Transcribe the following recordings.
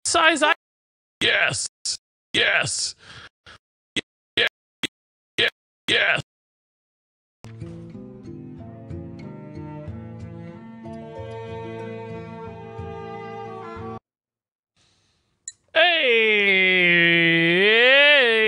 size I... Yes. Yes. Yeah. Yeah. Yeah. Hey,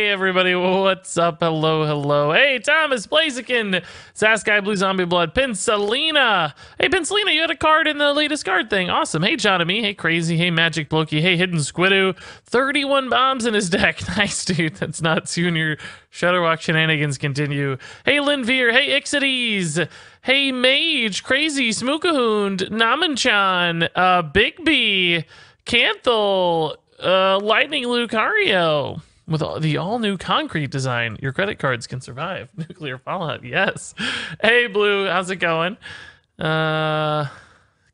everybody, what's up? Hello, hello. Hey, Thomas, Blaziken, Saskai, Blue Zombie Blood, Pincelina. Hey, Pincelina, you had a card in the latest card thing. Awesome. Hey, Johnny. Hey, Crazy. Hey, Magic Blokey. Hey, Hidden Squidoo. 31 bombs in his deck. Nice, dude. That's nuts. You and your Shutterwalk shenanigans continue. Hey, Linveer. Hey, Ixides. Hey, Mage, Crazy, Smookahoond, Namanchan, Big B, Canthel, Lightning Lucario with the all-new concrete design. Your credit cards can survive nuclear fallout. Yes. Hey, Blue, how's it going?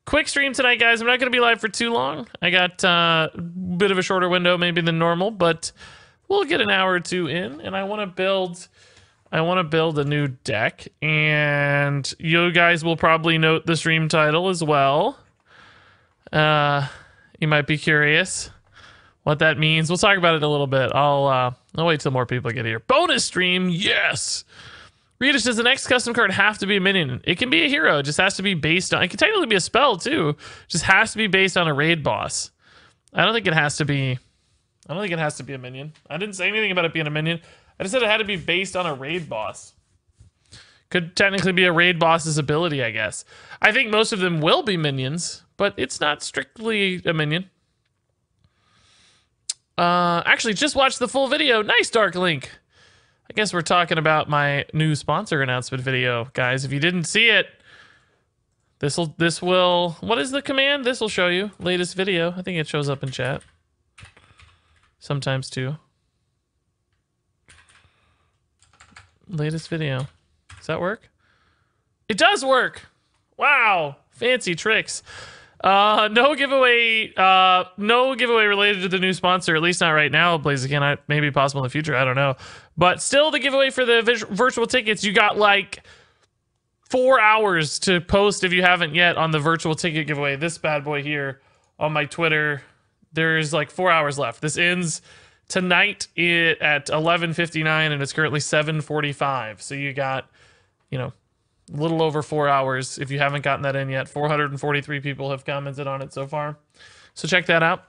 Quick stream tonight, guys. I'm not going to be live for too long. I got a bit of a shorter window maybe than normal, but we'll get an hour or two in, and I want to build a new deck, and you guys will probably note the stream title as well. You might be curious what that means. We'll talk about it in a little bit. I'll wait till more people get here. Bonus stream, yes. Regis, does the next custom card have to be a minion? It can be a hero. It just has to be based on... It can technically be a spell, too. It just has to be based on a raid boss. I don't think it has to be a minion. I didn't say anything about it being a minion. I just said it had to be based on a raid boss. Could technically be a raid boss's ability, I guess. I think most of them will be minions, but it's not strictly a minion. Actually, just watched the full video. Nice, Dark Link. I guess we're talking about my new sponsor announcement video, guys. If you didn't see it, this will. What is the command? This will show you latest video. I think it shows up in chat. Sometimes too. Latest video. Does that work? It does work. Wow, fancy tricks. No giveaway related to the new sponsor, at least not right now, Blaziken. Maybe possible in the future, I don't know. But still, the giveaway for the virtual tickets, you got like 4 hours to post if you haven't yet on the virtual ticket giveaway. This bad boy here on my Twitter, there's like 4 hours left. This ends tonight at 11:59, and it's currently 7:45. So you got, a little over 4 hours if you haven't gotten that in yet. 443 people have commented on it so far. So check that out.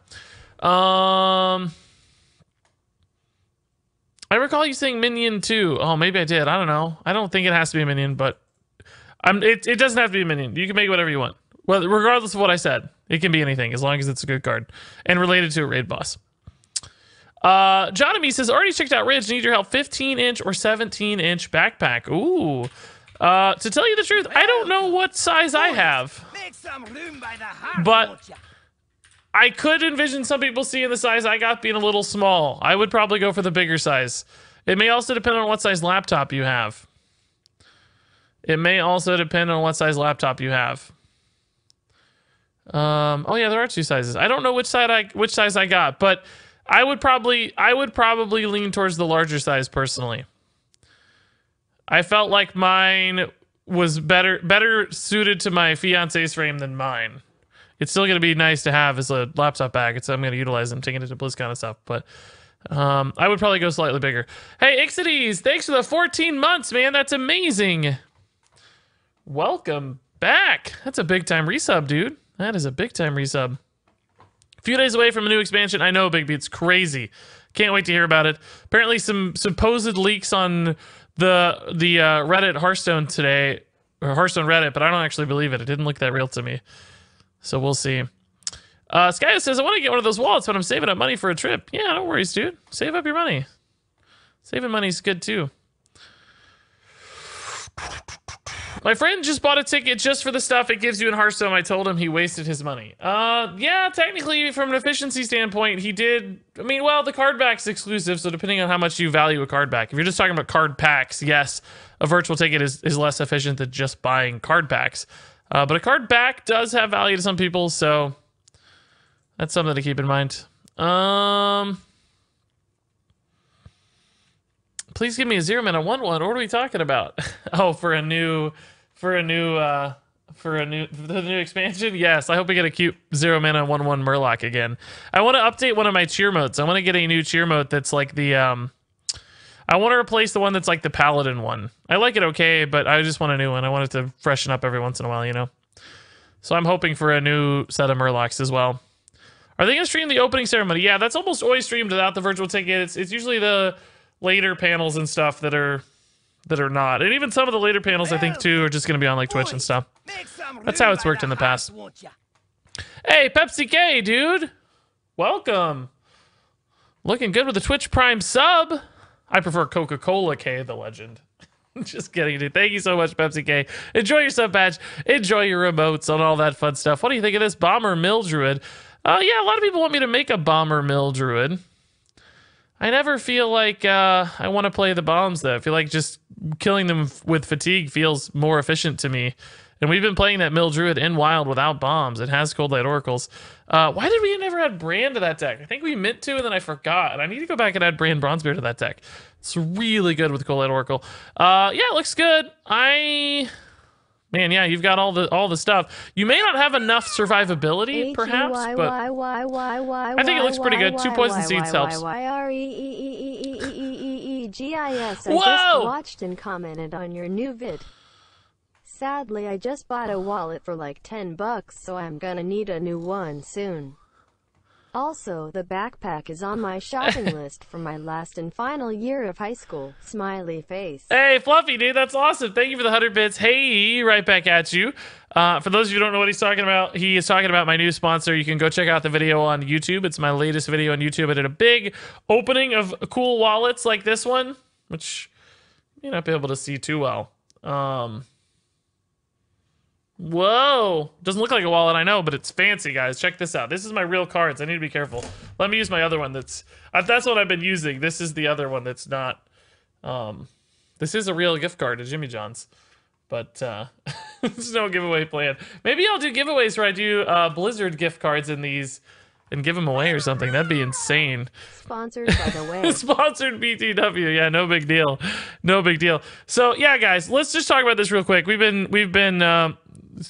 I recall you saying minion too. Oh, maybe I did. I don't know. I don't think it has to be a minion, but it doesn't have to be a minion. You can make it whatever you want. Well, regardless of what I said, it can be anything as long as it's a good card and related to a raid boss. Johnny says, already checked out Ridge. Need your help. 15-inch or 17-inch backpack. Ooh. To tell you the truth, I don't know what size I have, but I could envision some people seeing the size I got being a little small. I would probably go for the bigger size. It may also depend on what size laptop you have. Oh yeah, there are two sizes. I don't know which size I got, but I would probably lean towards the larger size personally. I felt like mine was better suited to my fiance's frame than mine. It's still going to be nice to have as a laptop bag. I'm going to utilize them, taking it to BlizzCon and stuff. But I would probably go slightly bigger. Hey, Ixides, thanks for the 14 months, man. That's amazing. Welcome back. That's a big-time resub, dude. That is a big-time resub. A few days away from a new expansion. I know, Big B. It's crazy. Can't wait to hear about it. Apparently, some supposed leaks on the Reddit Hearthstone today, or Hearthstone Reddit, but I don't actually believe it. It didn't look that real to me. So we'll see. Skyo says, I want to get one of those wallets, but I'm saving up money for a trip. Yeah, no worries, dude. Save up your money. Saving money's good, too. My friend just bought a ticket just for the stuff it gives you in Hearthstone. I told him he wasted his money. Yeah, technically, from an efficiency standpoint, he did. I mean, well, the card back's exclusive, so depending on how much you value a card back. If you're just talking about card packs, yes, a virtual ticket is less efficient than just buying card packs. But a card back does have value to some people, so that's something to keep in mind. Please give me a 0 mana 1/1. What are we talking about? Oh, for a new for the new expansion? Yes, I hope we get a cute 0 mana 1/1 Murloc again. I want to update one of my cheer modes. I want to get a new cheer mode that's like the I want to replace the one that's like the Paladin one. I like it okay, but I just want a new one. I want it to freshen up every once in a while, you know. So I'm hoping for a new set of Murlocs as well. Are they going to stream the opening ceremony? Yeah, that's almost always streamed without the virtual ticket. It's usually the later panels and stuff that are not. And even some of the later panels, I think, too, are just going to be on like Twitch and stuff. That's how it's worked in the past. Hey, Pepsi K, dude. Welcome. Looking good with the Twitch Prime sub. I prefer Coca-Cola K, the legend. Just kidding, dude. Thank you so much, Pepsi K. Enjoy your sub badge. Enjoy your remotes and all that fun stuff. What do you think of this Bomber Mill Druid? Yeah, a lot of people want me to make a Bomber Mill Druid. I never feel like I want to play the bombs, though. I feel like just killing them with fatigue feels more efficient to me. And we've been playing that Mill Druid in Wild without bombs. It has Cold Light Oracles. Why did we never add Brand to that deck? I think we meant to, and then I forgot. And I need to go back and add Brand Bronzebeard to that deck. It's really good with Cold Light Oracle. Yeah, it looks good. Man, yeah, you've got all the stuff. You may not have enough survivability, perhaps, but I think it looks pretty good. 2 Poison Seeds helps. GIS, I just watched and commented on your new vid. Sadly, I just bought a wallet for like $10, so I'm gonna need a new one soon. Also, the backpack is on my shopping list for my last and final year of high school. Smiley face. Hey, Fluffy, dude, that's awesome. Thank you for the 100 bits. Hey, right back at you. For those of you who don't know what he's talking about, he is talking about my new sponsor. You can go check out the video on YouTube. It's my latest video on YouTube. I did a big opening of cool wallets like this one, which you may not be able to see too well. Whoa, doesn't look like a wallet, I know, but it's fancy, guys. Check this out. This is my real cards. I need to be careful. Let me use my other one. That's what I've been using. This is the other one that's not. This is a real gift card to Jimmy John's, but there's no giveaway plan. Maybe I'll do giveaways where I do Blizzard gift cards in these and give them away or something. That'd be insane. Sponsored, by the way. Sponsored BTW. Yeah, no big deal. No big deal. So yeah, guys, let's just talk about this real quick. We've been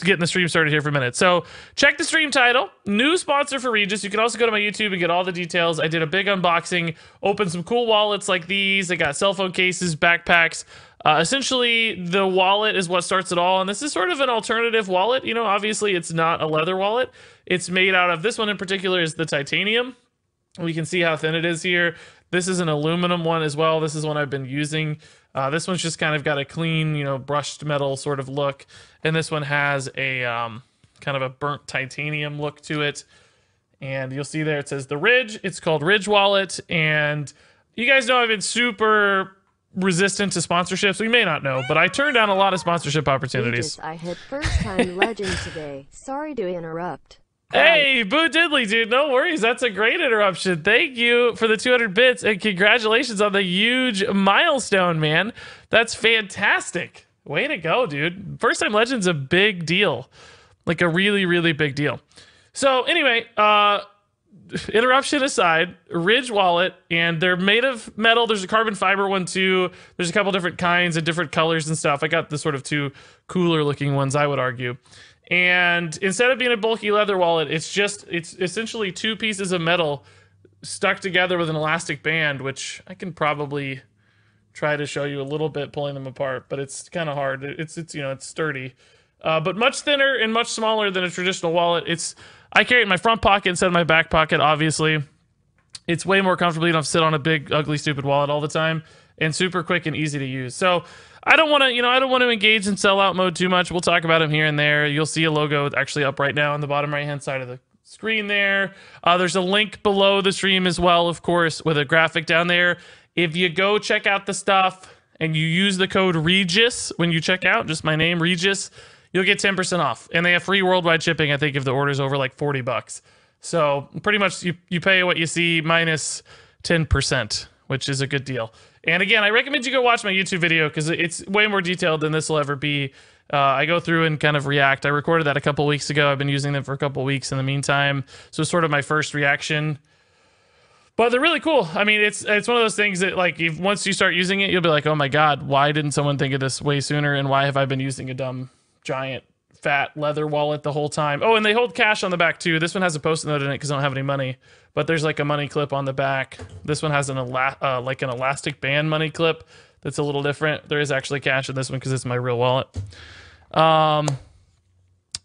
getting the stream started here for a minute. So check the stream title. New sponsor for Regis. You can also go to my YouTube and get all the details. I did a big unboxing. Opened some cool wallets like these. I got cell phone cases, backpacks. Essentially, the wallet is what starts it all. And this is sort of an alternative wallet. You know, obviously, it's not a leather wallet. It's made out of, this one in particular is the titanium. We can see how thin it is here. This is an aluminum one as well. This is one I've been using. This one's just kind of got a clean, you know, brushed metal sort of look. And this one has a kind of a burnt titanium look to it. And you'll see there it says the Ridge. It's called Ridge Wallet. And you guys know I've been super resistant to sponsorships. We may not know, but I turned down a lot of sponsorship opportunities. Regis, I hit first time legend today. Sorry to interrupt. Hey, Boo Diddley, dude, no worries. That's a great interruption. Thank you for the 200 bits, and congratulations on the huge milestone, man. That's fantastic. Way to go, dude. First time legend's a big deal. Like a really, really big deal. So anyway, interruption aside, Ridge Wallet, and they're made of metal. There's a carbon fiber one too. There's a couple different kinds and different colors and stuff. I got the sort of two cooler looking ones, I would argue. And instead of being a bulky leather wallet, it's essentially two pieces of metal stuck together with an elastic band, which I can probably try to show you a little bit pulling them apart, but it's kind of hard. It's you know, it's sturdy, but much thinner and much smaller than a traditional wallet. I carry it in my front pocket instead of my back pocket, obviously. It's way more comfortable. You don't have to sit on a big, ugly, stupid wallet all the time, and super quick and easy to use. So I don't want to engage in sellout mode too much. We'll talk about them here and there. You'll see a logo actually up right now on the bottom right-hand side of the screen there. There's a link below the stream as well, of course, with a graphic down there. If you go check out the stuff and you use the code Regis when you check out, just my name, Regis, you'll get 10% off. And they have free worldwide shipping, I think, if the order's over like $40. So pretty much you pay what you see minus 10%, which is a good deal. And again, I recommend you go watch my YouTube video because it's way more detailed than this will ever be. I go through and kind of react. I recorded that a couple weeks ago. I've been using them for a couple weeks in the meantime. So it's sort of my first reaction. But they're really cool. I mean, it's one of those things that, like, once you start using it, you'll be like, oh my God, why didn't someone think of this way sooner? And why have I been using a dumb giant fat leather wallet the whole time. Oh, and they hold cash on the back too. This one has a post-it note in it because I don't have any money, but there's like a money clip on the back. This one has an like an elastic band money clip that's a little different. There is actually cash in this one because it's my real wallet.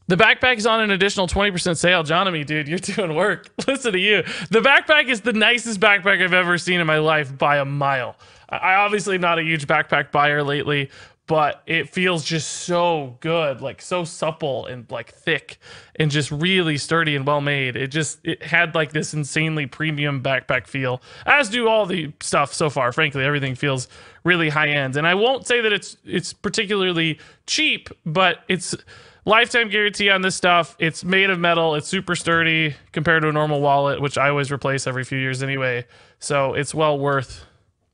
The backpack is on an additional 20% sale. Johnny, dude, you're doing work. Listen to you. The backpack is the nicest backpack I've ever seen in my life by a mile. I obviously am not a huge backpack buyer lately, but it feels just so good, like so supple and like thick and just really sturdy and well made. It had like this insanely premium backpack feel, as do all the stuff so far. Frankly, everything feels really high end. And I won't say that it's particularly cheap, but it's lifetime guarantee on this stuff. It's made of metal. It's super sturdy compared to a normal wallet, which I always replace every few years anyway. So it's well worth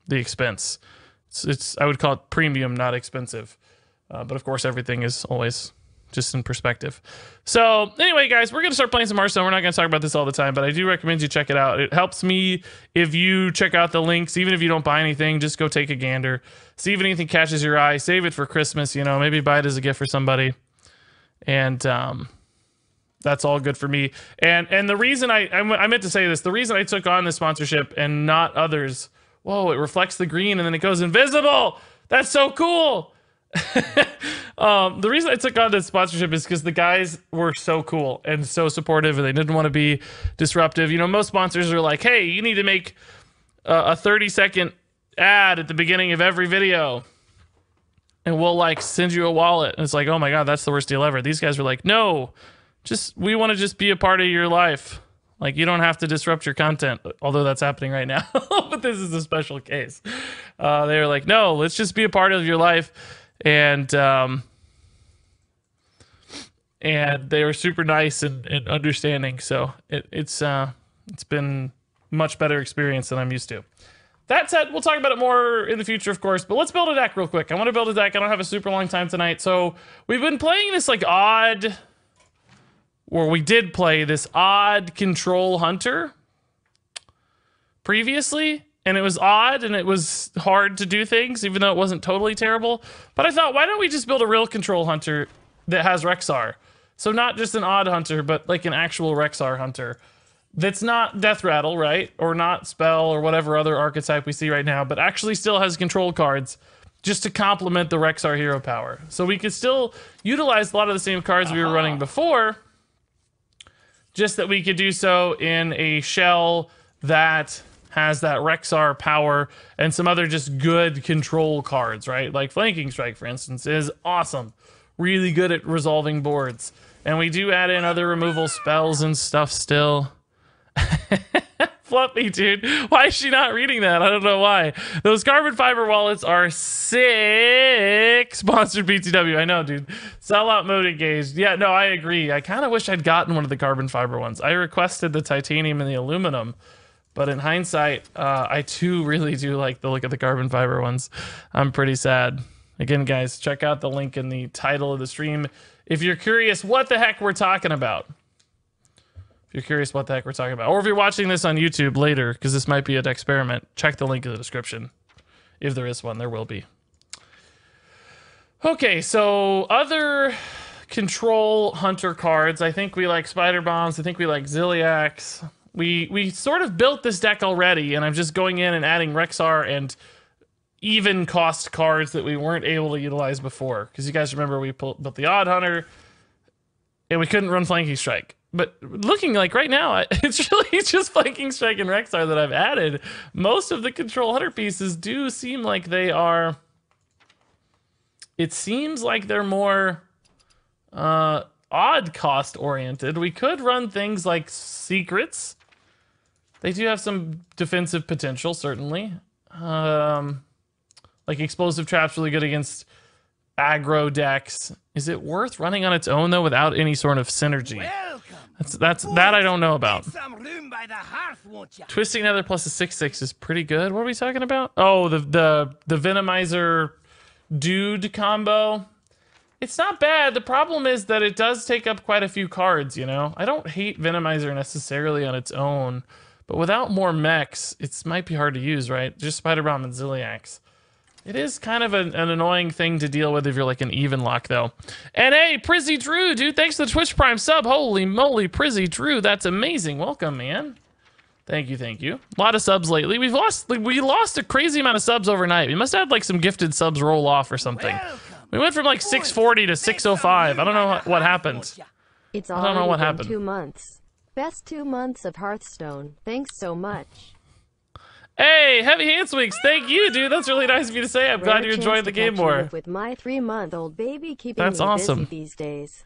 the expense. I would call it premium, not expensive. But of course, everything is always just in perspective. So anyway, guys, we're going to start playing some Hearthstone. We're not going to talk about this all the time, but I do recommend you check it out. It helps me if you check out the links. Even if you don't buy anything, just go take a gander. See if anything catches your eye. Save it for Christmas. You know, maybe buy it as a gift for somebody. And that's all good for me. And the reason I meant to say this, the reason I took on this sponsorship and not others, whoa, it reflects the green and then it goes invisible. That's so cool. The reason I took on this sponsorship is because the guys were so cool and so supportive and they didn't want to be disruptive. You know, most sponsors are like, hey, you need to make a 30-second ad at the beginning of every video. And we'll like send you a wallet. And it's like, oh my God, that's the worst deal ever. These guys were like, no, we want to just be a part of your life. Like, you don't have to disrupt your content, although that's happening right now. But this is a special case. They were like, no, let's just be a part of your life. And they were super nice and understanding. So it's been much better experience than I'm used to. That said, we'll talk about it more in the future, of course, but let's build a deck real quick. I want to build a deck. I don't have a super long time tonight. So we've been playing this like odd, or we did play this odd control hunter previously, and it was odd and it was hard to do things, even though it wasn't totally terrible. But I thought, why don't we just build a real control hunter that has Rexar? So not just an odd hunter, but like an actual Rexar hunter. That's not Death Rattle, right? Or not Spell or whatever other archetype we see right now, but actually still has control cards just to complement the Rexar hero power. So we could still utilize a lot of the same cards we were running before, just that we could do so in a shell that has that Rexar power and some other just good control cards, right? Like Flanking Strike, for instance, is awesome. Really good at resolving boards. And we do add in other removal spells and stuff still. Fluffy, dude. Why is she not reading that? I don't know why. Those carbon fiber wallets are sick. Sponsored BTW. I know, dude. Sellout mode engaged. Yeah, no, I agree. I kind of wish I'd gotten one of the carbon fiber ones. I requested the titanium and the aluminum, but in hindsight, I too really do like the look of the carbon fiber ones. I'm pretty sad. Again, guys, check out the link in the title of the stream if you're curious what the heck we're talking about. If you're curious what the heck we're talking about. Or if you're watching this on YouTube later, because this might be an experiment, check the link in the description. If there is one, there will be. Okay, so other control hunter cards. I think we like Spider Bombs. I think we like Ziliax. We sort of built this deck already, and I'm just going in and adding Rexar and even cost cards that we weren't able to utilize before. Because you guys remember we built the Odd Hunter, and we couldn't run Flanking Strike. But looking like right now, it's really just Flanking Strike and Rexar that I've added. Most of the control hunter pieces do seem like they are... It seems like they're more odd cost oriented. We could run things like Secrets. They do have some defensive potential, certainly. Like Explosive Trap's really good against aggro decks. Is it worth running on its own, though, without any sort of synergy? That I don't know about. Twisting Nether plus a 6/6 is pretty good. What are we talking about? Oh, the Venomizer dude combo. It's not bad. The problem is that it does take up quite a few cards, you know? I don't hate Venomizer necessarily on its own, but without more mechs, it might be hard to use, right? Just Spider Bomb and Ziliax. It is kind of an annoying thing to deal with if you're like an even lock, though. And hey, Prizzy Drew, dude, thanks for the Twitch Prime sub. Holy moly, Prizzy Drew, that's amazing. Welcome, man. Thank you, thank you. A lot of subs lately. We lost a crazy amount of subs overnight. We must have had like some gifted subs roll off or something. We went from like 640 to 605. I don't know what happened. It's already been 2 months. Best 2 months of Hearthstone. Thanks so much. Hey, Heavy Handsweeks, thank you, dude. That's really nice of you to say. I'm glad you're enjoying the game more. With my 3-month-old baby keeping That's me awesome. busy these days.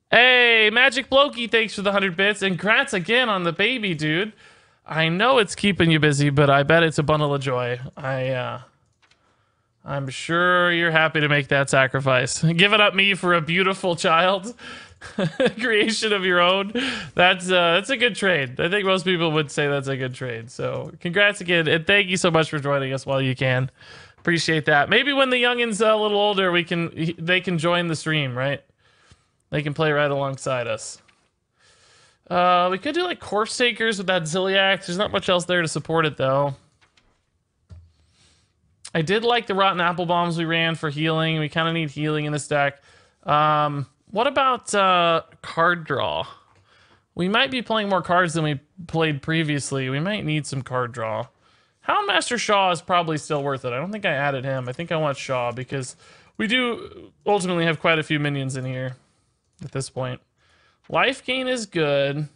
Hey, Magic Blokey, thanks for the 100 bits. And congrats again on the baby, dude. I know it's keeping you busy, but I bet it's a bundle of joy. I'm sure you're happy to make that sacrifice. Giving up me for a beautiful child. Creation of your own. That's a good trade. I think most people would say that's a good trade. So congrats again, and thank you so much for joining us while you can. Appreciate that. Maybe when the youngin's a little older, they can join the stream, right? They can play right alongside us. We could do like Corpse Takers with that Ziliax. There's not much else there to support it though. I did like the Rotten Apple Bombs we ran for healing. We kind of need healing in this deck. What about card draw? We might be playing more cards than we played previously. We might need some card draw. Houndmaster Shaw is probably still worth it. I don't think I added him. I think I want Shaw because we do ultimately have quite a few minions in here at this point. Life gain is good.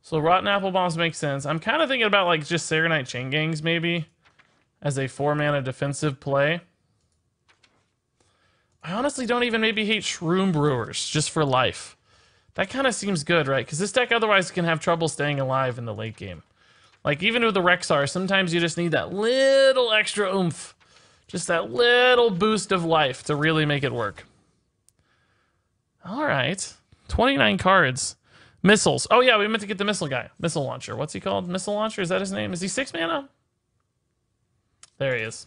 So Rotten Apple Bombs make sense. I'm kind of thinking about like just Saronite Chain Gangs maybe as a 4-mana defensive play. I honestly don't even maybe hate Shroom Brewers just for life. That kind of seems good, right? Because this deck otherwise can have trouble staying alive in the late game. Like even with the Rexar, sometimes you just need that little extra oomph. Just that little boost of life to really make it work. All right. 29 cards. Missiles. Oh yeah, we meant to get the missile guy. Missile launcher. What's he called? Missile launcher? Is that his name? Is he 6 mana? There he is.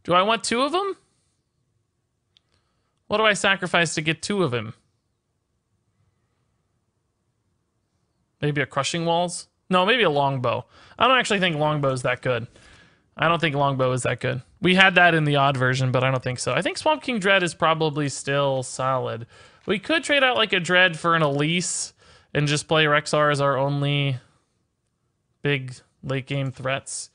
Do I want 2 of them? What do I sacrifice to get 2 of him? Maybe a Crushing Walls? No, maybe a Longbow. I don't actually think Longbow is that good. I don't think Longbow is that good. We had that in the odd version, but I don't think so. I think Swamp King Dread is probably still solid. We could trade out like a Dread for an Elise and just play Rexar as our only big late game threats.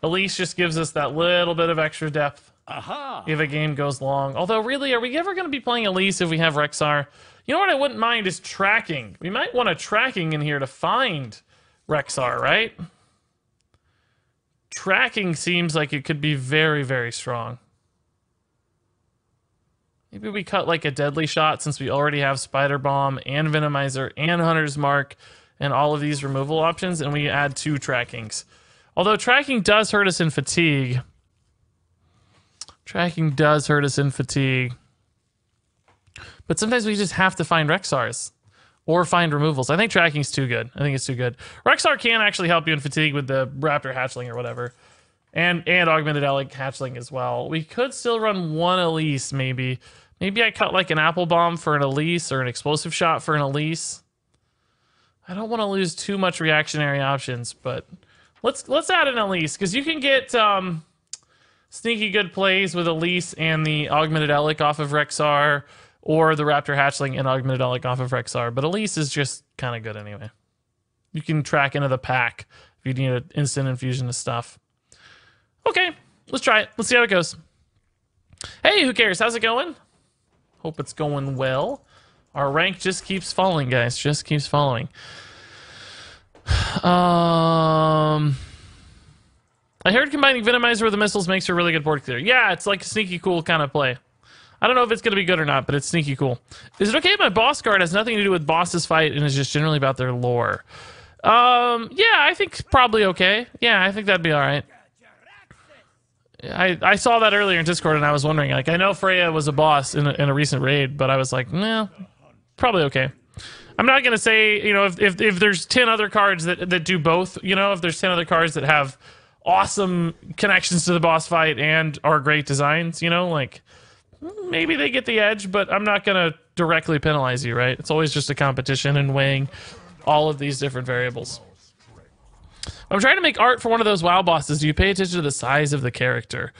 Elise just gives us that little bit of extra depth. Aha! If a game goes long. Although, really, are we ever going to be playing Elise if we have Rexar? You know what I wouldn't mind is tracking. We might want a tracking in here to find Rexar, right? Tracking seems like it could be very, very strong. Maybe we cut like a Deadly Shot since we already have Spider Bomb and Venomizer and Hunter's Mark and all of these removal options, and we add 2 trackings. Although tracking does hurt us in fatigue. Tracking does hurt us in fatigue. But sometimes we just have to find Rexars. Or find removals. I think tracking's too good. I think it's too good. Rexar can actually help you in fatigue with the Raptor Hatchling or whatever. And Augmented Alec Hatchling as well. We could still run 1 Elise, maybe. Maybe I cut like an Apple Bomb for an Elise or an Explosive Shot for an Elise. I don't want to lose too much reactionary options, but let's add an Elise, because you can get sneaky good plays with Elise and the Augmented Alec off of Rexar, or the Raptor Hatchling and Augmented Alec off of Rexar. But Elise is just kind of good anyway. You can track into the pack if you need an instant infusion of stuff. Okay, let's try it. Let's see how it goes. Hey, who cares? How's it going? Hope it's going well. Our rank just keeps falling, guys. Just keeps falling. I heard combining Venomizer with the missiles makes a really good board clear. Yeah, it's like a sneaky cool kind of play. I don't know if it's going to be good or not, but it's sneaky cool. Is it okay if my boss card has nothing to do with bosses fight and is just generally about their lore? Yeah, I think probably okay. Yeah, I think that'd be all right. I saw that earlier in Discord and I was wondering, like, I know Freya was a boss in a recent raid, but I was like, nah, probably okay. I'm not going to say, you know, if there's 10 other cards that do both, you know, if there's 10 other cards that have awesome connections to the boss fight and are great designs, you know, like, maybe they get the edge, but I'm not going to directly penalize you, right? It's always just a competition and weighing all of these different variables. I'm trying to make art for one of those WoW bosses. Do you pay attention to the size of the character?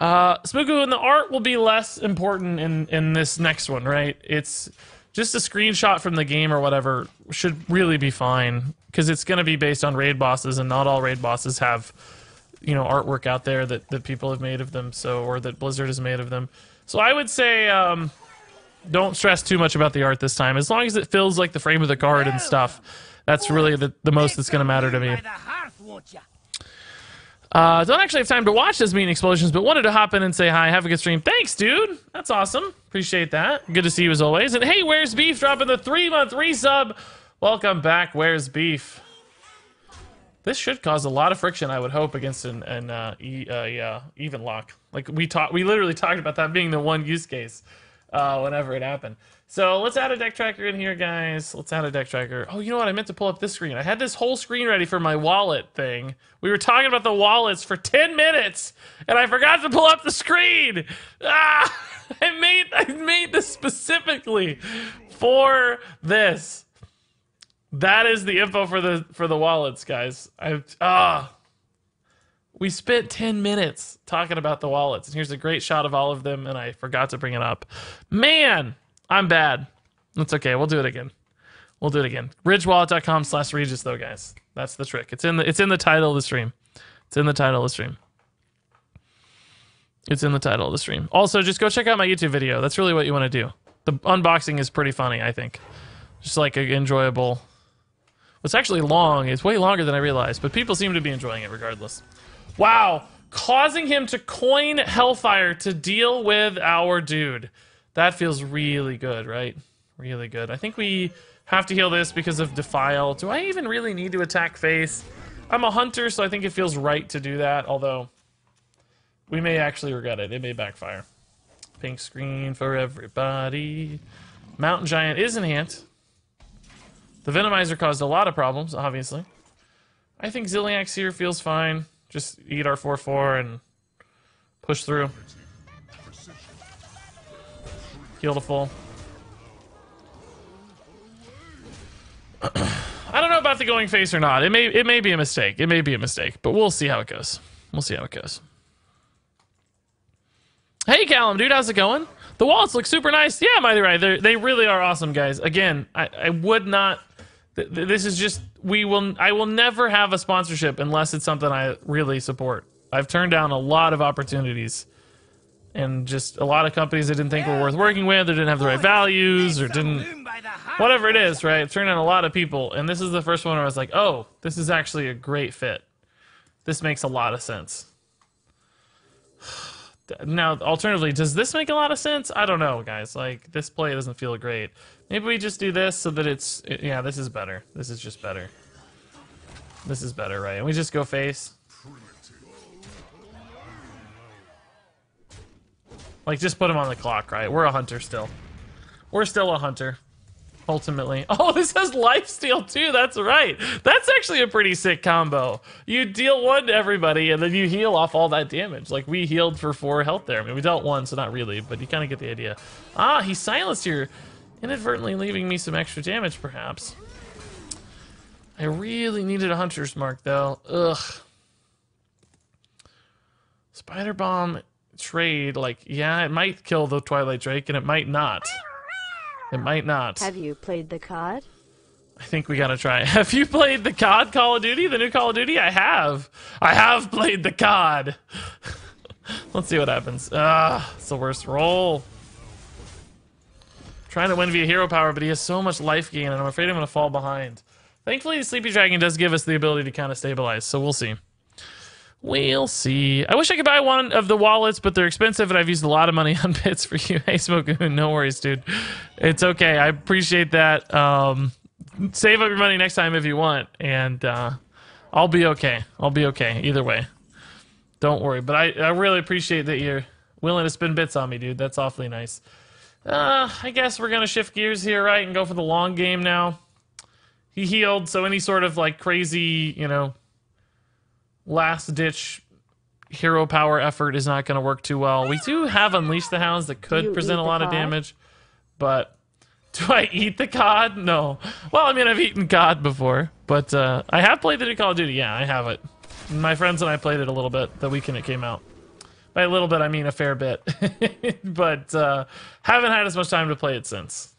Spooku, and the art will be less important in this next one, right? It's just a screenshot from the game or whatever should really be fine, because it's going to be based on raid bosses, and not all raid bosses have, you know, artwork out there that people have made of them, so, or that Blizzard has made of them. So I would say don't stress too much about the art this time. As long as it feels like the frame of the card and stuff, that's really the most that's going to matter to me. Don't actually have time to watch those mean explosions, but wanted to hop in and say hi. Have a good stream. Thanks, dude. That's awesome. Appreciate that. Good to see you as always. And hey, Where's Beef dropping the 3-month resub. Welcome back, Where's Beef. This should cause a lot of friction, I would hope, against an even lock. Like we literally talked about that being the one use case whenever it happened. So let's add a deck tracker in here, guys. Let's add a deck tracker. Oh, you know what? I meant to pull up this screen. I had this whole screen ready for my wallet thing. We were talking about the wallets for 10 minutes, and I forgot to pull up the screen. Ah, I made this specifically for this. That is the info for the wallets, guys. We spent 10 minutes talking about the wallets, and here's a great shot of all of them, and I forgot to bring it up. Man, I'm bad. That's okay. We'll do it again. We'll do it again. Ridgewallet.com/Regis, though, guys. That's the trick. It's in the title of the stream. It's in the title of the stream. It's in the title of the stream. Also, just go check out my YouTube video. That's really what you want to do. The unboxing is pretty funny, I think. Just like an enjoyable... It's actually long. It's way longer than I realized, but people seem to be enjoying it regardless. Wow. Causing him to coin Hellfire to deal with our dude. That feels really good, right? Really good. I think we have to heal this because of Defile. Do I even really need to attack face? I'm a hunter, so I think it feels right to do that, although we may actually regret it. It may backfire. Pink screen for everybody. Mountain Giant is enhanced. The Venomizer caused a lot of problems, obviously. I think Zilliax here feels fine. Just eat our 4/4 and push through. Heal to full. I don't know about the going face or not. It may be a mistake. It may be a mistake, but we'll see how it goes. We'll see how it goes. Hey, Callum, dude, how's it going? The wallets look super nice. Yeah, Mighty Right. They really are awesome, guys. Again, I would not... This is just... I will never have a sponsorship unless it's something I really support. I've turned down a lot of opportunities. And just a lot of companies I didn't think were worth working with, or didn't have the right values, or didn't... Whatever it is, right? I've turned down a lot of people. And this is the first one where I was like, oh, this is actually a great fit. This makes a lot of sense. Now, alternatively, does this make a lot of sense? I don't know, guys. Like, this play doesn't feel great. Maybe we just do this so that it's... Yeah, this is better. This is just better. This is better, right? And we just go face. Like, just put him on the clock, right? We're a hunter still. We're still a hunter. Ultimately. Oh, this has lifesteal too. That's right. That's actually a pretty sick combo. You deal 1 to everybody, and then you heal off all that damage. Like, we healed for 4 health there. I mean, we dealt 1, so not really, but you kind of get the idea. Ah, he silenced here, inadvertently leaving me some extra damage, perhaps. I really needed a hunter's mark, though. Ugh. Spider Bomb trade, like, yeah, it might kill the Twilight Drake, and it might not. It might not. Have you played the COD? I think we gotta try. Have you played the COD Call of Duty? The new Call of Duty? I have. I have played the COD. Let's see what happens. It's the worst roll. Trying to win via hero power, but he has so much life gain, and I'm afraid I'm gonna fall behind. Thankfully, the Sleepy Dragon does give us the ability to kind of stabilize, so we'll see. We'll see. I wish I could buy one of the wallets, but they're expensive, and I've used a lot of money on bits for you. Hey, Smokoon, no worries, dude. It's okay. I appreciate that. Save up your money next time if you want, and I'll be okay. I'll be okay either way. Don't worry. But I really appreciate that you're willing to spend bits on me, dude. That's awfully nice. I guess we're going to shift gears here, right, and go for the long game now. He healed, so any sort of, like, crazy, you know, last-ditch hero power effort is not going to work too well. We do have Unleash the Hounds that could present a lot of damage, but do I eat the COD? No. Well, I mean, I've eaten COD before, But I have played the new Call of Duty. Yeah, I have it. My friends and I played it a little bit the weekend it came out. By a little bit, I mean a fair bit. But haven't had as much time to play it since.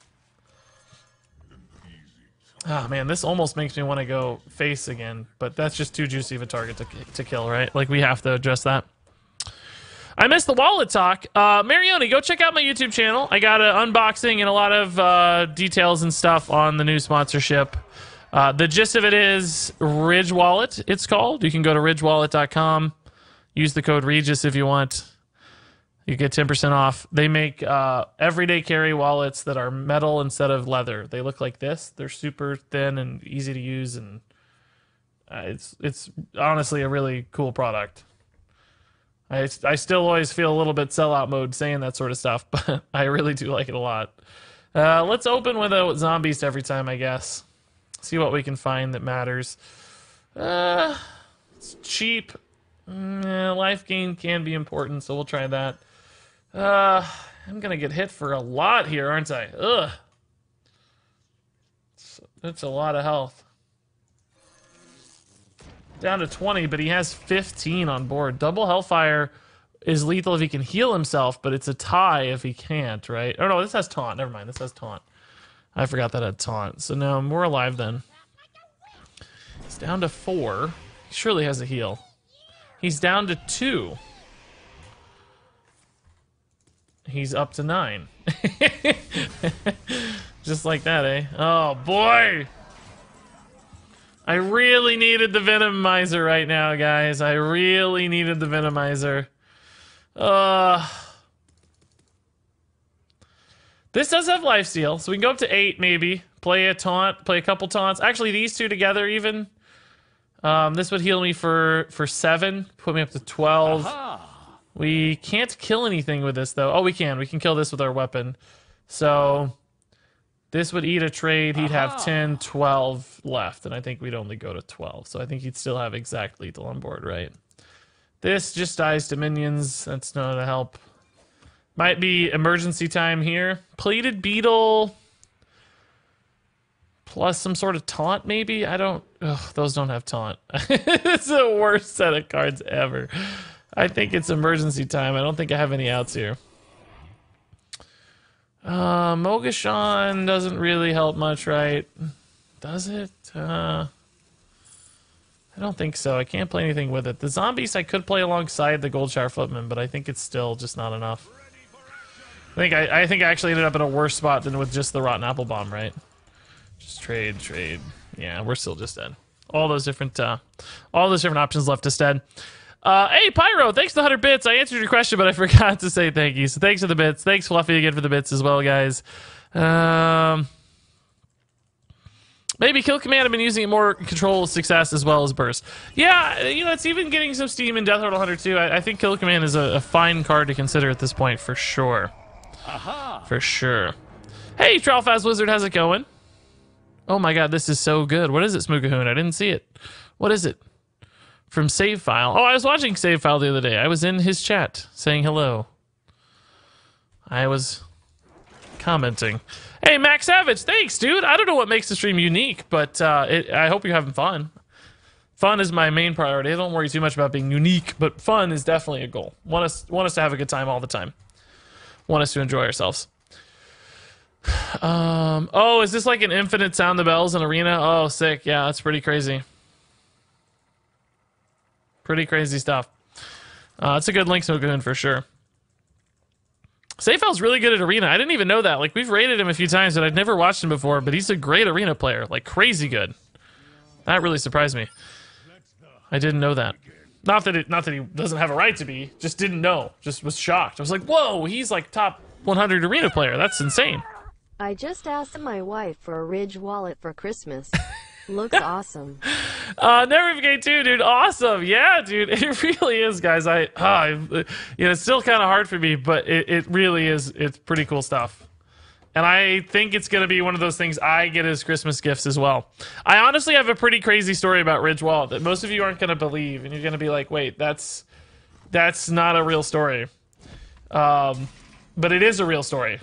Oh man, this almost makes me want to go face again, but that's just too juicy of a target to kill, right? Like, we have to address that. I missed the wallet talk. Marioni, go check out my YouTube channel. I got an unboxing and a lot of details and stuff on the new sponsorship. The gist of it is Ridge Wallet, it's called. You can go to ridgewallet.com. Use the code Regis if you want. You get 10% off. They make everyday carry wallets that are metal instead of leather. They look like this. They're super thin and easy to use, and it's honestly a really cool product. I still always feel a little bit sellout mode saying that sort of stuff, but I really do like it a lot. Let's open with a zombies every time, I guess. See what we can find that matters. It's cheap. Life gain can be important, so we'll try that. I'm gonna get hit for a lot here, aren't I? Ugh. That's a lot of health. Down to 20, but he has 15 on board. Double Hellfire is lethal if he can heal himself, but it's a tie if he can't, right? Oh no, this has taunt. Never mind, this has taunt. I forgot that had taunt. So now we're alive then. He's down to 4. He surely has a heal. He's down to 2. He's up to 9. Just like that, eh? Oh, boy! I really needed the Venomizer right now, guys. I really needed the Venomizer. This does have lifesteal, so we can go up to 8, maybe. Play a taunt, play a couple taunts. Actually, these two together, even. This would heal me for 7, put me up to 12. Aha. We can't kill anything with this, though. Oh, we can. We can kill this with our weapon. So this would eat a trade. He'd have 10, 12 left, and I think we'd only go to 12. So I think he'd still have exact lethal on board, right? This just dies to minions. That's not a help. Might be emergency time here. Plated Beetle plus some sort of taunt, maybe? I don't... Ugh, those don't have taunt. It's the worst set of cards ever. I think it's emergency time. I don't think I have any outs here. Mogashan doesn't really help much, right? Does it? I don't think so. I can't play anything with it. The zombies I could play alongside the Gold Shower Footman, but I think it's still just not enough. I think I actually ended up in a worse spot than with just the Rotten Apple Bomb, right? Just trade. Yeah, we're still just dead. All those different options left us dead. Hey, Pyro, thanks for the 100 bits. I answered your question, but I forgot to say thank you. So thanks for the bits. Thanks, Fluffy, again for the bits as well, guys. Maybe Kill Command, I've been using it more control success as well as burst. Yeah, you know, it's even getting some steam in Death Rattle Hunter too. I think Kill Command is a fine card to consider at this point, for sure. Aha. For sure. Hey, Trowelfast Wizard, how's it going? Oh my god, this is so good. What is it, Smookahoon? I didn't see it. What is it? From Save File. Oh, I was watching Save File the other day. I was in his chat saying hello. I was commenting. Hey, Max Savage, thanks, dude. I don't know what makes the stream unique, but I hope you're having fun. Fun is my main priority. I don't worry too much about being unique, but fun is definitely a goal. Want us to have a good time all the time. Want us to enjoy ourselves. Oh, is this like an infinite sound the bells in arena? Oh, sick. Yeah, that's pretty crazy. Pretty crazy stuff. It's a good link Smookahoon for sure. Safefile's really good at arena. I didn't even know that. Like, we've rated him a few times, but I'd never watched him before, but he's a great arena player. Like, crazy good. That really surprised me. I didn't know that. Not that he doesn't have a right to be. Just didn't know. Just was shocked. I was like, whoa, he's like top 100 arena player. That's insane. I just asked my wife for a Ridge wallet for Christmas. Looks awesome. Never forget too, dude. Awesome. Yeah, dude. It really is, guys. You know, it's still kind of hard for me, but it really is. It's pretty cool stuff. And I think it's going to be one of those things I get as Christmas gifts as well. I honestly have a pretty crazy story about Ridge Wallet that most of you aren't going to believe. And you're going to be like, wait, that's not a real story. But it is a real story.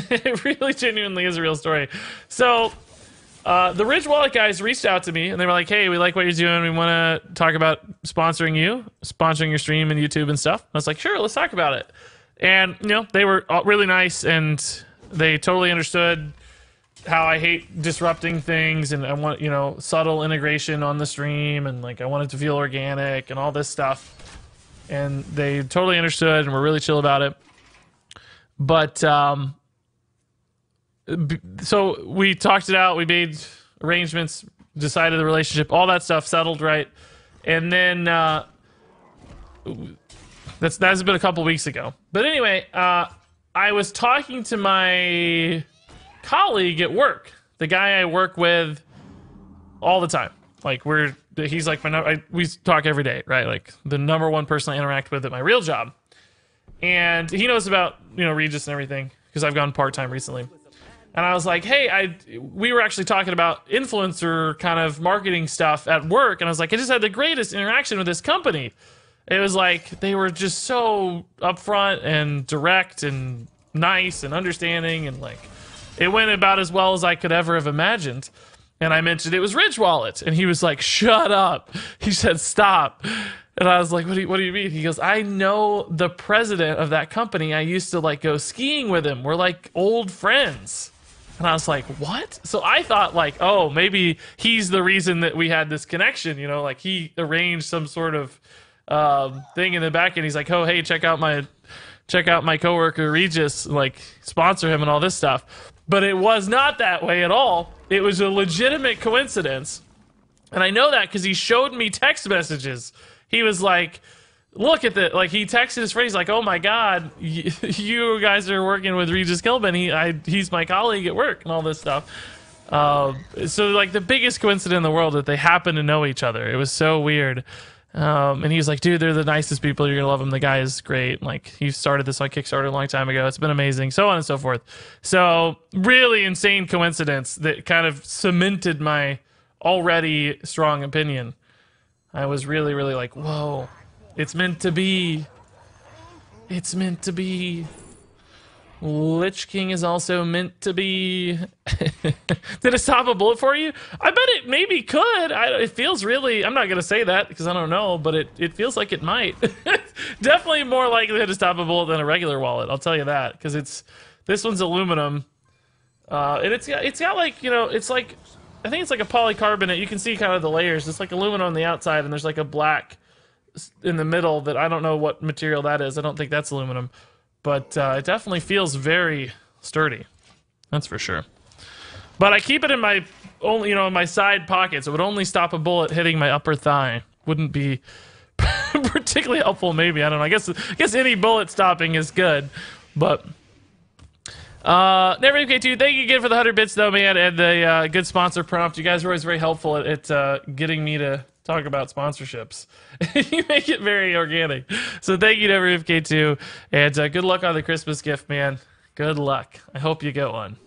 It really genuinely is a real story. So The Ridge Wallet guys reached out to me and they were like, hey, we like what you're doing. We want to talk about sponsoring your stream and YouTube and stuff. I was like, sure, let's talk about it. And, they were really nice and they totally understood how I hate disrupting things and I want, subtle integration on the stream and like I want it to feel organic and all this stuff. And they totally understood and were really chill about it. But, so we talked it out, we made arrangements, decided the relationship, all that stuff settled, right? And then that's been a couple weeks ago. But anyway, I was talking to my colleague at work, the guy I work with all the time. Like he's like we talk every day, right? Like the number one person I interact with at my real job. And he knows about, Regis and everything because I've gone part-time recently. And I was like, hey, we were actually talking about influencer kind of marketing stuff at work. And I was like, I just had the greatest interaction with this company. It was like, they were just so upfront and direct and nice and understanding. And like, it went about as well as I could ever have imagined. And I mentioned it was Ridge Wallet. And he was like, shut up. He said, stop. And I was like, what do you mean? He goes, I know the president of that company. I used to like go skiing with him. We're like old friends. And I was like, what? So I thought like, oh, maybe he's the reason that we had this connection, like he arranged some sort of thing in the back and he's like, oh, hey, check out my coworker Regis, like sponsor him and all this stuff. But it was not that way at all. It was a legitimate coincidence. And I know that because he showed me text messages. He was like, look at that. Like he texted his friend. He's like, oh my God, you guys are working with Regis Gilbin. He's my colleague at work and all this stuff. So like the biggest coincidence in the world that they happen to know each other. It was so weird. And he was like, dude, they're the nicest people. You're going to love them. The guy is great. Like he started this on Kickstarter a long time ago. It's been amazing. So on and so forth. So really insane coincidence that kind of cemented my already strong opinion. I was really, really like, whoa. It's meant to be. It's meant to be. Lich King is also meant to be. Did it stop a bullet for you? I bet it maybe could. It feels really... I'm not going to say that because I don't know, but it feels like it might. Definitely more likely to stop a bullet than a regular wallet. I'll tell you that because this one's aluminum. And it's got like, it's like... I think it's like a polycarbonate. You can see kind of the layers. It's like aluminum on the outside and there's like a black in the middle that I don't know what material that is. I don't think that's aluminum, but it definitely feels very sturdy. That's for sure. But I keep it in my in my side pockets. It would only stop a bullet hitting my upper thigh. Wouldn't be particularly helpful. Maybe I don't know. I guess any bullet stopping is good, but. Never MK2, thank you again for the 100 bits though, man, and the good sponsor prompt. You guys are always very helpful at getting me to talk about sponsorships. You make it very organic. So thank you to Never MK2, and good luck on the Christmas gift, man. Good luck. I hope you get one.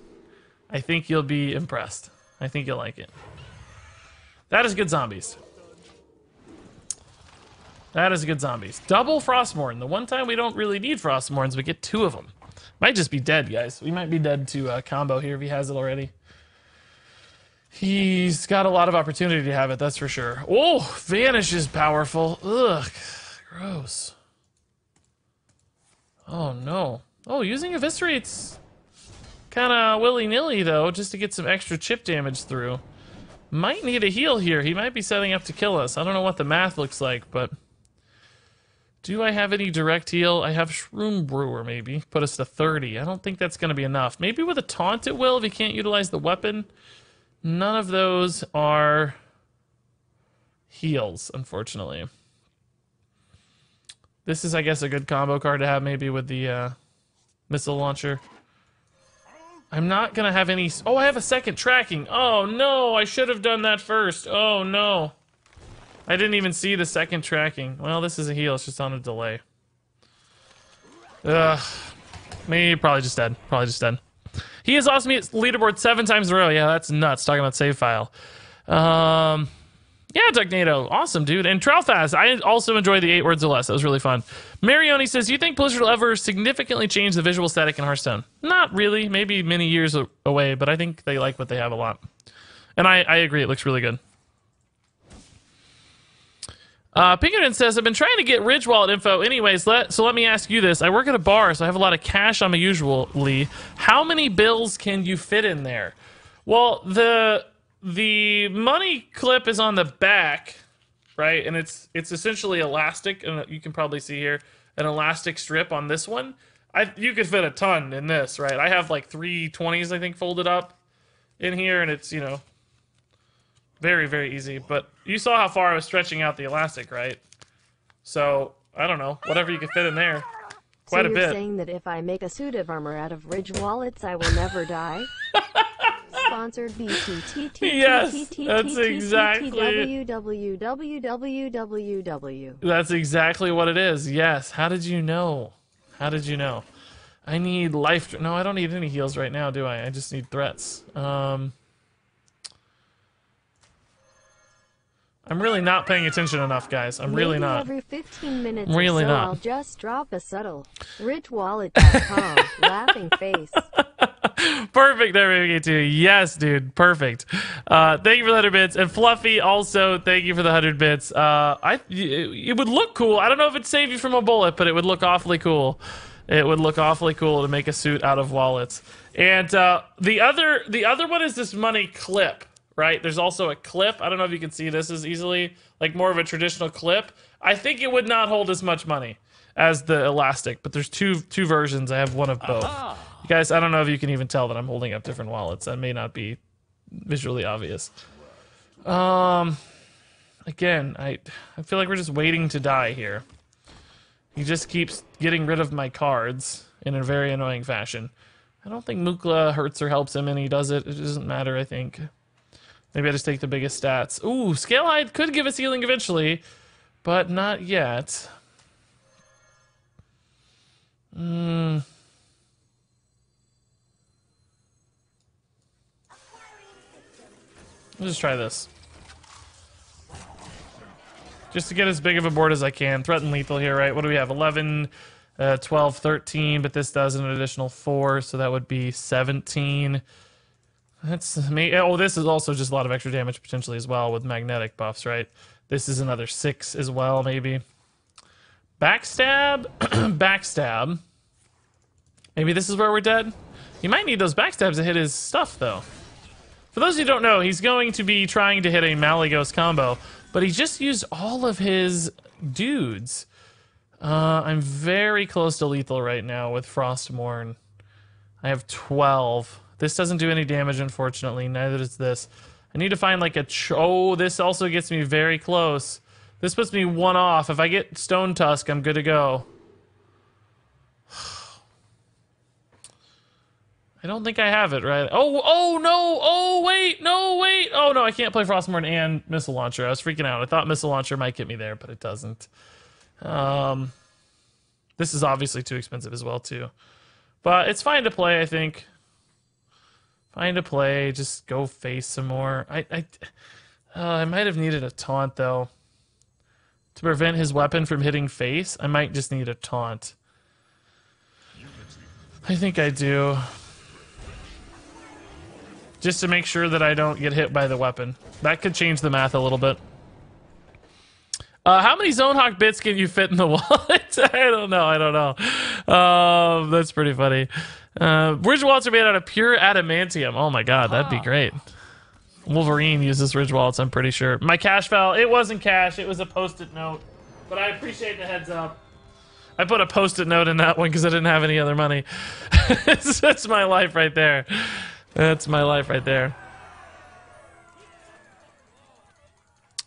I think you'll be impressed. I think you'll like it. That is good zombies. That is good zombies. Double Frostmourne. The one time we don't really need Frostmournes, we get 2 of them. Might just be dead, guys. We might be dead to combo here if he has it already. He's got a lot of opportunity to have it, that's for sure. Oh, Vanish is powerful. Ugh, gross. Oh, no. Oh, using Eviscerate's kind of willy-nilly, though, just to get some extra chip damage through. Might need a heal here. He might be setting up to kill us. I don't know what the math looks like, but... Do I have any direct heal? I have Shroom Brewer, maybe. Put us to 30. I don't think that's going to be enough. Maybe with a taunt it will if he can't utilize the weapon. None of those are heals, unfortunately. This is, I guess, a good combo card to have maybe with the missile launcher. I'm not going to have any... Oh, I have a second tracking. Oh, no. I should have done that first. Oh, no. I didn't even see the second tracking. Well, this is a heal. It's just on a delay. Ugh. Me, probably just dead. Probably just dead. He has lost me at leaderboard 7 times in a row. Yeah, that's nuts. Talking about save file. Yeah, Dugnado. Awesome, dude. And Trowfast. I also enjoyed the 8 words or less. That was really fun. Marioni says, do you think Blizzard will ever significantly change the visual aesthetic in Hearthstone? Not really. Maybe many years away, but I think they like what they have a lot. And I agree, it looks really good. Pinkerton says, I've been trying to get Ridge wallet info anyways, so let me ask you this. I work at a bar, so I have a lot of cash on me usually. How many bills can you fit in there? Well, the money clip is on the back, right? And it's essentially elastic, and you can probably see here an elastic strip on this one. You could fit a ton in this, right? I have like 3 20s, I think, folded up in here, and it's, you know, very, very easy. But you saw how far I was stretching out the elastic, right? So, I don't know. Whatever you can fit in there. Quite a bit. So you're saying that if I make a suit of armor out of Ridge wallets, I will never die? Sponsored BTTT. Yes, that's exactly. www. That's exactly what it is. Yes. How did you know? How did you know? I need life. No, I don't need any heals right now, do I? I just need threats. I'm really not paying attention enough, guys. I'm really not. Every 15 minutes really or so, not. I'll just drop a subtle ridgewallet.com laughing face. Perfect. There we go, too. Yes, dude. Perfect. Thank you for the 100 bits. And Fluffy, also, thank you for the 100 bits. It would look cool. I don't know if it'd save you from a bullet, but it would look awfully cool. It would look awfully cool to make a suit out of wallets. And the other one is this money clip. Right? There's also a clip. I don't know if you can see this as easily, like more of a traditional clip. I think it would not hold as much money as the elastic, but there's two versions. I have one of both. You guys, I don't know if you can even tell that I'm holding up different wallets. That may not be visually obvious. Again, I feel like we're just waiting to die here. He just keeps getting rid of my cards in a very annoying fashion. I don't think Mukla hurts or helps him, and he does it. It doesn't matter, I think. Maybe I just take the biggest stats. Ooh, Scale Hide could give us healing eventually, but not yet. Let's just try this. Just to get as big of a board as I can. Threaten lethal here, right? What do we have? 11, 12, 13, but this does an additional 4, so that would be 17. That's me. Oh, this is also just a lot of extra damage potentially as well with magnetic buffs, right? This is another 6 as well, maybe. Backstab? Backstab. Maybe this is where we're dead? He might need those backstabs to hit his stuff, though. For those who don't know, he's going to be trying to hit a Malygos combo, but he just used all of his dudes. I'm very close to lethal right now with Frostmourne. I have 12. This doesn't do any damage, unfortunately. Neither does this. I need to find like a... Oh, this also gets me very close. This puts me 1 off. If I get Stone Tusk, I'm good to go. I don't think I have it, right? Oh, no! Oh, wait! No, wait! Oh, no, I can't play Frostmourne and Missile Launcher. I was freaking out. I thought Missile Launcher might get me there, but it doesn't. This is obviously too expensive as well, too. But it's fine to play, I think. Fine to play. Just go face some more. I might have needed a taunt, though. To prevent his weapon from hitting face, I might just need a taunt. I think I do. Just to make sure that I don't get hit by the weapon. That could change the math a little bit. How many Zone Hawk bits can you fit in the wallet? I don't know. That's pretty funny. Ridge wallets are made out of pure adamantium. Oh my god, that'd be great. Wolverine uses ridge wallets, I'm pretty sure. My cash fell. It wasn't cash, it was a post-it note. But I appreciate the heads up. I put a post-it note in that one because I didn't have any other money. That's my life right there. That's my life right there.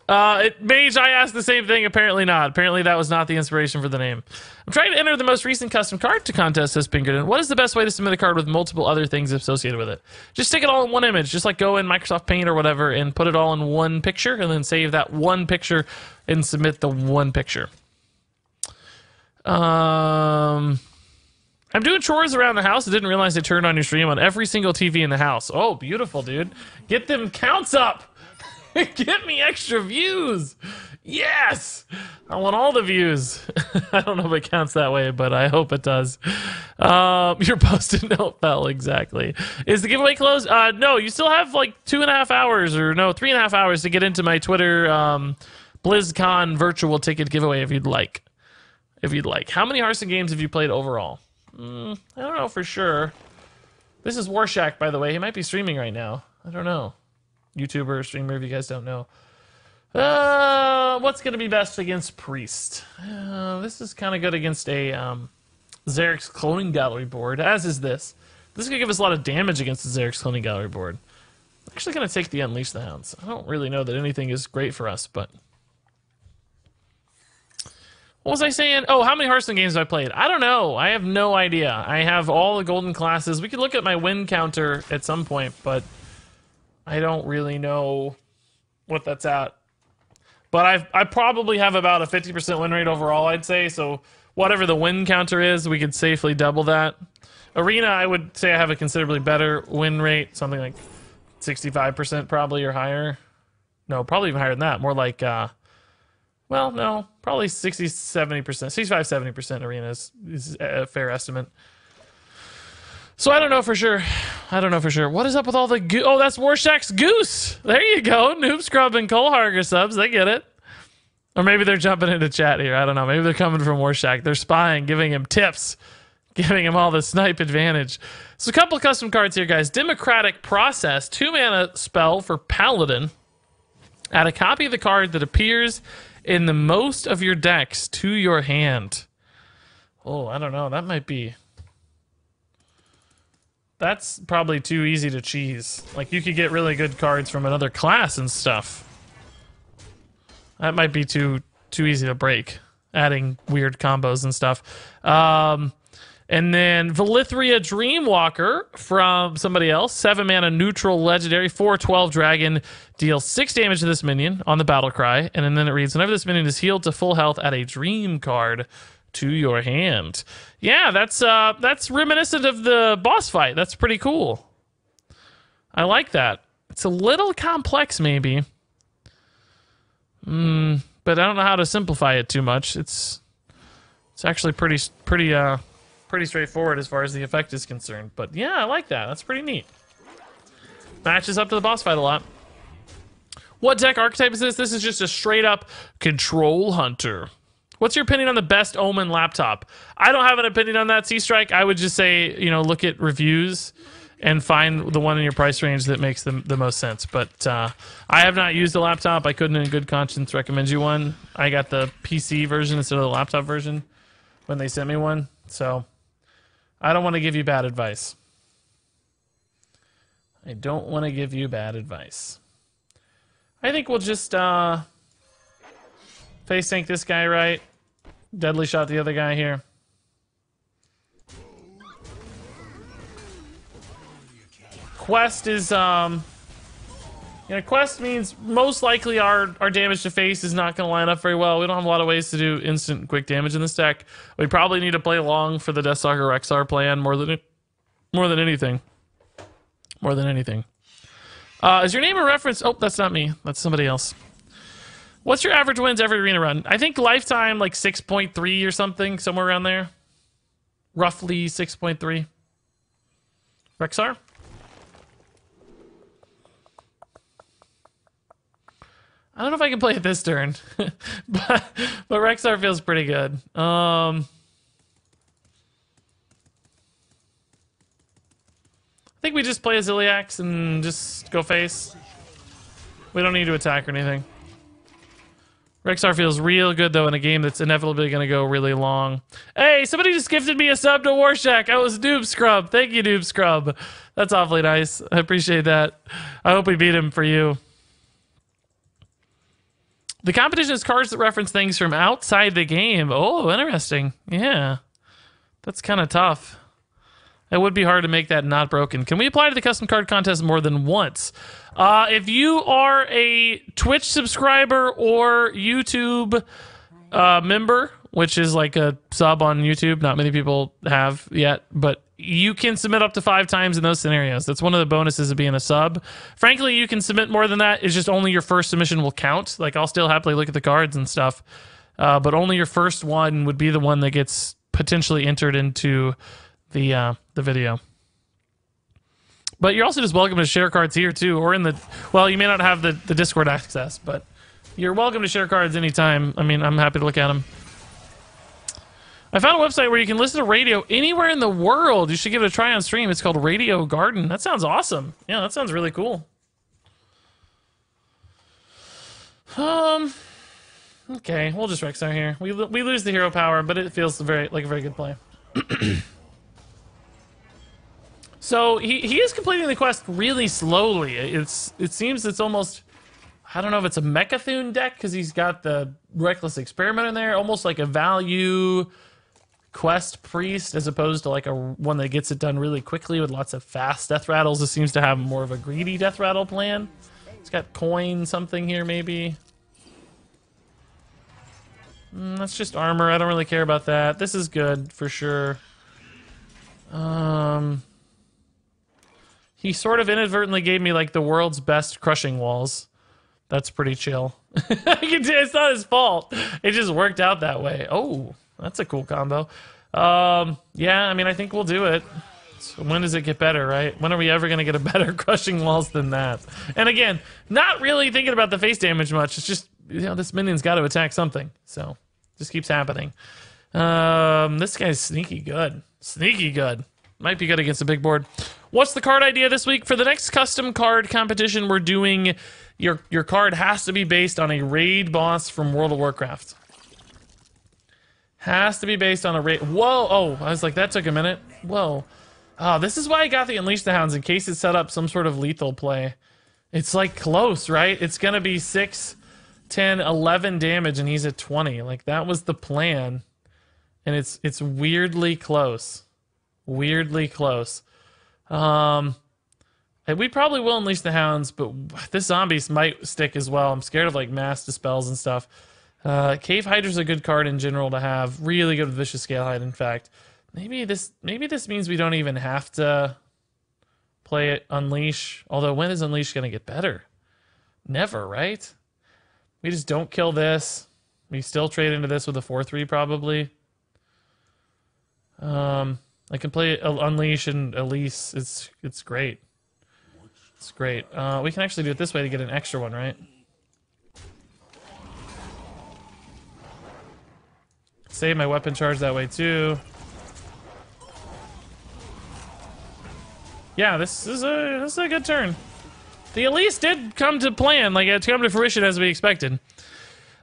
Mage, I asked the same thing. Apparently not. Apparently that was not the inspiration for the name. I'm trying to enter the most recent custom card to contest, says Pinkerton. What is the best way to submit a card with multiple other things associated with it? Just stick it all in one image. Just like go in Microsoft Paint or whatever and put it all in one picture and then save that one picture and submit the one picture. I'm doing chores around the house. I didn't realize they turned on your stream on every single TV in the house. Oh, beautiful, dude. Get them counts up. Get me extra views. Yes. I want all the views. I don't know if it counts that way, but I hope it does. Your post-it note fell, exactly. Is the giveaway closed? No, you still have like 2.5 hours, or no, 3.5 hours to get into my Twitter BlizzCon virtual ticket giveaway if you'd like. How many Hearthstone games have you played overall? I don't know for sure. This is Warshack, by the way. He might be streaming right now. I don't know. YouTuber, streamer, if you guys don't know. What's going to be best against Priest? This is kind of good against a Xerx's Cloning Gallery board, as is this. This is going to give us a lot of damage against the Xerx's Cloning Gallery board. I'm actually going to take the Unleash the Hounds. I don't really know that anything is great for us, but... What was I saying? Oh, how many Hearthstone games have I played? I don't know. I have no idea. I have all the golden classes. We could look at my win counter at some point, but I don't really know what that's at. But I probably have about a 50% win rate overall, I'd say. So whatever the win counter is, we could safely double that. Arena, I would say I have a considerably better win rate, something like 65% probably or higher. No, probably even higher than that. More like... well, no, probably 60-70%. 65-70% Arena is a fair estimate. So I don't know for sure. What is up with all the oh, that's Warshack's Goose. There you go. Noob Scrub and Cole Harger subs. They get it. Or maybe they're jumping into chat here. I don't know. Maybe they're coming from Warshack. They're spying, giving him tips, giving him all the snipe advantage. So a couple of custom cards here, guys. Democratic Process. 2-mana spell for Paladin. Add a copy of the card that appears in the most of your decks to your hand. Oh, I don't know. That might be... That's probably too easy to cheese. Like, you could get really good cards from another class and stuff. That might be too easy to break. Adding weird combos and stuff. And then Velithria Dreamwalker from somebody else. 7-mana neutral legendary. 4/12 dragon. Deals 6 damage to this minion on the battle cry. And then it reads, whenever this minion is healed to full health, add a dream card to your hand. Yeah, that's reminiscent of the boss fight. That's pretty cool. I like that. It's a little complex, maybe. But I don't know how to simplify it too much. It's actually pretty straightforward as far as the effect is concerned. But yeah, I like that. That's pretty neat. Matches up to the boss fight a lot. What deck archetype is this? This is just a straight up Control Hunter. What's your opinion on the best Omen laptop? I don't have an opinion on that, C-Strike. I would just say, look at reviews and find the one in your price range that makes the most sense. But I have not used a laptop. I couldn't in good conscience recommend you one. I got the PC version instead of the laptop version when they sent me one. So I don't want to give you bad advice. I don't want to give you bad advice. I think we'll just face tank this guy, right? Deadly shot the other guy here. Quest is quest means most likely our damage to face is not going to line up very well. We don't have a lot of ways to do instant quick damage in this deck. We probably need to play long for the Deathstalker Rexar plan more than anything. More than anything. Is your name a reference? Oh, that's not me. That's somebody else. What's your average wins every arena run? I think lifetime like 6.3 or something, somewhere around there. Roughly 6.3. Rexar? I don't know if I can play it this turn, but Rexar feels pretty good. I think we just play a Ziliax and just go face. We don't need to attack or anything. Rexar feels real good, though, in a game that's inevitably going to go really long. Hey, somebody just gifted me a sub to Warshack. I was Noob Scrub. Thank you, Noob Scrub. That's awfully nice. I appreciate that. I hope we beat him for you. The competition is cards that reference things from outside the game. Oh, interesting. Yeah. That's kind of tough. It would be hard to make that not broken. Can we apply to the custom card contest more than once? If you are a Twitch subscriber or YouTube member, which is like a sub on YouTube. Not many people have yet, but you can submit up to 5 times in those scenarios. That's one of the bonuses of being a sub. Frankly, you can submit more than that. It's just only your first submission will count. Like, I'll still happily look at the cards and stuff, but only your first one would be the one that gets potentially entered into the video. But you're also just welcome to share cards here too, or in the, well, you may not have the Discord access, but you're welcome to share cards anytime. I mean, I'm happy to look at them. I found a website where you can listen to radio anywhere in the world. You should give it a try on stream. It's called Radio Garden. That sounds awesome. Yeah, that sounds really cool. Okay, we'll just Rexar here. We lose the hero power, but it feels like a very good play. So he is completing the quest really slowly. It seems it's almost, I don't know if it's a Mechathune deck because he's got the Reckless Experiment in there, almost like a value quest priest as opposed to like a one that gets it done really quickly with lots of fast death rattles. It seems to have more of a greedy death rattle plan. It's got coin something here maybe. That's just armor. I don't really care about that. This is good for sure. He sort of inadvertently gave me like the world's best crushing walls. That's pretty chill. It's not his fault. It just worked out that way. Oh, that's a cool combo. Yeah, I mean, I think we'll do it. So when does it get better, right? When are we ever going to get a better crushing walls than that? And again, not really thinking about the face damage much. It's just, you know, this minion's got to attack something. So just keeps happening. This guy's sneaky good. Sneaky good. Might be good against a big board. What's the card idea this week? For the next custom card competition, we're doing your card has to be based on a raid boss from World of Warcraft. Has to be based on a raid. Whoa! Oh, I was like, that took a minute. Whoa. Oh, this is why I got the Unleash the Hounds, in case it set up some sort of lethal play. It's like close, right? It's gonna be 6, 10, 11 damage, and he's at 20. Like, that was the plan. And it's weirdly close. Weirdly close. And we probably will Unleash the Hounds, but this zombies might stick as well. I'm scared of like mass dispels and stuff. Cave Hydra's a good card in general to have. Really good with Vicious Scalehide, in fact. Maybe this means we don't even have to play it Unleash. Although, when is Unleash going to get better? Never, right? We just don't kill this. We still trade into this with a 4-3 probably. I can play Unleash and Elise. It's great. It's great. We can actually do it this way to get an extra one, right? Save my weapon charge that way too. Yeah, this is a good turn. The Elise did come to plan, like it's come to fruition as we expected.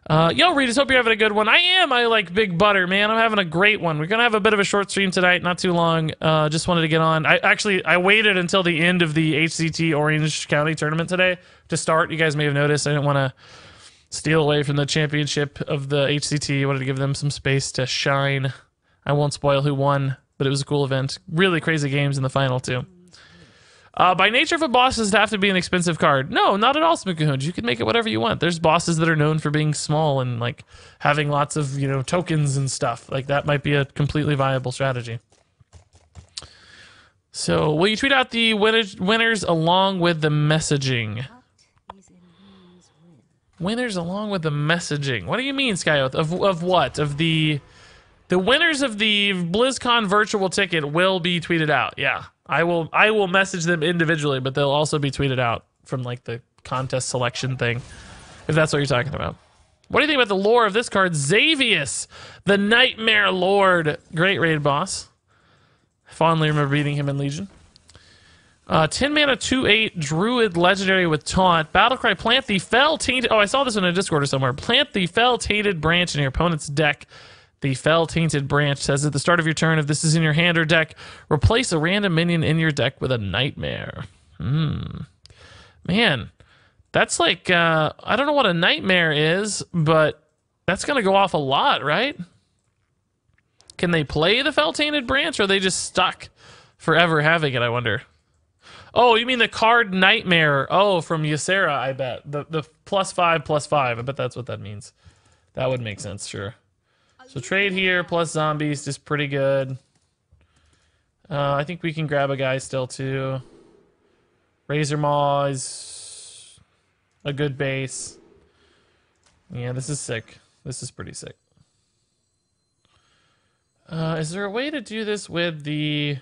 Yo, Regis, hope you're having a good one. I am. I like Big Butter, man. I'm having a great one. We're gonna have a bit of a short stream tonight, not too long. Just wanted to get on. I waited until the end of the HCT Orange County tournament today to start. You guys may have noticed I didn't want to steal away from the championship of the HCT. I wanted to give them some space to shine. I won't spoil who won, but it was a cool event. Really crazy games in the final too. By nature of a boss, does it have to be an expensive card? No, not at all, Smookahoons. You can make it whatever you want. There's bosses that are known for being small and like having lots of, you know, tokens and stuff. Like that might be a completely viable strategy. So, will you tweet out the winners along with the messaging? Winners along with the messaging. What do you mean, Skyoth? Of what? Of the winners of the BlizzCon virtual ticket will be tweeted out. Yeah. I will message them individually, but they'll also be tweeted out from like the contest selection thing, if that's what you're talking about. What do you think about the lore of this card? Xavius, the Nightmare Lord. Great raid boss. I fondly remember beating him in Legion. 10 mana, 2/8, Druid Legendary with Taunt. Battlecry, plant the Fell Tainted... Oh, I saw this in a Discord or somewhere. Plant the Fell Tainted branch in your opponent's deck. The Fell Tainted Branch says at the start of your turn, if this is in your hand or deck, replace a random minion in your deck with a Nightmare. Man, that's like, I don't know what a Nightmare is, but that's going to go off a lot, right? Can they play the Fell Tainted Branch, or are they just stuck forever having it, I wonder? Oh, you mean the card Nightmare? Oh, from Ysera, I bet. The +5/+5. I bet that's what that means. That would make sense, sure. So trade here plus zombies is pretty good. I think we can grab a guy still too. Razor Maw is a good base. Yeah, this is sick. This is pretty sick. Is there a way to do this with the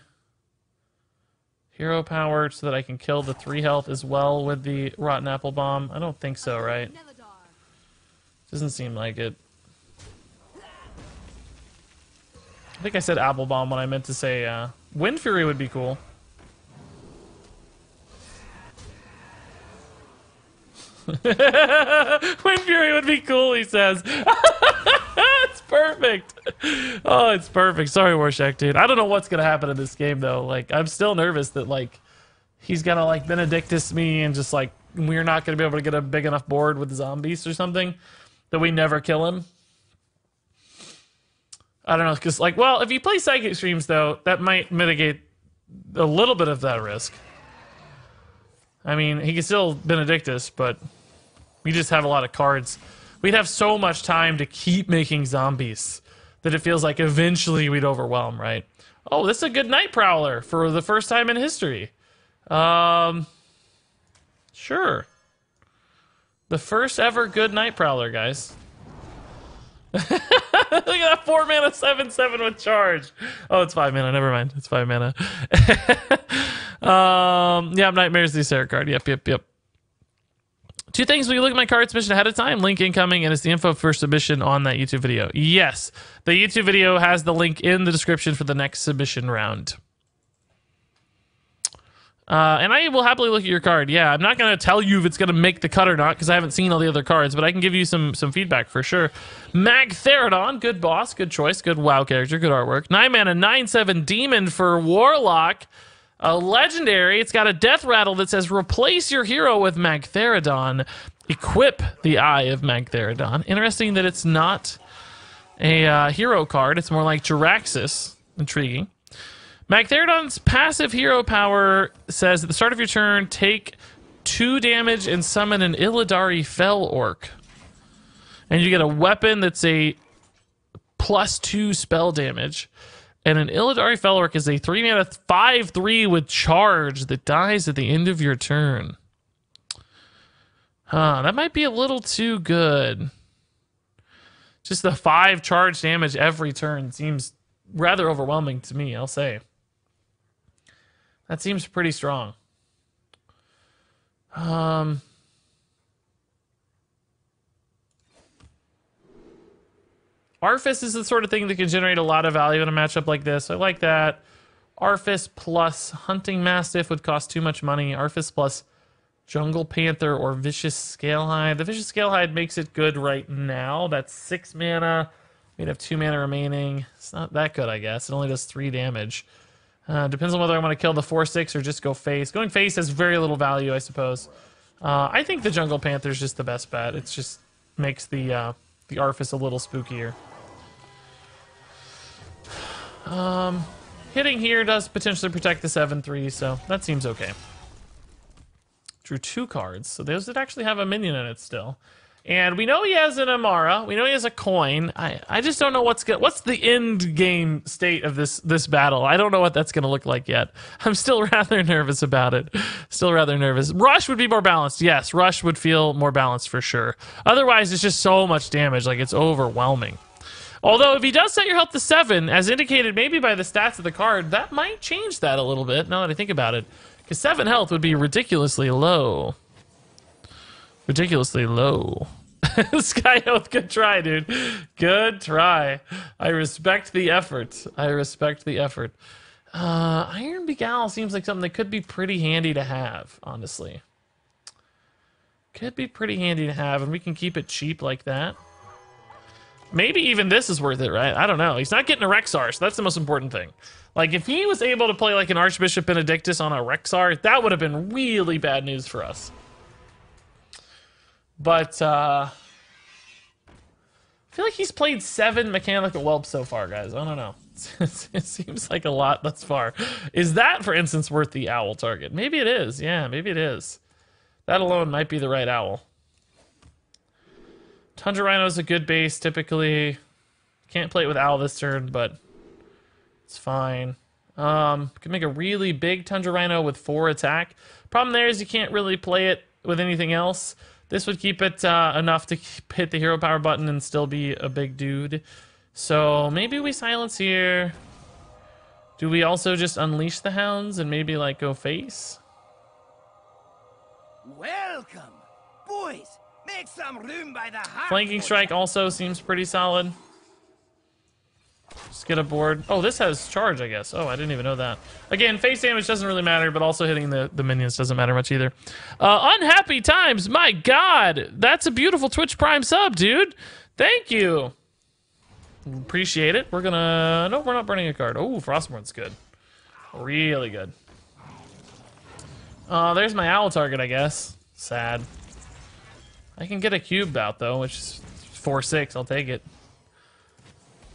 hero power so that I can kill the 3 health as well with the Rotten Apple Bomb? I don't think so, right? Doesn't seem like it. I think I said Apple Bomb when I meant to say Wind Fury would be cool. Wind Fury would be cool, he says. It's perfect. Oh, it's perfect. Sorry, Warshak, dude. I don't know what's gonna happen in this game though. Like, I'm still nervous that like he's gonna like Benedictus me and just like we're not gonna be able to get a big enough board with zombies or something that we never kill him. I don't know, because like, well, if you play Psychic Streams though, that might mitigate a little bit of that risk. I mean, he can still Benedictus, but we just have a lot of cards. We'd have so much time to keep making zombies that it feels like eventually we'd overwhelm, right? Oh, this is a good Night Prowler for the first time in history. Sure. The first ever good Night Prowler, guys. Look at that 4 mana 7/7 with charge. Oh, it's 5 mana. Never mind. It's 5 mana. Yeah, Nightmares the Sarah card. Yep. 2 things when you look at my card submission ahead of time. Link incoming, and it's the info for submission on that YouTube video. Yes, the YouTube video has the link in the description for the next submission round. And I will happily look at your card. Yeah, I'm not going to tell you if it's going to make the cut or not because I haven't seen all the other cards, but I can give you some feedback for sure. Magtheridon, good boss, good choice, good WoW character, good artwork. 9 mana, 9/7 demon for Warlock. A legendary. It's got a death rattle that says replace your hero with Magtheridon. Equip the Eye of Magtheridon. Interesting that it's not a hero card. It's more like Jiraxis. Intriguing. Magtheridon's passive hero power says at the start of your turn, take 2 damage and summon an Illidari Fell Orc. And you get a weapon that's a +2 spell damage. And an Illidari Fell Orc is a 3 mana 5/3 with charge that dies at the end of your turn. That might be a little too good. Just the 5 charge damage every turn seems rather overwhelming to me, I'll say. That seems pretty strong. Arfis is the sort of thing that can generate a lot of value in a matchup like this. I like that. Arfis plus Hunting Mastiff would cost too much money. Arfis plus Jungle Panther or Vicious Scalehide. The Vicious Scalehide makes it good right now. That's 6 mana. We'd have 2 mana remaining. It's not that good, I guess. It only does 3 damage. Depends on whether I want to kill the 4/6 or just go face. Going face has very little value, I suppose. I think the Jungle Panther is just the best bet. It just makes the Arfis a little spookier. Hitting here does potentially protect the 7/3, so that seems okay. Drew 2 cards, so those that actually have a minion in it still. And we know he has an Amara. We know he has a coin. I just don't know what's the end game state of this battle. I don't know what that's going to look like yet. I'm still rather nervous about it. Still rather nervous. Rush would be more balanced. Yes, Rush would feel more balanced for sure. Otherwise, it's just so much damage. Like, it's overwhelming. Although, if he does set your health to 7, as indicated maybe by the stats of the card, that might change that a little bit, now that I think about it. Because 7 health would be ridiculously low. Ridiculously low. Sky Health, good try, dude. Good try. I respect the effort. Iron Begal seems like something that could be pretty handy to have, honestly. Could be pretty handy to have, and we can keep it cheap like that. Maybe even this is worth it, right? I don't know. He's not getting a Rexar, so that's the most important thing. Like, if he was able to play like an Archbishop Benedictus on a Rexar, that would have been really bad news for us. But, I feel like he's played 7 Mechanical Whelps so far, guys. I don't know. It seems like a lot thus far. Is that, for instance, worth the owl target? Maybe it is. Yeah, maybe it is. That alone might be the right owl. Tundra Rhino is a good base, typically. Can't play it with Owl this turn, but it's fine. Can make a really big Tundra Rhino with 4 attack. Problem there is you can't really play it with anything else. This would keep it enough to hit the hero power button and still be a big dude. So maybe we silence here. Do we also just unleash the hounds and maybe like go face? Welcome, boys. Make some room by the heart. Flanking strike also seems pretty solid. Just get a board. Oh, this has charge, I guess. Oh, I didn't even know that. Again, face damage doesn't really matter, but also hitting the minions doesn't matter much either. Unhappy Times, my God. That's a beautiful Twitch Prime sub, dude. Thank you. Appreciate it. We're gonna... No, we're not burning a card. Oh, Frostmourne's good. Really good. There's my owl target, I guess. Sad. I can get a cube out, though, which is 4/6. I'll take it.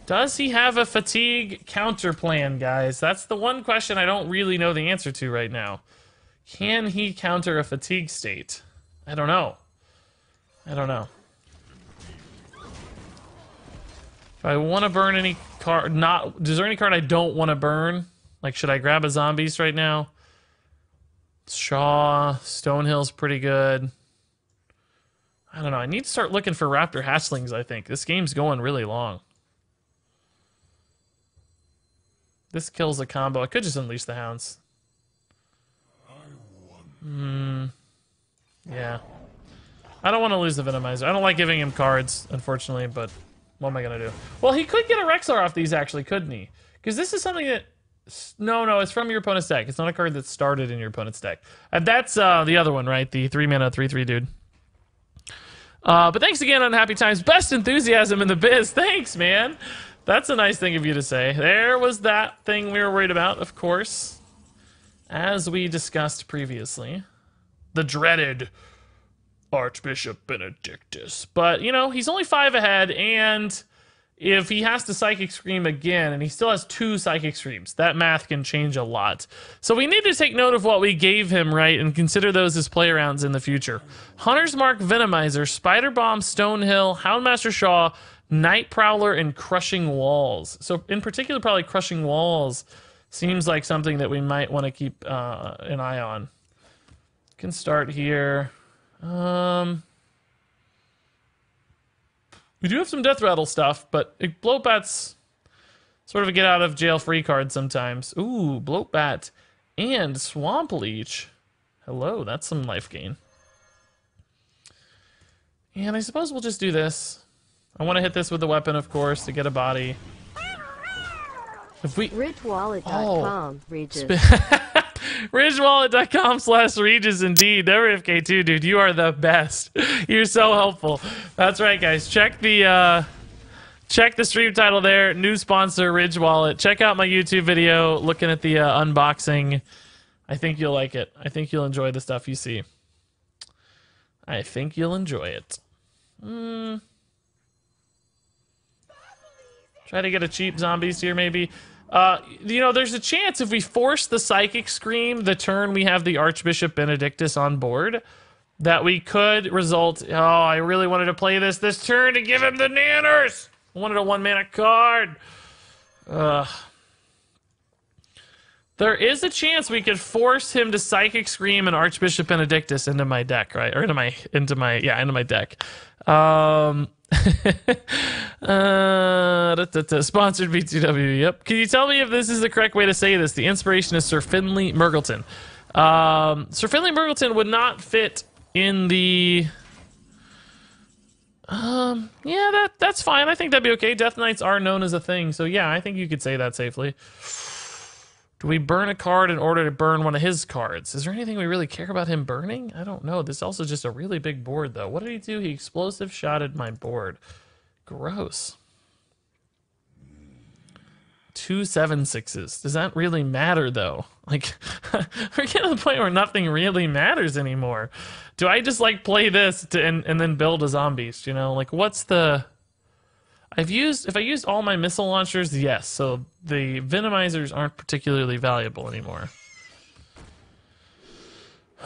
Does he have a fatigue counter plan, guys? That's the one question I don't really know the answer to right now. Can he counter a fatigue state? I don't know. I don't know. If I want to burn any card, is there any card I don't want to burn? Like, should I grab a zombies right now? Shaw, Stonehill's pretty good. I don't know. I need to start looking for Raptor Hatchlings, I think. This game's going really long. This kills a combo. I could just unleash the hounds. Yeah. I don't want to lose the Venomizer. I don't like giving him cards, unfortunately, but what am I going to do? Well, he could get a Rexar off these, actually, couldn't he? Because this is something that... No, it's from your opponent's deck. It's not a card that started in your opponent's deck. And that's the other one, right? The 3-mana, 3/3 dude. But thanks again, Unhappy Times. Best enthusiasm in the biz. Thanks, man. That's a nice thing of you to say. There was that thing we were worried about, of course. As we discussed previously. The dreaded Archbishop Benedictus. But, you know, he's only 5 ahead, and if he has to Psychic Scream again, and he still has 2 Psychic Screams, that math can change a lot. So we need to take note of what we gave him, right, and consider those as play rounds in the future. Hunter's Mark, Venomizer, Spider Bomb, Stonehill, Houndmaster Shaw, Night Prowler, and Crushing Walls. So in particular, probably Crushing Walls seems like something that we might want to keep an eye on. Can start here. We do have some Death Rattle stuff, but Bloatbat's sort of a get-out-of-jail-free card sometimes. Ooh, Bloatbat and Swamp Leech. Hello, that's some life gain. And I suppose we'll just do this. I want to hit this with the weapon, of course, to get a body. If we... Richwallet.com, Regis. Ridgewallet.com/Regis, indeed. WFK2, dude, you are the best. You're so helpful. That's right, guys. Check the stream title there. New sponsor, Ridge Wallet. Check out my YouTube video looking at the unboxing. I think you'll like it. I think you'll enjoy the stuff you see. I think you'll enjoy it. Try to get a cheap zombies here, maybe. You know, there's a chance if we force the Psychic Scream the turn we have the Archbishop Benedictus on board, that we could result... Oh, I really wanted to play this turn to give him the nanners! I wanted a 1-mana card. There is a chance we could force him to Psychic Scream and Archbishop Benedictus into my deck, right? Or into my deck. Sponsored BTW, yep. Can you tell me if this is the correct way to say this? The inspiration is Sir Finley Murgleton. Sir Finley Murgleton would not fit in the... yeah, that's fine. I think that'd be okay. Death Knights are known as a thing, so yeah, I think you could say that safely. Do we burn a card in order to burn one of his cards? Is there anything we really care about him burning? I don't know. This is also just a really big board, though. What did he do? He explosive shotted my board. Gross. 2 7/6s. Does that really matter, though? Like, we're getting to the point where nothing really matters anymore. Do I just, like, play this and then build a zombies, you know? Like, what's the... If I used all my missile launchers, yes. So the Venomizers aren't particularly valuable anymore.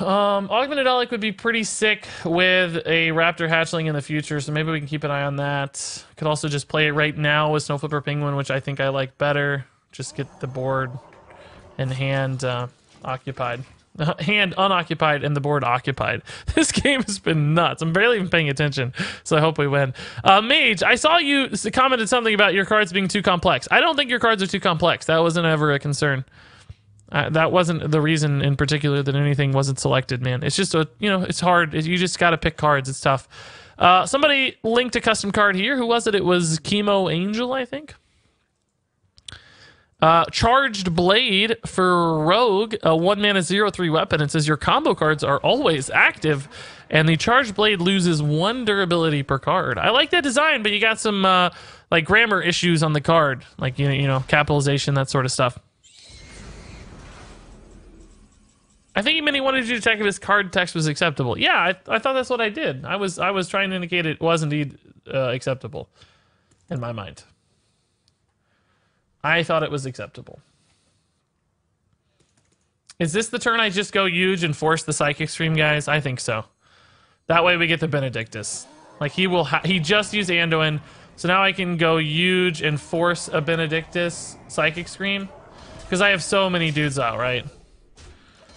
Augmented Alec would be pretty sick with a Raptor Hatchling in the future, so maybe we can keep an eye on that. Could also just play it right now with Snowflipper Penguin, which I think I like better. Just get the board and hand occupied. Hand unoccupied and the board occupied. This game has been nuts. I'm barely even paying attention, so I hope we win. Mage, I saw you commented something about your cards being too complex. I don't think your cards are too complex. That wasn't ever a concern. That wasn't the reason in particular that anything wasn't selected, man. It's just, it's hard. You just got to pick cards. It's tough. Somebody linked a custom card here. Who was it? It was Chemo Angel, I think. Charged Blade for Rogue, a 1-mana 0/3 weapon. It says your combo cards are always active, and the Charged Blade loses 1 durability per card. I like that design, but you got some like grammar issues on the card, like capitalization, that sort of stuff. I think he meant he wanted you to check if his card text was acceptable. Yeah, I thought that's what I did. I was trying to indicate it was indeed acceptable in my mind. I thought it was acceptable. Is this the turn I just go huge and force the Psychic Stream, guys? I think so. That way we get the Benedictus. Like, he just used Anduin, so now I can go huge and force a Benedictus Psychic Scream. Because I have so many dudes out, right?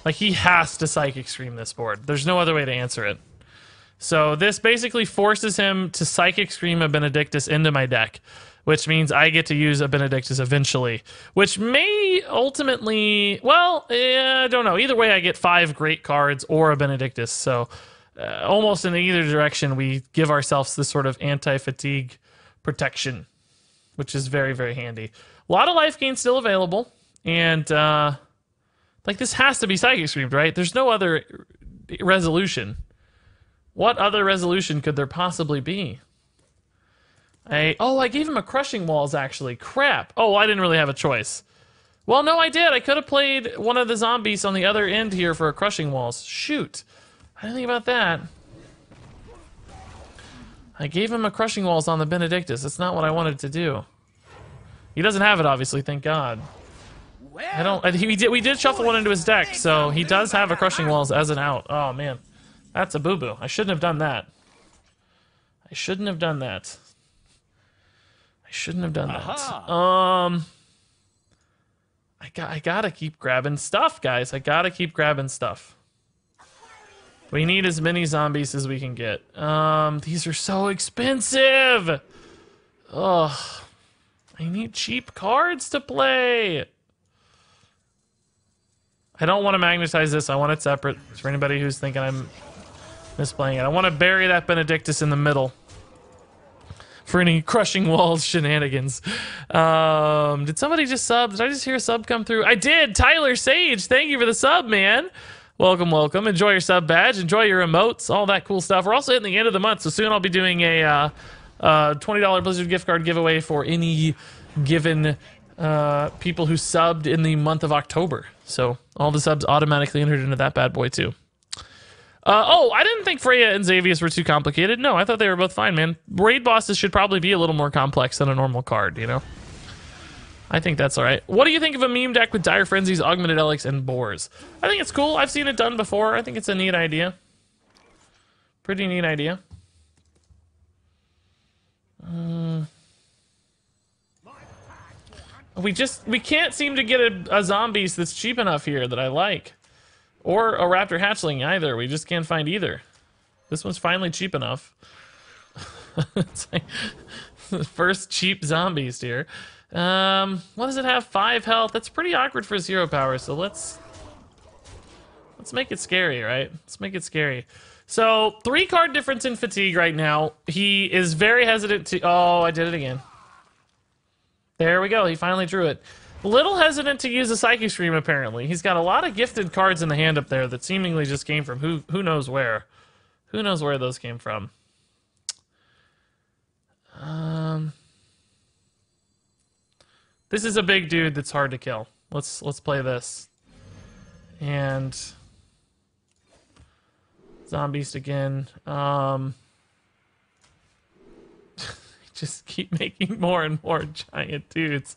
Like, he has to Psychic Scream this board. There's no other way to answer it. So this basically forces him to Psychic Scream a Benedictus into my deck, which means I get to use a Benedictus eventually, which may ultimately, well, I don't know. Either way, I get 5 great cards or a Benedictus. So almost in either direction, we give ourselves this sort of anti-fatigue protection, which is very, very handy. A lot of life gain still available, and like, this has to be Psychic Screamed, right? There's no other resolution. What other resolution could there possibly be? I gave him a Crushing Walls, actually. Crap. Oh, I didn't really have a choice. Well, no, I did. I could have played one of the zombies on the other end here for a Crushing Walls. Shoot. I didn't think about that. I gave him a Crushing Walls on the Benedictus. That's not what I wanted to do. He doesn't have it, obviously. Thank God. We did shuffle one into his deck, so he does have a Crushing Walls as an out. Oh, man. That's a boo-boo. I shouldn't have done that. I shouldn't have done that. I gotta keep grabbing stuff, guys. I gotta keep grabbing stuff. We need as many zombies as we can get. These are so expensive. Ugh. I need cheap cards to play. I don't want to magnetize this. I want it separate. For anybody who's thinking I'm misplaying it, I want to bury that Benedictus in the middle for any Crushing Walls shenanigans. Did somebody just sub? Did I just hear a sub come through? I did. Tyler Sage, thank you for the sub, man. Welcome, welcome. Enjoy your sub badge. Enjoy your emotes. All that cool stuff. We're also hitting the end of the month, so soon I'll be doing a $20 Blizzard gift card giveaway for any given people who subbed in the month of October. So all the subs automatically entered into that bad boy too. I didn't think Freya and Xavius were too complicated. No, I thought they were both fine, man. Raid bosses should probably be a little more complex than a normal card, I think that's all right. What do you think of a meme deck with Dire Frenzies, Augmented Elex, and Boars? I think it's cool. I've seen it done before. I think it's a neat idea. Pretty neat idea. We can't seem to get a zombies that's cheap enough here that I like. Or a Raptor Hatchling either. We just can't find either. This one's finally cheap enough. It's like the first cheap zombies here. What does it have? 5 health. That's pretty awkward for 0 power, so let's make it scary, right? Let's make it scary. So, 3 card difference in fatigue right now. He is very hesitant to... Oh, I did it again. There we go. He finally drew it. Little hesitant to use a Psychic Scream, apparently. He's got a lot of gifted cards in the hand up there that seemingly just came from who knows where. Who knows where those came from? This is a big dude that's hard to kill. Let's play this. And Zombies again. Just keep making more and more giant dudes.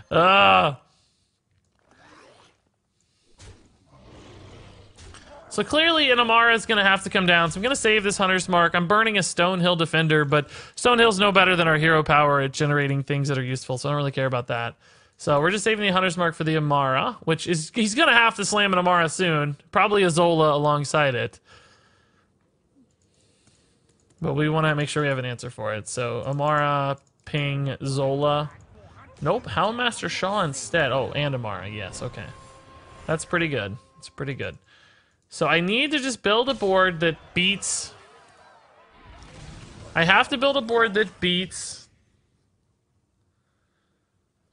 So So clearly an Amara is going to have to come down. So I'm going to save this Hunter's Mark. I'm burning a Stonehill Defender, but Stonehill's no better than our hero power at generating things that are useful, so I don't really care about that. So we're just saving the Hunter's Mark for the Amara, which is, he's going to have to slam an Amara soon. Probably a Zola alongside it. But we want to make sure we have an answer for it. So Amara, ping, Zola. Nope, Houndmaster Shaw instead. Oh, and Amara, yes, okay. That's pretty good. It's pretty good. So I need to just build a board that beats... I have to build a board that beats...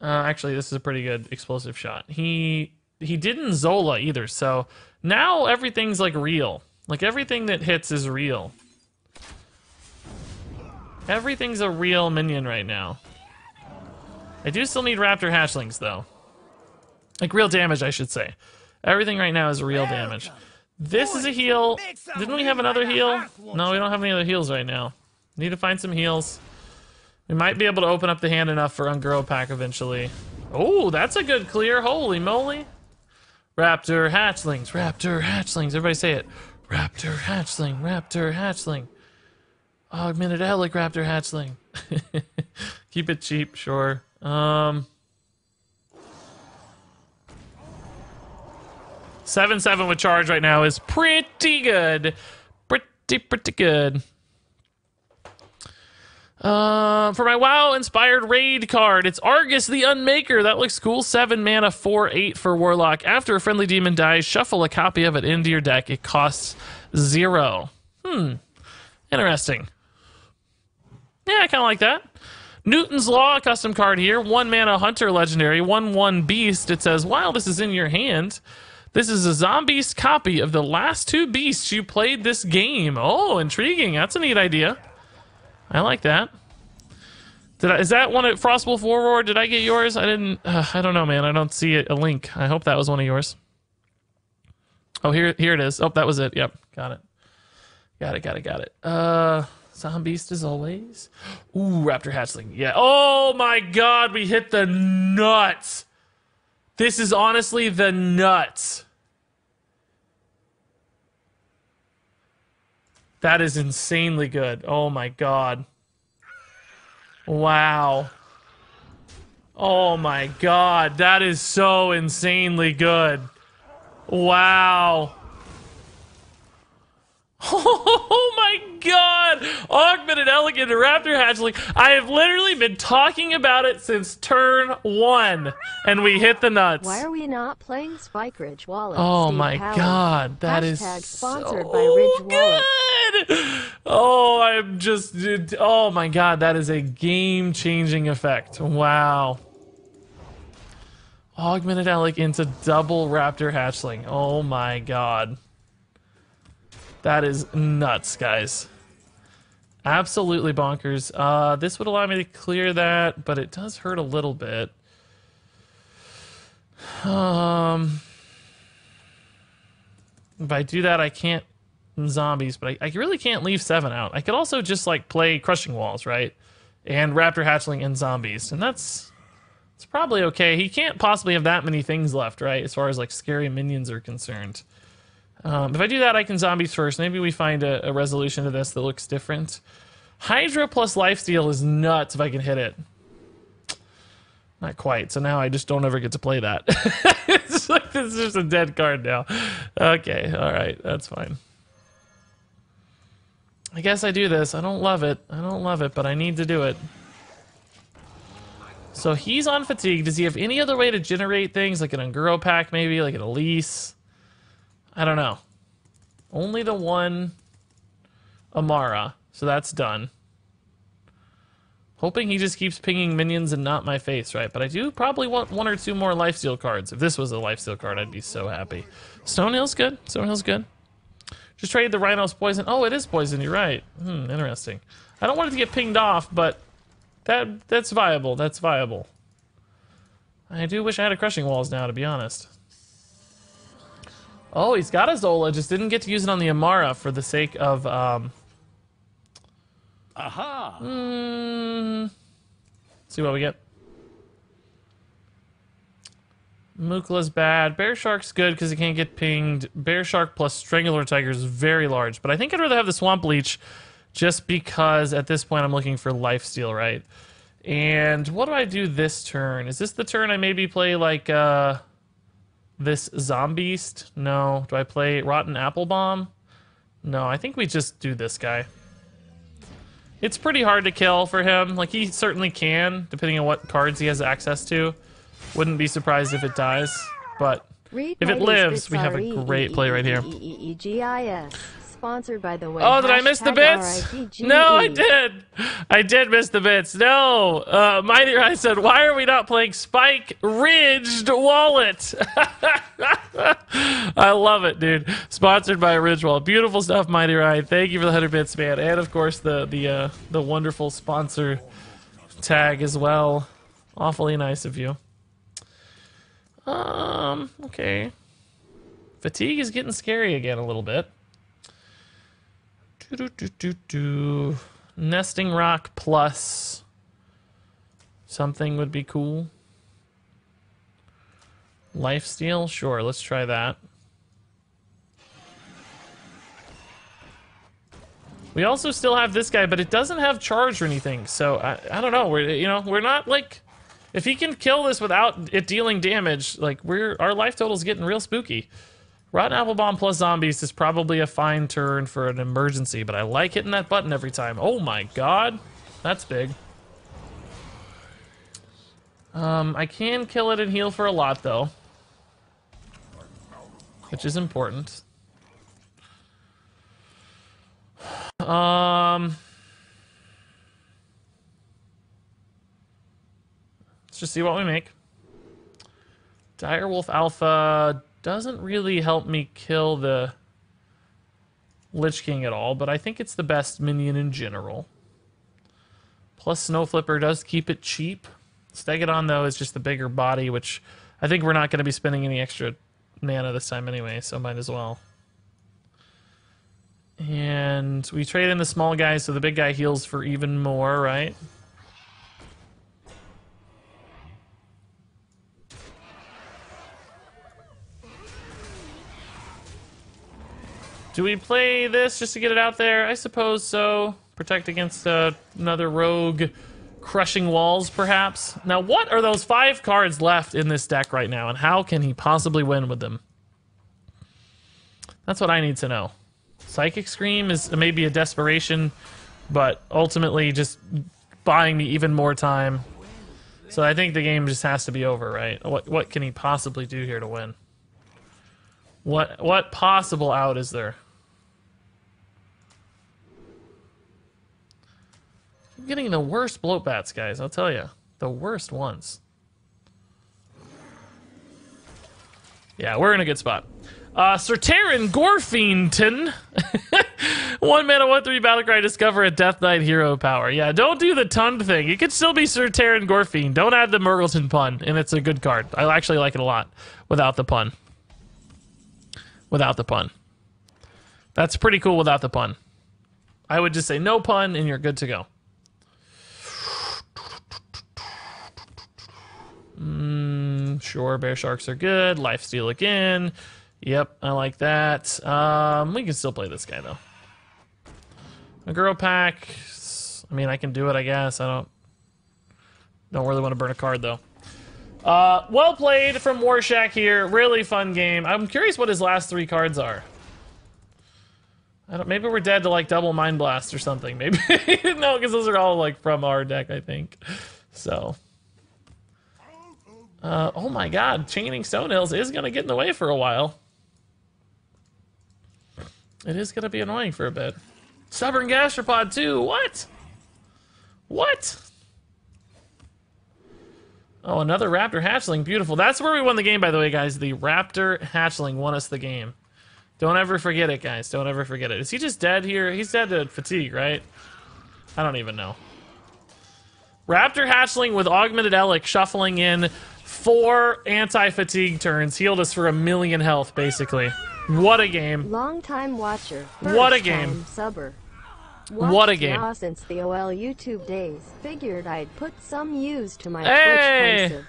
actually, this is a pretty good explosive shot. He didn't Zola either, so now everything's like real. Like everything that hits is real. Everything's a real minion right now. I do still need Raptor Hatchlings though. Like real damage, I should say. Everything right now is real damage. This is a heal. Didn't we have another heal? No, we don't have any other heals right now. Need to find some heals. We might be able to open up the hand enough for Unguro Pack eventually. Oh, that's a good clear. Holy moly. Raptor Hatchlings, Raptor Hatchlings. Everybody say it. Raptor Hatchling, Raptor Hatchling. Augmented Relic Raptor Hatchling. Keep it cheap, sure. 7/7 with charge right now is pretty good. Pretty good. For my WoW-inspired raid card, it's Argus the Unmaker. That looks cool. 7 mana, 4/8 for Warlock. After a friendly demon dies, shuffle a copy of it into your deck. It costs 0. Interesting. Yeah, I kind of like that. Newton's Law custom card here. 1 mana Hunter Legendary. 1/1 Beast. It says, while this is in your hand, this is a Zombies copy of the last 2 beasts you played this game. Oh, intriguing. That's a neat idea. I like that. Is that one at Frostwolf Warlord? Did I get yours? I didn't. I don't know, man. I don't see a link. I hope that was one of yours. Oh, here it is. Oh, that was it. Yep, got it. Got it. Zombies as always. Ooh, Raptor Hatchling. Yeah. Oh my God, we hit the nuts. This is honestly the nuts. That is insanely good. Oh my God. Wow. Oh my God. That is so insanely good. Wow. Oh my God. Augmented Elegant Raptor Hatchling. I have literally been talking about it since turn 1. And we hit the nuts. Why are we not playing Spike Ridge Wallet? Oh Steve my Howard. God. That is sponsored so by Ridge Wallet. good. Oh, I'm just... Oh my God. That is a game-changing effect. Wow. Augmented Elegant into double Raptor Hatchling. Oh my God. That is nuts, guys. Absolutely bonkers. This would allow me to clear that, but it does hurt a little bit. If I do that, I can't zombies, but I really can't leave 7 out. I could also just like play Crushing Walls, right? And Raptor Hatchling and zombies, and it's probably okay. He can't possibly have that many things left, right? As far as like scary minions are concerned. If I do that, I can zombies first. Maybe we find a resolution to this that looks different. Hydra plus lifesteal is nuts if I can hit it. Not quite. So now I just don't ever get to play that. It's like this is just a dead card now. Okay, all right, that's fine. I guess I do this. I don't love it. But I need to do it. So he's on fatigue. Does he have any other way to generate things, like an Unguro Pack, maybe, like an Elise? I don't know. Only the one Amara, so that's done. Hoping he just keeps pinging minions and not my face, right? But I do probably want 1 or 2 more lifesteal cards. If this was a lifesteal card, I'd be so happy. Stonehill's good. Stonehill's good. Just trade the Rhino's poison. Oh, it is poison. You're right. Interesting. I don't want it to get pinged off, but that's viable. That's viable. I do wish I had a Crushing Walls now, to be honest. Oh, he's got a Zola, just didn't get to use it on the Amara for the sake of, Aha! See what we get. Mookla's bad. Bear Shark's good because he can't get pinged. Bear Shark plus Strangler Tiger is very large. But I think I'd rather have the Swamp Leech just because at this point I'm looking for lifesteal, right? And what do I do this turn? Is this the turn I maybe play like this Zombeast? No. Do I play Rotten Apple Bomb? No, I think we just do this guy. It's pretty hard to kill for him. Like, he certainly can, depending on what cards he has access to. Wouldn't be surprised if it dies, but if it lives, we have a great play right here. Sponsored by the way. Oh, did I miss the bits? No, I did. I did miss the bits. No. Mighty Rai said, why are we not playing Spike Ridged Wallet? I love it, dude. Sponsored by Ridge Wallet. Beautiful stuff, Mighty Rai. Thank you for the 100 bits, man. And, of course, the wonderful sponsor tag as well. Awfully nice of you. Okay. Fatigue is getting scary again a little bit. Nesting Rock plus something would be cool. Lifesteal? Sure, let's try that. We also still have this guy, but it doesn't have charge or anything, so I don't know. We're not like, if he can kill this without it dealing damage, like our life total's getting real spooky. Rotten Apple Bomb plus Zombies is probably a fine turn for an emergency, but I like hitting that button every time. Oh my god, that's big. I can kill it and heal for a lot though, which is important. Let's just see what we make. Direwolf Alpha doesn't really help me kill the Lich King at all, but I think it's the best minion in general. Plus Snow Flipper does keep it cheap. Stegodon, though, is just the bigger body, which I think we're not going to be spending any extra mana this time anyway, so might as well. And we trade in the small guy, so the big guy heals for even more, right? Do we play this just to get it out there? I suppose so. Protect against another rogue crushing walls, perhaps. Now, what are those 5 cards left in this deck right now, and how can he possibly win with them? That's what I need to know. Psychic Scream is maybe a desperation, but ultimately just buying me even more time. So I think the game just has to be over, right? What can he possibly do here to win? What possible out is there? I'm getting the worst bloat bats, guys, I'll tell you. The worst ones. Yeah, we're in a good spot. Sertaran Gorfiendton. 1 mana, 1/3 Battlecry, discover a Death Knight hero power. Yeah, don't do the Tund thing. It could still be Sertaran Gorfiend. Don't add the Murgleton pun, and it's a good card. I actually like it a lot without the pun. Without the pun. That's pretty cool without the pun. I would just say no pun, and you're good to go. Sure, Bear Sharks are good. Lifesteal again. Yep, I like that. We can still play this guy, though. Aggro Pack. I mean, I can do it, I guess. I don't really want to burn a card, though. Well played from Warshack here. Really fun game. I'm curious what his last 3 cards are. Maybe we're dead to, like, double Mind Blast or something. Maybe. No, because those are all, like, from our deck, I think. So... oh my god, Chaining Stonehills is going to get in the way for a while. It is going to be annoying for a bit. Stubborn Gastropod too, what? What? Oh, another Raptor Hatchling, beautiful. That's where we won the game, by the way, guys. The Raptor Hatchling won us the game. Don't ever forget it, guys. Don't ever forget it. Is he just dead here? He's dead to fatigue, right? I don't even know. Raptor Hatchling with Augmented Elec shuffling in 4 anti-fatigue turns. Healed us for 1,000,000 health, basically. What a game. Long time watcher. What a game. Subber. What a game. Now since the OL YouTube days. Figured I'd put some use to my Hey! Twitch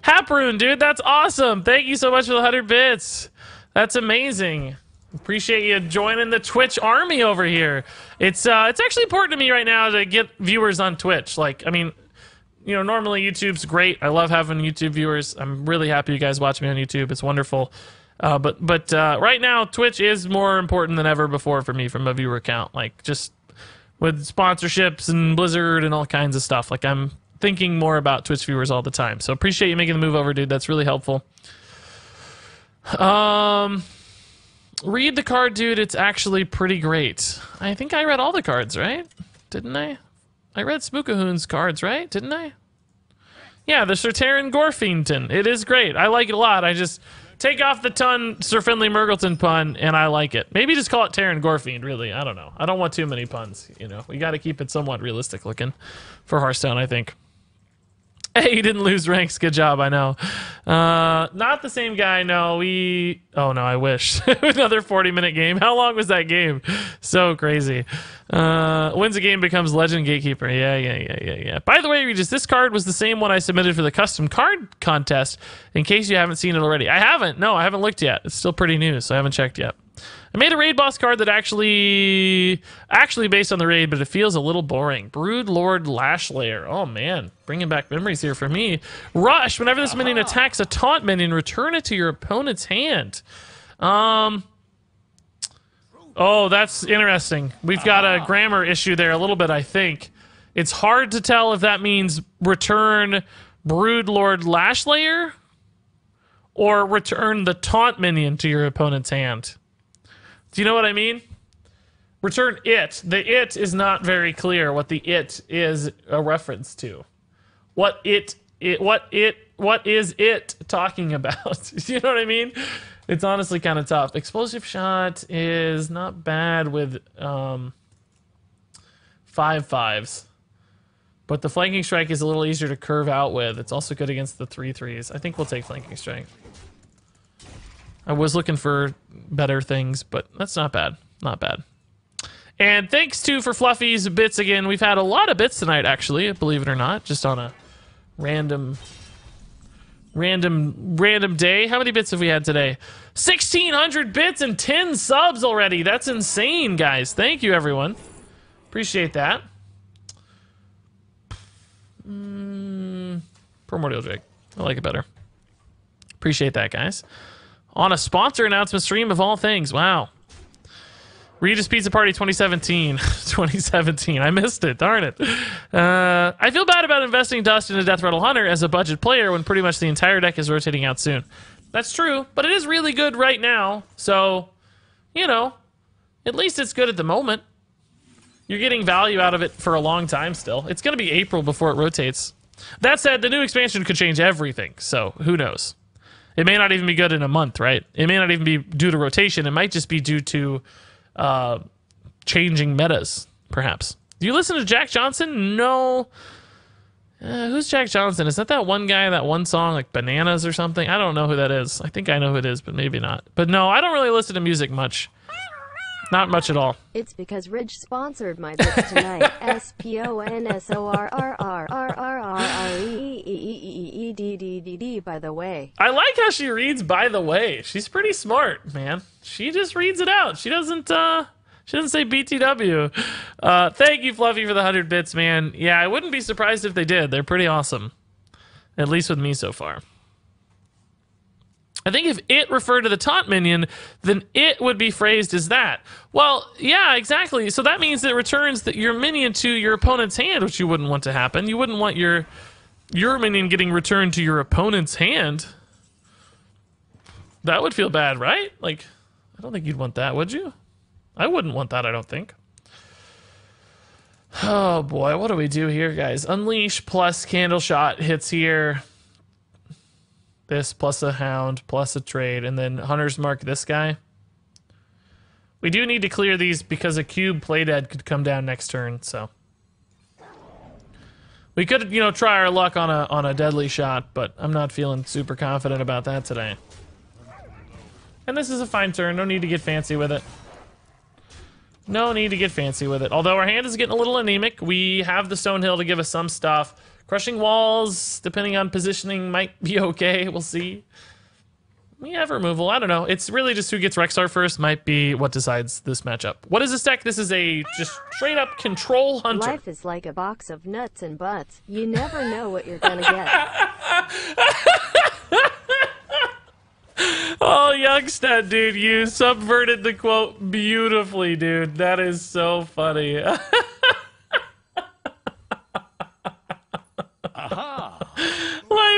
Haproon, dude, that's awesome. Thank you so much for the 100 bits. That's amazing. Appreciate you joining the Twitch army over here. It's actually important to me right now to get viewers on Twitch. Like, I mean, you know, normally YouTube's great. I love having YouTube viewers. I'm really happy you guys watch me on YouTube. It's wonderful. But right now, Twitch is more important than ever before for me from a viewer count. Like, just with sponsorships and Blizzard and all kinds of stuff. Like, I'm thinking more about Twitch viewers all the time. So appreciate you making the move over, dude. That's really helpful. Read the card, dude. It's actually pretty great. I think I read all the cards, right? Didn't I? I read Spookahoon's cards, right? Didn't I? Yeah, the Sir Terran Gorfiendton. It is great. I like it a lot. I just take off the Sir Finley Murgleton pun, and I like it. Maybe just call it Terran Gorfiend, really. I don't know. I don't want too many puns, you know. We got to keep it somewhat realistic looking for Hearthstone, I think. Hey, you didn't lose ranks. Good job, I know. Not the same guy, no. Oh, no, I wish. Another 40-minute game. How long was that game? So crazy. Wins a game, becomes Legend Gatekeeper. Yeah. By the way, Regis, this card was the same one I submitted for the custom card contest, in case you haven't seen it already. I haven't. No, I haven't looked yet. It's still pretty new, so I haven't checked yet. I made a raid boss card that actually based on the raid, but it feels a little boring. Brood Lord Lashlayer. Oh man, bringing back memories here for me. Rush. Whenever this minion attacks a taunt minion, return it to your opponent's hand. Oh, that's interesting. We've got a grammar issue there a little bit, I think. It's hard to tell if that means return Brood Lord Lashlayer or return the taunt minion to your opponent's hand. Do you know what I mean? Return it. The it is not very clear what the it is a reference to. What is it talking about? You know what I mean? It's honestly kind of tough. Explosive shot is not bad with 5/5s. But the flanking strike is a little easier to curve out with. It's also good against the 3/3s. I think we'll take flanking strike. I was looking for better things, but that's not bad. Not bad. And thanks to for Fluffy's bits again. We've had a lot of bits tonight, actually, believe it or not, just on a random day. How many bits have we had today? 1,600 bits and 10 subs already. That's insane, guys. Thank you, everyone. Appreciate that. Primordial Drake. I like it better. Appreciate that, guys. On a sponsor announcement stream of all things. Wow. Regis Pizza Party 2017. 2017. I missed it. Darn it. I feel bad about investing dust into Death Rattle Hunter as a budget player when pretty much the entire deck is rotating out soon. That's true, but it is really good right now. So, you know, at least it's good at the moment. You're getting value out of it for a long time still. It's going to be April before it rotates. That said, the new expansion could change everything, so who knows? It may not even be good in a month, right? It may not even be due to rotation. It might just be due to changing metas, perhaps. Do you listen to Jack Johnson? No. Who's Jack Johnson? Is that one guy, that one song, like Bananas or something? I don't know who that is. I think I know who it is, but maybe not. But no, I don't really listen to music much. Not much at all. It's because Ridge sponsored my bits tonight. SPONSORRRRREEEEEEDDD, by the way. I like how she reads by the way. She's pretty smart, man. She just reads it out. She doesn't say BTW. Thank you, Fluffy, for the 100 bits, man. Yeah, I wouldn't be surprised if they did. They're pretty awesome. At least with me so far. I think if it referred to the taunt minion, then it would be phrased as that. Well, yeah, exactly. So that means it returns your minion to your opponent's hand, which you wouldn't want to happen. You wouldn't want your minion getting returned to your opponent's hand. That would feel bad, right? Like, I don't think you'd want that, would you? I wouldn't want that, I don't think. Oh boy, what do we do here, guys? Unleash plus Candle Shot hits here. This plus a Hound plus a trade, and then Hunter's Mark this guy. We do need to clear these because a cube playdead could come down next turn, so. We could, you know, try our luck on a deadly shot, but I'm not feeling super confident about that today. And this is a fine turn, no need to get fancy with it. No need to get fancy with it. Although our hand is getting a little anemic, we have the Stone Hill to give us some stuff. Crushing Walls, depending on positioning, might be okay. We'll see. We have removal. I don't know. It's really just who gets Rexar first might be what decides this matchup. What is this deck? This is a just straight up control hunter. Life is like a box of nuts and butts. You never know what you're gonna get. Oh, Youngstead, dude, you subverted the quote beautifully, dude. That is so funny. Life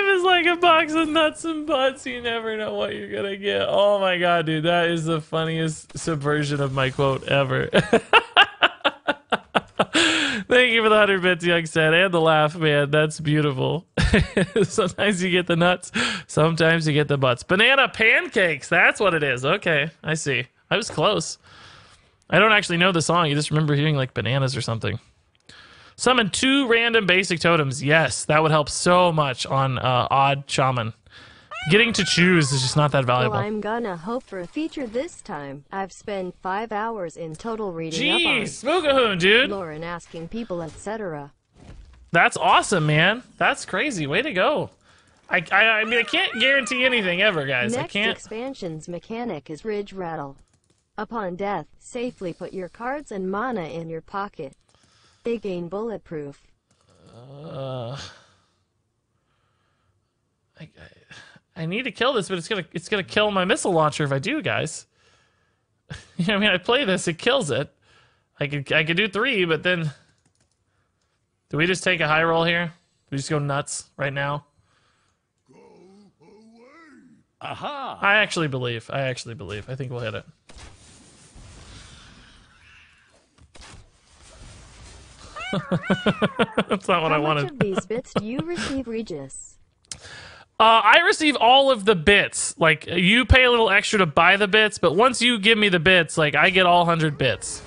is like a box of nuts and butts. You never know what you're gonna get. Oh my god, dude, that is the funniest subversion of my quote ever. Thank you for the 100 bits, Youngstead, and the laugh, man. That's beautiful. Sometimes you get the nuts, sometimes you get the butts. Banana pancakes, that's what it is. Okay, I see. I was close. I don't actually know the song. You just remember hearing like bananas or something. Summon 2 random basic totems. Yes, that would help so much on Odd Shaman. Getting to choose is just not that valuable. Well, I'm gonna hope for a feature this time. I've spent 5 hours in total reading Jeez, up on Smoogahoon, dude. lore and asking people, etc. That's awesome, man. That's crazy. Way to go. I mean, I can't guarantee anything ever, guys. Next I can't. expansion's mechanic is Ridge Rattle. Upon death, safely put your cards and mana in your pocket. They gain bulletproof. I need to kill this, but it's gonna kill my missile launcher if I do, guys. I mean, I play this, it kills it. I could do 3, but then do we just take a high roll here? We just go nuts right now. Go away. Aha! I actually believe. I think we'll hit it. That's not what I wanted. How much of these bits do you receive, Regis? I receive all of the bits. Like, you pay a little extra to buy the bits, but once you give me the bits, like, I get all 100 bits.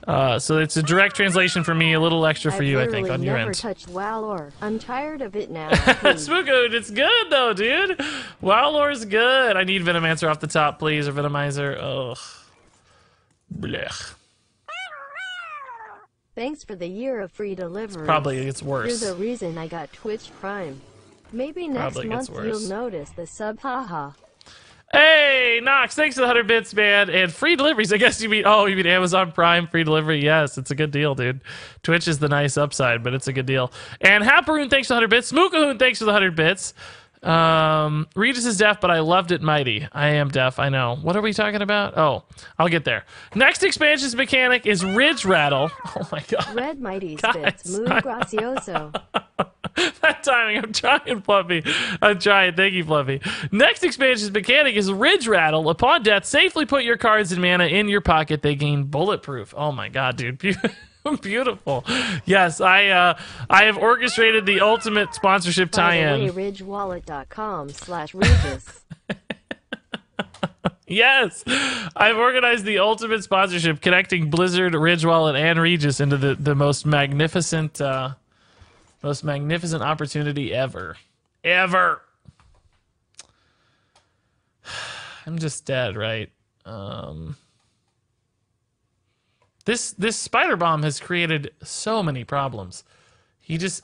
So it's a direct translation for me, a little extra for you, I think, on your end. I've never touched WoW lore. I'm tired of it now. Spookood, it's good, though, dude. WoW lore's good. I need Venomancer off the top, please, or Venomizer. Ugh. Blech. Thanks for the year of free delivery. Probably gets worse. You're the reason I got Twitch Prime. Maybe next Probably month gets worse. you'll notice the sub, haha. Hey, Nox, thanks for the 100 bits, man. And free deliveries, I guess you mean Amazon Prime free delivery? Yes, it's a good deal, dude. Twitch is the nice upside, but it's a good deal. And Haparoon, thanks for the 100 bits. Smookahoon, thanks for the 100 bits. Regis is deaf, but I loved it mighty. I am deaf, I know. What are we talking about? Oh, I'll get there. Next expansion's mechanic is Ridge Rattle. Oh my god. Red Mighty Spits, muy gracioso. That timing, I'm trying, Fluffy. I'm trying. Thank you, Fluffy. Next expansion's mechanic is Ridge Rattle. Upon death, safely put your cards and mana in your pocket. They gain bulletproof. Oh my god, dude. Beautiful. Yes, I have orchestrated the ultimate sponsorship tie-in. RidgeWallet.com/Regis. Yes, I've organized the ultimate sponsorship connecting Blizzard, Ridge Wallet, and Regis into the most magnificent opportunity ever. I'm just dead, right? This Spider Bomb has created so many problems.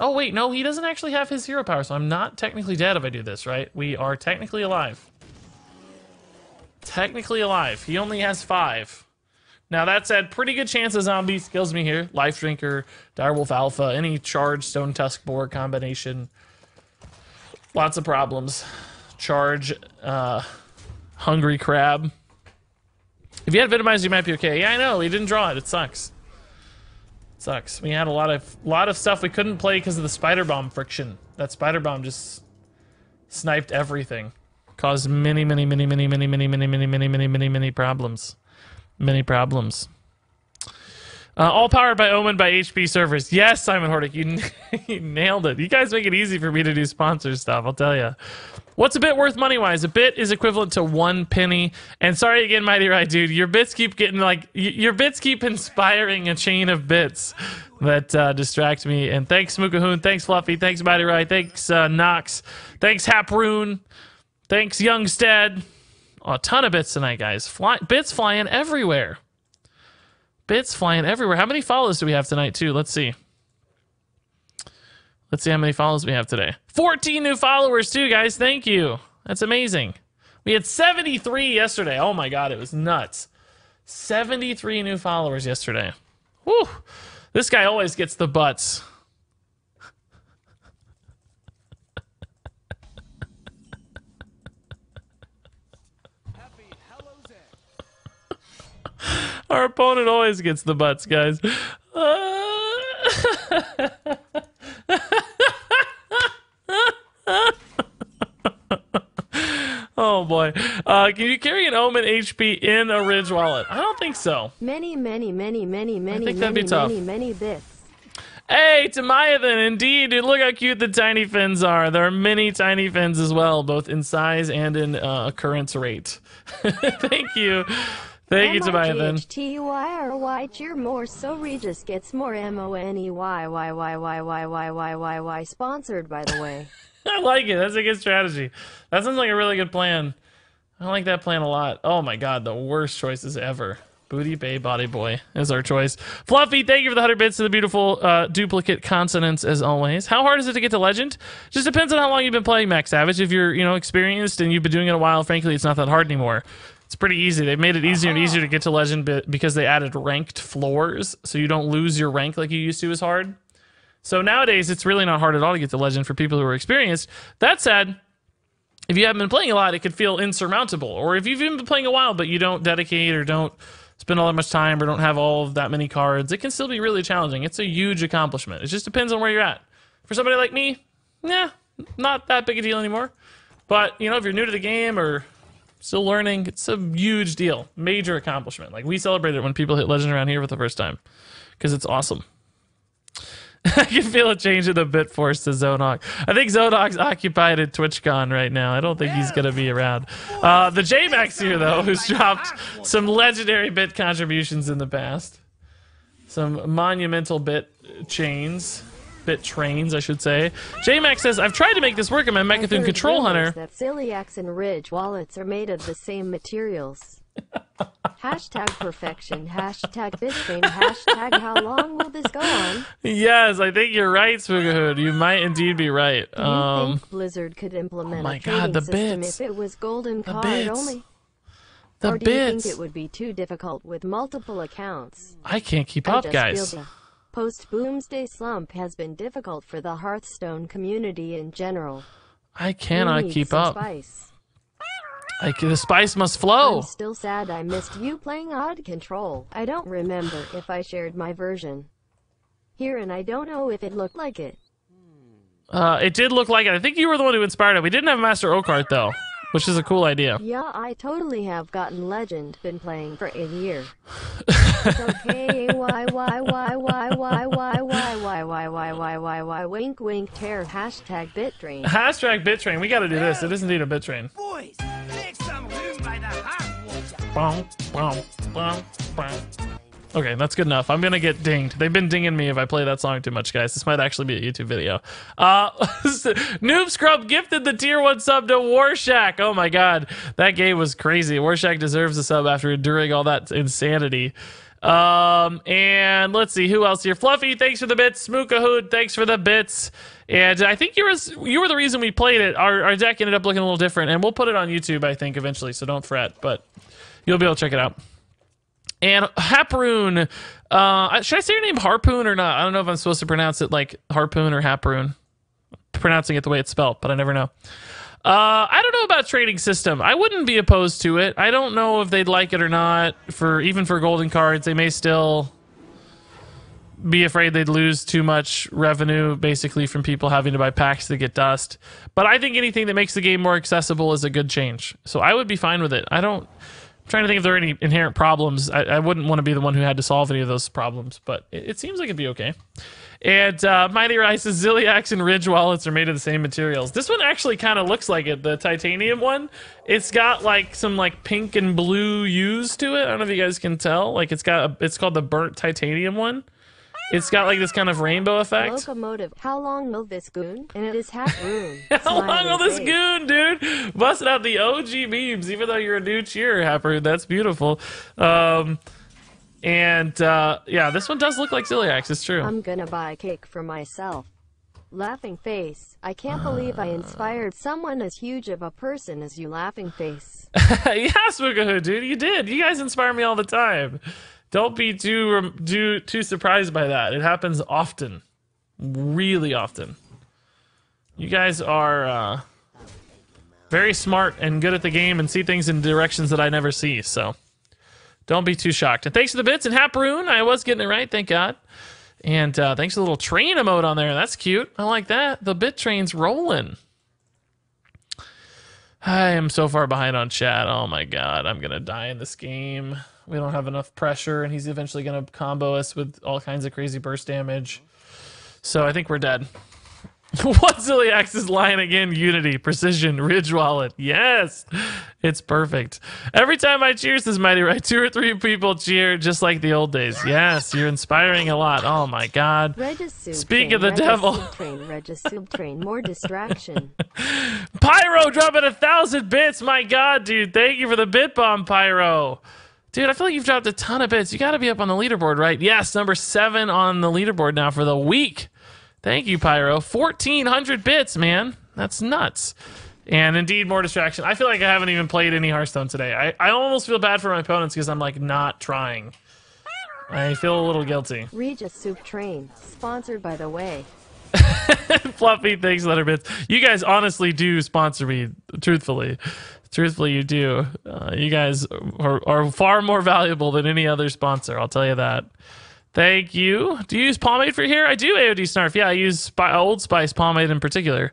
Oh wait, no, he doesn't actually have his hero power, so I'm not technically dead if I do this, right? We are technically alive. Technically alive. He only has 5. Now that said, pretty good chance a zombie kills me here. Life Drinker, Direwolf Alpha, any charged Stone Tusk Boar combination. Lots of problems. Charge, Hungry Crab. If you had Venomizer, you might be okay. Yeah, I know. He didn't draw it. It sucks. We had a lot of stuff we couldn't play because of the Spider Bomb friction. That Spider Bomb just sniped everything. Caused many problems. Many problems. All powered by Omen by HP servers. Yes, Simon Hordick, you nailed it. You guys make it easy for me to do sponsor stuff, I'll tell you. What's a bit worth money-wise? A bit is equivalent to 1 penny. And sorry again, Mighty Right, dude. Your bits keep getting your bits keep inspiring a chain of bits that distract me. And thanks, Smookahoon. Thanks, Fluffy. Thanks, Mighty Right. Thanks, Nox. Thanks, Haproon. Thanks, Youngstead. Oh, a ton of bits tonight, guys. Bits flying everywhere. Bits flying everywhere. How many follows do we have tonight, too? Let's see. Let's see how many follows we have today. 14 new followers, too, guys. Thank you. That's amazing. We had 73 yesterday. Oh, my God. It was nuts. 73 new followers yesterday. Whew. This guy always gets the butts. Our opponent always gets the butts, guys. Oh boy. Can you carry an Omen HP in a Ridge wallet? I don't think so. Many bits. Hey, Tamiathan, indeed, dude, look how cute the tiny fins are. There are many tiny fins as well, both in size and in occurrence rate. Thank you. Thank you, Tamiathan. MIGHTYRY cheer more so Regis gets more MONEYYYYYYYYYY sponsored, by the way. I like it. That's a good strategy. That sounds like a really good plan. I like that plan a lot. Oh my god, the worst choices ever. Booty Bay Body Boy is our choice. Fluffy, thank you for the 100 bits to the beautiful duplicate consonants as always. How hard is it to get to Legend? Just depends on how long you've been playing Max Savage. If you're, experienced and you've been doing it a while, frankly, it's not that hard anymore. It's pretty easy. They've made it easier and easier to get to Legend because they added ranked floors, so you don't lose your rank like you used to as hard. So nowadays, it's really not hard at all to get to Legend for people who are experienced. That said, if you haven't been playing a lot, it could feel insurmountable. Or if you've even been playing a while, but you don't dedicate or don't spend all that much time or don't have all of that many cards, it can still be really challenging. It's a huge accomplishment. It just depends on where you're at. For somebody like me, not that big a deal anymore. But, if you're new to the game or still learning, it's a huge deal. Major accomplishment. Like, we celebrate it when people hit Legend around here for the first time. Because it's awesome. I can feel a change in the bit force to Zonok. I think Zonok's occupied at TwitchCon right now. I don't think he's going to be around. The J-Max here, though, who's dropped some legendary bit contributions in the past. Some monumental bit trains, I should say. J-Max says, I've tried to make this work in my Mechathon Control Hunter. That Celiacs and Ridge wallets are made of the same materials. Hashtag perfection, hashtag bittrain, hashtag how long will this go on? Yes, I think you're right, Spookahood. You might indeed be right. Do you think Blizzard could implement a trading system if it was golden card only? Or do you think it would be too difficult with multiple accounts? I can't keep up, guys. Post-Boomsday slump has been difficult for the Hearthstone community in general. I cannot keep up. Spice. The spice must flow. I'm still sad I missed you playing Odd Control. I don't remember if I shared my version here, and I don't know if it looked like it. It did look like it. I think you were the one who inspired it. We didn't have Master Oakheart, though, which is a cool idea. Yeah, I totally have gotten Legend. Been playing for a year. It's okay. Why? Wink, wink. Tear. Hashtag bittrain. Hashtag bittrain. We got to do this. It is indeed a bittrain. Boys, make some room by the Okay, that's good enough. I'm gonna get dinged. They've been dinging me if I play that song too much, guys. This might actually be a YouTube video. Noob Scrub gifted the tier 1 sub to Warshack. Oh my god, that game was crazy. Warshack deserves a sub after enduring all that insanity. And let's see who else here. Fluffy, thanks for the bits. Smookahood, thanks for the bits. And I think you were the reason we played it. Our deck ended up looking a little different, and we'll put it on YouTube, I think, eventually. So don't fret, but you'll be able to check it out. And Haproon, should I say your name Harpoon or not? I don't know if I'm supposed to pronounce it like Harpoon or Haproon. Pronouncing it the way it's spelled, but I never know. I don't know about trading system. I wouldn't be opposed to it. I don't know if they'd like it or not. Even for golden cards, they may still be afraid they'd lose too much revenue, basically, from people having to buy packs to get dust. But I think anything that makes the game more accessible is a good change. So I would be fine with it. I'm trying to think if there are any inherent problems. I wouldn't want to be the one who had to solve any of those problems, but it seems like it'd be okay. And Mighty Rice's Ziliax and Ridge wallets are made of the same materials. This one actually kind of looks like it, the titanium one. It's got like some like pink and blue hues to it. I don't know if you guys can tell. Like it's called the burnt titanium one. It's got like this kind of rainbow effect. Locomotive. How long will this goon? And it is half room. How long will this goon, dude? Busting out the OG memes, even though you're a new cheer, Haproon. That's beautiful. And yeah, this one does look like Ziliax. It's true. I'm gonna buy a cake for myself. Laughing face. I can't believe I inspired someone as huge of a person as you, laughing face. Yeah, Spookahoo, dude, you did. You guys inspire me all the time. Don't be too surprised by that. It happens often, really often. You guys are very smart and good at the game and see things in directions that I never see. So don't be too shocked. And thanks for the bits and Haproon. I was getting it right, thank God. And thanks for the little train emote on there. That's cute. I like that. The bit train's rolling. I am so far behind on chat. Oh my God, I'm gonna die in this game. We don't have enough pressure, and he's eventually gonna combo us with all kinds of crazy burst damage. So I think we're dead. What's Ziliax's line again? Unity, precision, Ridge Wallet. Yes, it's perfect. Every time I cheers this Mighty Right, 2 or 3 people cheer just like the old days. Yes, you're inspiring a lot. Oh my God. Speak of the devil. Regis Subtrain, more distraction. Pyro dropping 1,000 bits. My God, dude. Thank you for the bit bomb, Pyro. Dude, I feel like you've dropped a ton of bits. You got to be up on the leaderboard, right? Yes, number 7 on the leaderboard now for the week. Thank you, Pyro. 1,400 bits, man. That's nuts. And indeed, more distraction. I feel like I haven't even played any Hearthstone today. I almost feel bad for my opponents because I'm, like, not trying. I feel a little guilty. Regis Soup Train, sponsored by the way. Fluffy, thanks, letter bits. You guys honestly do sponsor me, truthfully. Truthfully, you do. You guys are far more valuable than any other sponsor, I'll tell you that. Thank you. Do you use pomade for here? I do, AOD Snarf. Yeah, I use Old Spice pomade in particular.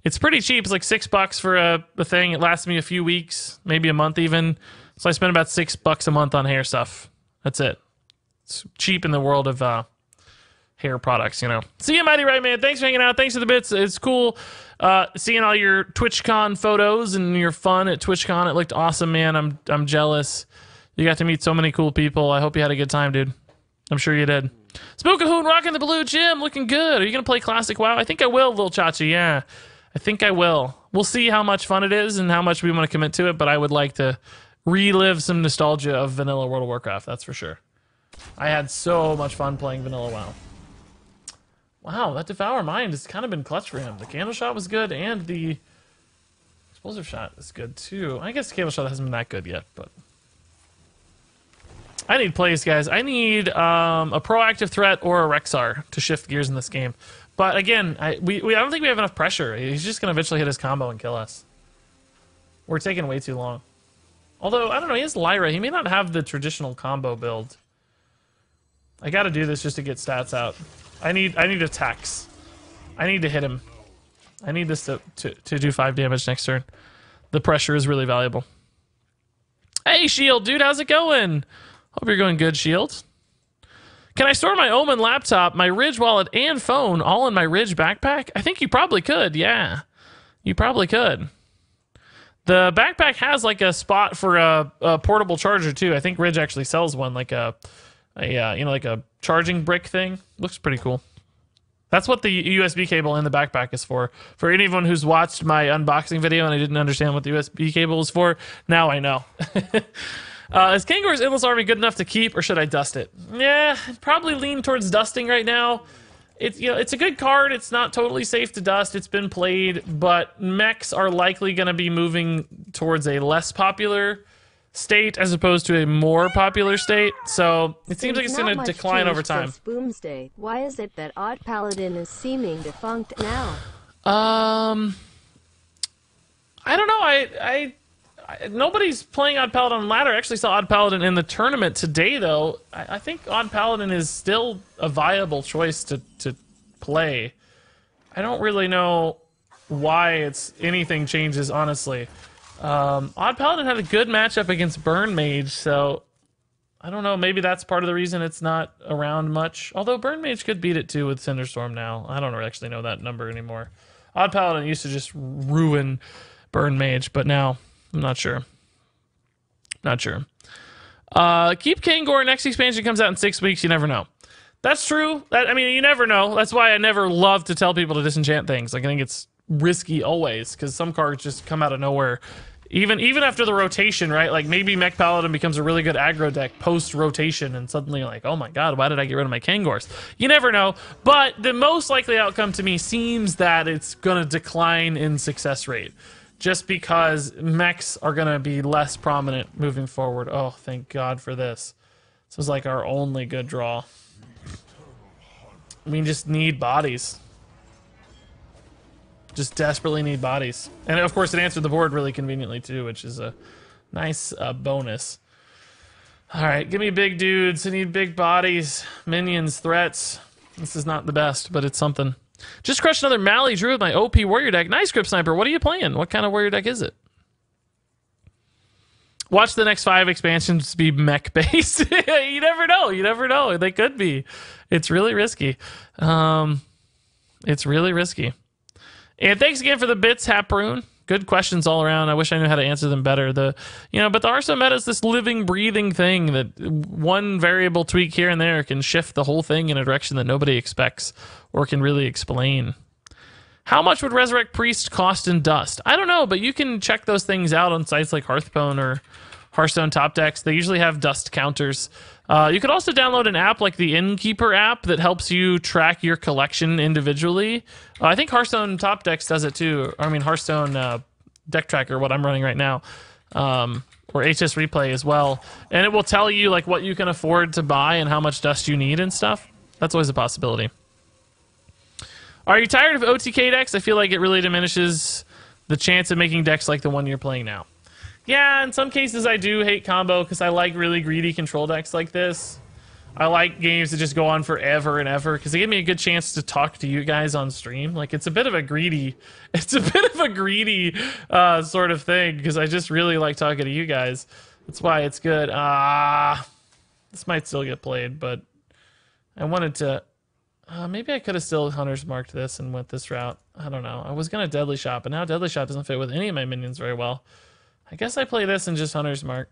It's pretty cheap. It's like $6 for a thing. It lasts me a few weeks, maybe a month even. So I spend about $6 a month on hair stuff. That's it. It's cheap in the world of hair products, you know. See you, Mighty Right Man. Thanks for hanging out. Thanks for the bits. It's cool seeing all your TwitchCon photos and your fun at TwitchCon. It looked awesome, man. I'm jealous. You got to meet so many cool people. I hope you had a good time, dude. I'm sure you did. Spookahoon rocking the blue gym, looking good. Are you gonna play Classic WoW? I think I will, Lil Chachi. Yeah, I think I will. We'll see how much fun it is and how much we want to commit to it. But I would like to relive some nostalgia of vanilla World of Warcraft. That's for sure. I had so much fun playing vanilla WoW. Wow, that Devour Mind has kind of been clutch for him. The candle shot was good, and the explosive shot is good too. I guess the candle shot hasn't been that good yet, but. I need plays, guys. I need a proactive threat or a Rexar to shift gears in this game. But again, I don't think we have enough pressure. He's just going to eventually hit his combo and kill us. We're taking way too long. Although, I don't know, he has Lyra. He may not have the traditional combo build. I got to do this just to get stats out. I need attacks. I need to hit him. I need this to do 5 damage next turn. The pressure is really valuable. Hey, Shield, dude, how's it going? Hope you're going good, Shield. Can I store my Omen laptop, my Ridge wallet, and phone all in my Ridge backpack? I think you probably could, yeah. You probably could. The backpack has like a spot for a portable charger too. I think Ridge actually sells one, like a like a charging brick thing. Looks pretty cool. That's what the USB cable in the backpack is for. For anyone who's watched my unboxing video and I didn't understand what the USB cable was for, now I know. Is Kangor's Endless Army good enough to keep, or should I dust it? Yeah, I'd probably lean towards dusting right now. It's a good card. It's not totally safe to dust. It's been played, but mechs are likely going to be moving towards a less popular state as opposed to a more popular state. So it seems like it's going to decline over time. Boomsday. Why is it that Odd Paladin is seeming defunct now? I don't know. Nobody's playing Odd Paladin on ladder. I actually saw Odd Paladin in the tournament today, though. I think Odd Paladin is still a viable choice to play. I don't really know why anything changes, honestly. Odd Paladin had a good matchup against Burn Mage, so I don't know. Maybe that's part of the reason it's not around much. Although Burn Mage could beat it too with Cinderstorm now. I don't actually know that number anymore. Odd Paladin used to just ruin Burn Mage, but now I'm not sure. Not sure. Keep Kangor. Next expansion comes out in 6 weeks. You never know. That's true. I mean, you never know. That's why I never love to tell people to disenchant things. Like, I think it's risky always because some cards just come out of nowhere Even after the rotation, right? Like maybe Mech Paladin becomes a really good aggro deck post-rotation, and suddenly like, oh my god, why did I get rid of my Kangors? You never know, but the most likely outcome to me seems that it's going to decline in success rate, just because mechs are going to be less prominent moving forward. Oh, thank God for this. This was like our only good draw. We just need bodies. Just desperately need bodies. And of course it answered the board really conveniently too, which is a nice bonus. Alright, give me big dudes. I need big bodies. Minions, threats. This is not the best, but it's something. Just crushed another Mally Druid with my OP warrior deck. Nice, Grip Sniper. What are you playing? What kind of warrior deck is it? Watch the next 5 expansions be mech based. You never know. You never know. They could be. It's really risky. It's really risky. And thanks again for the bits, Haproon. Good questions all around. I wish I knew how to answer them better. But the Hearthstone meta is this living, breathing thing that one variable tweak here and there can shift the whole thing in a direction that nobody expects or can really explain. How much would Resurrect Priest cost in Dust? I don't know, but you can check those things out on sites like Hearthstone or Hearthstone Top Decks. They usually have dust counters. You could also download an app like the Innkeeper app that helps you track your collection individually. I think Hearthstone Top Decks does it too. I mean, Hearthstone Deck Tracker, what I'm running right now, or HS Replay as well. And it will tell you like what you can afford to buy and how much dust you need and stuff. That's always a possibility. Are you tired of OTK decks? I feel like it really diminishes the chance of making decks like the one you're playing now. Yeah, in some cases I do hate combo because I like really greedy control decks like this. I like games that just go on forever and ever because they give me a good chance to talk to you guys on stream. Like it's a bit of a greedy sort of thing because I just really like talking to you guys. That's why it's good. This might still get played, but I wanted to. Maybe I could have still Hunter's Marked this and went this route. I don't know. I was gonna Deadly Shot, but now Deadly Shot doesn't fit with any of my minions very well. I guess I play this and just Hunter's Mark.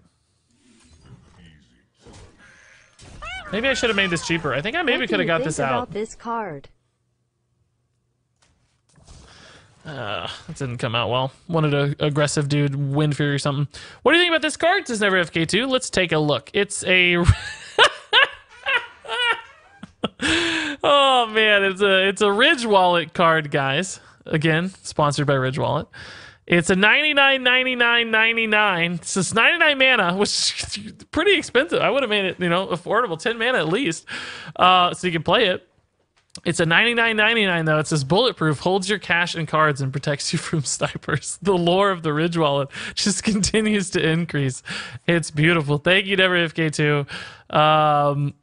Maybe I should have made this cheaper. I think I maybe could have got this out. About this card? That didn't come out well. Wanted an aggressive dude, Wind Fury or something. What do you think about this card? Says Never FK2. Let's take a look. It's a. Oh man, it's a Ridge Wallet card, guys. Again, sponsored by Ridge Wallet. It's a 99.99.99. It's just 99 mana, which is pretty expensive. I would have made it, affordable, 10 mana at least, so you can play it. It's a 99.99 though. It says bulletproof, holds your cash and cards, and protects you from snipers. The lore of the Ridge Wallet just continues to increase. It's beautiful. Thank you, WFK2. I'm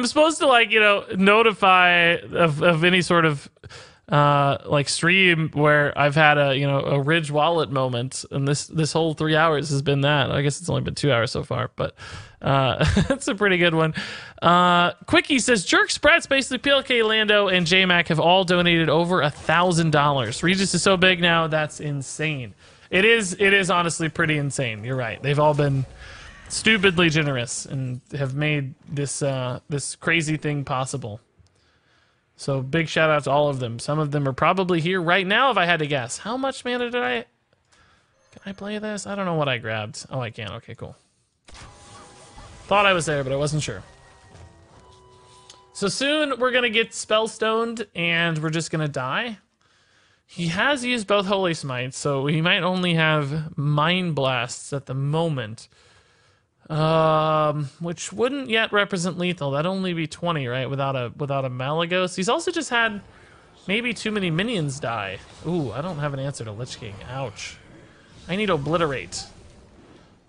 supposed to notify of any sort of stream where I've had a Ridge Wallet moment, and this whole 3 hours has been that. I guess it's only been 2 hours so far, but it's a pretty good one. Quickie says Jerk Sprats, basically PLK, Lando, and JMac have all donated over $1,000. Regis is so big now, that's insane. It is honestly pretty insane. You're right. They've all been stupidly generous and have made this this crazy thing possible. So big shout out to all of them. Some of them are probably here right now if I had to guess. How much mana did I... Can I play this? I don't know what I grabbed. Oh, I can. Okay, cool. Thought I was there, but I wasn't sure. So soon we're going to get Spellstoned and we're just going to die. He has used both Holy Smites, so he might only have Mind Blasts at the moment. Which wouldn't yet represent lethal. That'd only be 20, right? Without a Malagos. He's also just had maybe too many minions die. Ooh, I don't have an answer to Lich King. Ouch. I need Obliterate.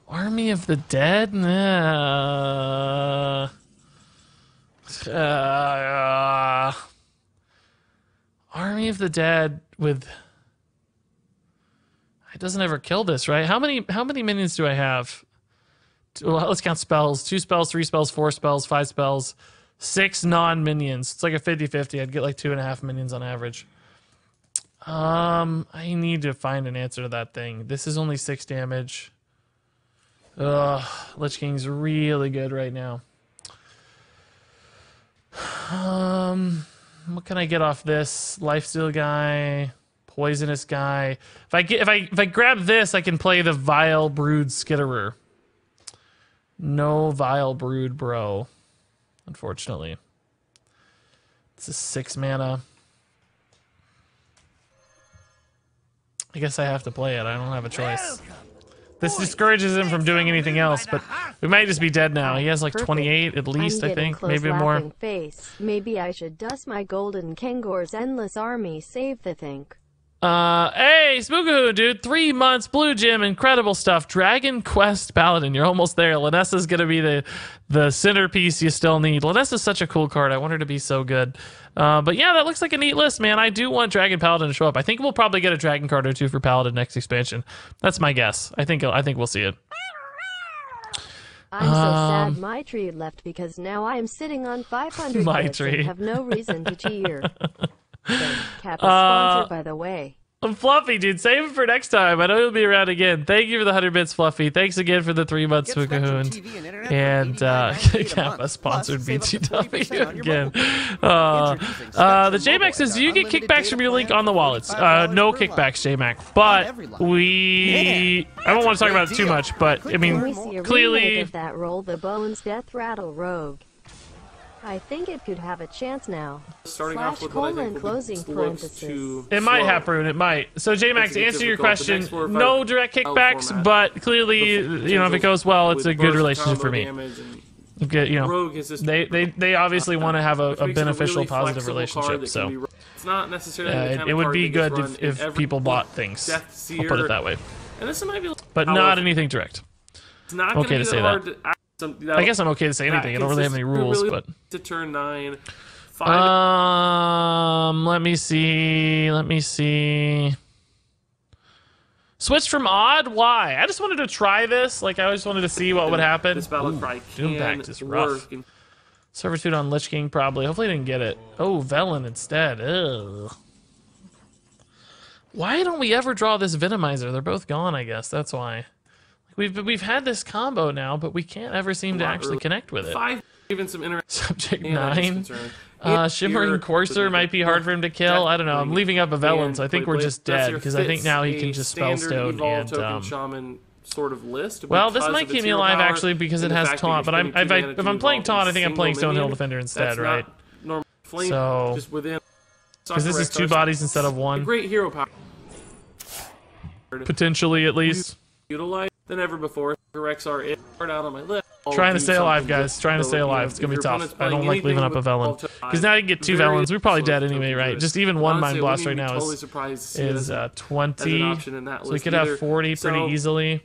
Army of the Dead? Army of the Dead with... It doesn't ever kill this, right? How many minions do I have? Well, let's count spells. 2 spells, 3 spells, 4 spells, 5 spells, 6 non-minions. It's like a 50-50. I'd get like 2.5 minions on average. I need to find an answer to that thing. This is only 6 damage. Ugh, Lich King's really good right now. What can I get off this? Lifesteal guy, poisonous guy. If I grab this, I can play the Vile Brood Skitterer. No Vile Brood, bro. Unfortunately. This is 6 mana. I guess I have to play it. I don't have a choice. This discourages him from doing anything else, but we might just be dead now. He has like 28 at least, I think. Maybe more. Face. Maybe I should dust my golden Kangor's endless army, save the think. Hey, Spookahoo, dude. 3 months, Blue Gym, incredible stuff. Dragon Quest Paladin, you're almost there. Lanessa's gonna be the centerpiece you still need. Lanessa's such a cool card. I want her to be so good. But yeah, that looks like a neat list, man. I do want Dragon Paladin to show up. I think we'll probably get a Dragon card or two for Paladin next expansion. That's my guess. I think we'll see it. I'm so sad my tree left because now I am sitting on 500 bits and have no reason to cheer. Cap is sponsored, by the way. I'm Fluffy, dude. Save it for next time. I know you'll be around again. Thank you for the 100 bits, Fluffy. Thanks again for the 3 months, Spookahoon. And Kappa sponsored BTW again. The JMax says, do you get kickbacks from your link on the wallets? No kickbacks, JMac. But I don't want to talk about it too much, but I mean, clearly. Of that Roll the Bones Death Rattle Rogue. I think it could have a chance now. Starting off with what I think closing parenthesis. It might happen, it might. So J-Max, to answer your question, no direct kickbacks, but clearly, you know, if it goes well, it's a good relationship for me. Okay, you know, they obviously want to have a beneficial, positive relationship, so it's not necessarily it would be good if people bought things. I'll put it that way. But not anything direct. I'm okay to say that. I guess I'm okay to say anything. I don't really have any rules, but to turn 9. Let me see. Switch from odd? Why? I just wanted to try this. Like, I just wanted to see what would happen. This battle cry Doompact is rough. Servitude on Lich King, probably. Hopefully I didn't get it. Oh, Velen instead. Ugh. Why don't we ever draw this Venomizer? They're both gone, I guess. That's why. We've had this combo now, but we can't ever seem to actually connect with it. 5, even some Subject 9. Shimmering Courser might be hard for him to kill. I don't know. I'm leaving up a Velen, so I think we're just dead, because I think now he can just Spellstone and... shaman sort of list. Well, this might keep me alive, actually, because it has Taunt, but if I'm playing Taunt, I think I'm playing Stonehill Defender instead, right? So... Because this is 2 bodies instead of 1. Great hero power. Potentially, at least. Utilize than ever before. Rexar is hard out on my list. Trying to stay alive, guys. Trying to stay alive. It's gonna be tough. I don't like leaving up a Velen. Because now I can get 2 Velens. We're probably dead anyway, right? Just even 1 Mind Blast right now is 20. So we could have 40 pretty easily.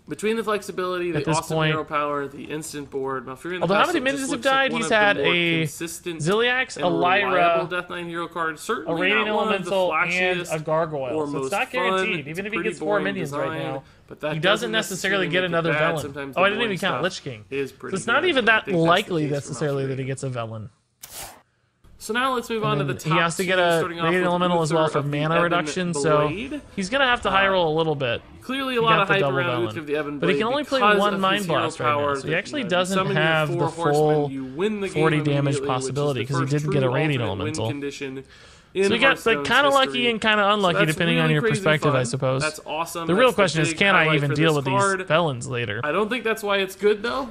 Between the flexibility, the awesome hero power, the instant board. Although how many minions have died? He's had a Ziliax, a Lyra, Death Knight hero card, a Radiant Elemental, and a Gargoyle. So it's not guaranteed. Even if he gets 4 minions right now, he doesn't necessarily get another Velen. Oh, I didn't even count Lich King. So it's not even that likely necessarily that he gets a Velen. So now let's move on to the top. He has to get a Radiant Elemental as well for mana reduction, so he's going to have to high roll a little bit. Clearly a lot of hype around Uther of the Ebon Blade, but he can only play 1 Mind Blast right now, so he actually doesn't have the full 40 damage possibility because he didn't get a Radiant Elemental. So we got like kind of lucky and kind of unlucky depending on your perspective, I suppose. That's awesome. The real question is, can I even deal with these Velens later? I don't think that's why it's good though.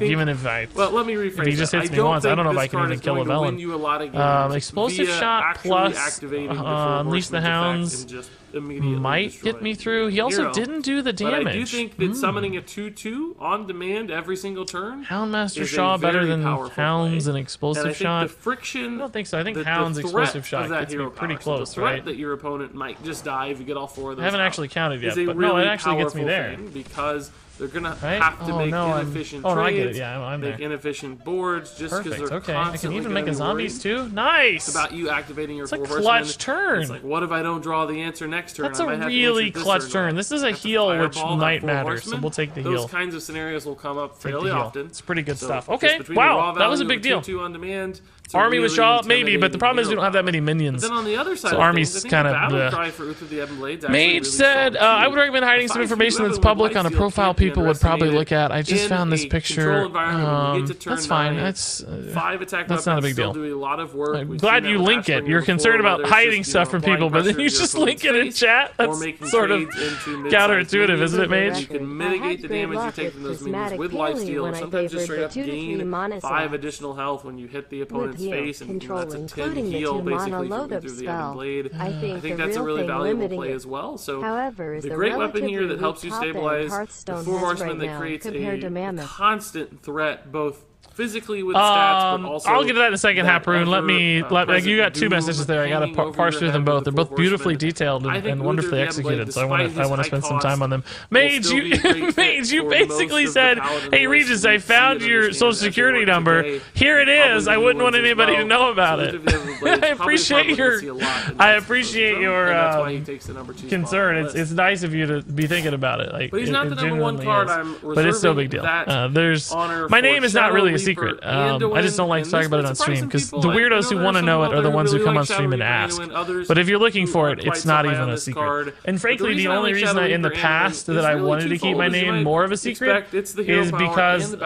Even if well, let me rephrase. If he just hits me once, I don't know if I can even kill a Velen. Explosive Shot plus Unleash the Hounds might get me through. He also didn't do the damage. But I do think that summoning a 2/2 on demand every single turn. Houndmaster Shaw better than Hounds and Explosive Shot. The friction. I don't think so. I think Hounds Explosive Shot gets me pretty close, right? That your opponent might just die if you get all 4 of those. I haven't actually counted yet, but no, it actually gets me there. Because they're gonna have to make inefficient trades. Oh no, I get it. Yeah, I'm there. Make inefficient boards just because they're okay. I can even make a zombies too. It's Nice. about you activating your 4 horsemen. It's a clutch turn. It's like, what if I don't draw the answer next turn? That's a really clutch turn. This is a heal, which might matter, so we'll take the heal. Those kinds of scenarios will come up fairly often. It's pretty good stuff. Okay, wow, that was a big deal. 2 on demand. Army really with Shaw, maybe, but the problem is we don't have that many minions. But then on the other side so of Army's things, I think kind the of battle cry for Uther the Ebon Blade's actually Mage really said, strong, I too. would recommend hiding some information that's public on a profile people would probably look at. I just found this picture. That's fine. That's 5 attack that's not a big deal. Do a lot of work. I'm glad you link it. You're concerned about hiding stuff from people, but then you just link it in chat. That's sort of counterintuitive, isn't it, Mage? You can mitigate the damage you take from those minions with lifesteal, or sometimes just straight up gain 5 additional health when you hit the opponent's face, and that's a 10 heal basically through the Ebon Blade. I think that's a really valuable play as well. So the great weapon here that helps you stabilize the 4 horsemen that creates a constant threat, both physically with stats, but also I'll get to that in a second, Haproon. Let me you got 2 messages there. I got to parse through them both. They're both beautifully detailed and wonderfully executed, so I want to spend some time on them. Mage, you basically said, "Hey Regis, I found your social security number. Here it is. I wouldn't want anybody to know about it." I appreciate your concern. It's nice of you to be thinking about it. Like, but he's not the number 1 card. But it's still a big deal. My name is not really a secret. I just don't like to talk about it on stream because the weirdos who want to know it are the ones who come on stream and ask. But if you're looking for it, it's not even a secret. And frankly, the only reason in the past that I wanted to keep my name more of a secret is because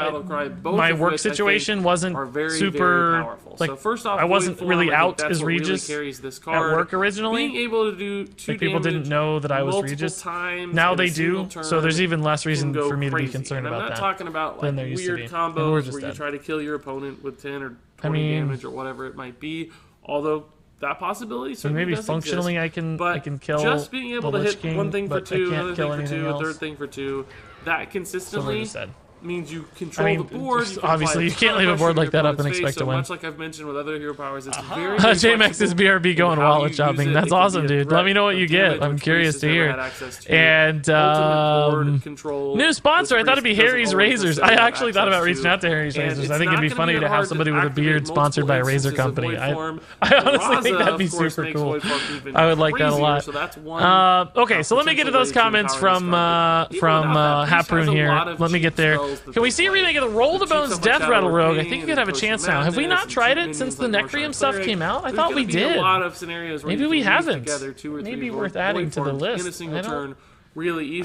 my work situation wasn't super, like, I wasn't really out as Regis at work originally. Like, people didn't know that I was Regis. Now they do, so there's even less reason for me to be concerned about that. I'm not talking about like weird combos where you try to kill your opponent with 10 or 20 damage or whatever it might be. Although that possibility certainly maybe does functionally exist. I can kill just being able to hit King, one thing for 2, another thing for 2, a else. third thing for 2, that consistently means you control the board. Obviously, you can't leave a board like that up and expect to win. Much like I've mentioned with other hero powers, it's very JMax is BRB going wallet shopping. That's awesome, dude. Let me know what you get. I'm curious to hear. And new sponsor. I thought it'd be Harry's Razors. I actually thought about reaching out to Harry's Razors. I think it'd be funny to have somebody with a beard sponsored by a razor company. I honestly think that'd be super cool. I would like that a lot. Okay, so let me get to those comments from Haproon here. Let me get there. Can we see a remake of the Roll the Bones Death Rattle Rogue? I think you could have a chance now. Have we not tried it since the Necrium stuff came out? I thought we did. Maybe we haven't. Maybe worth adding to the list. I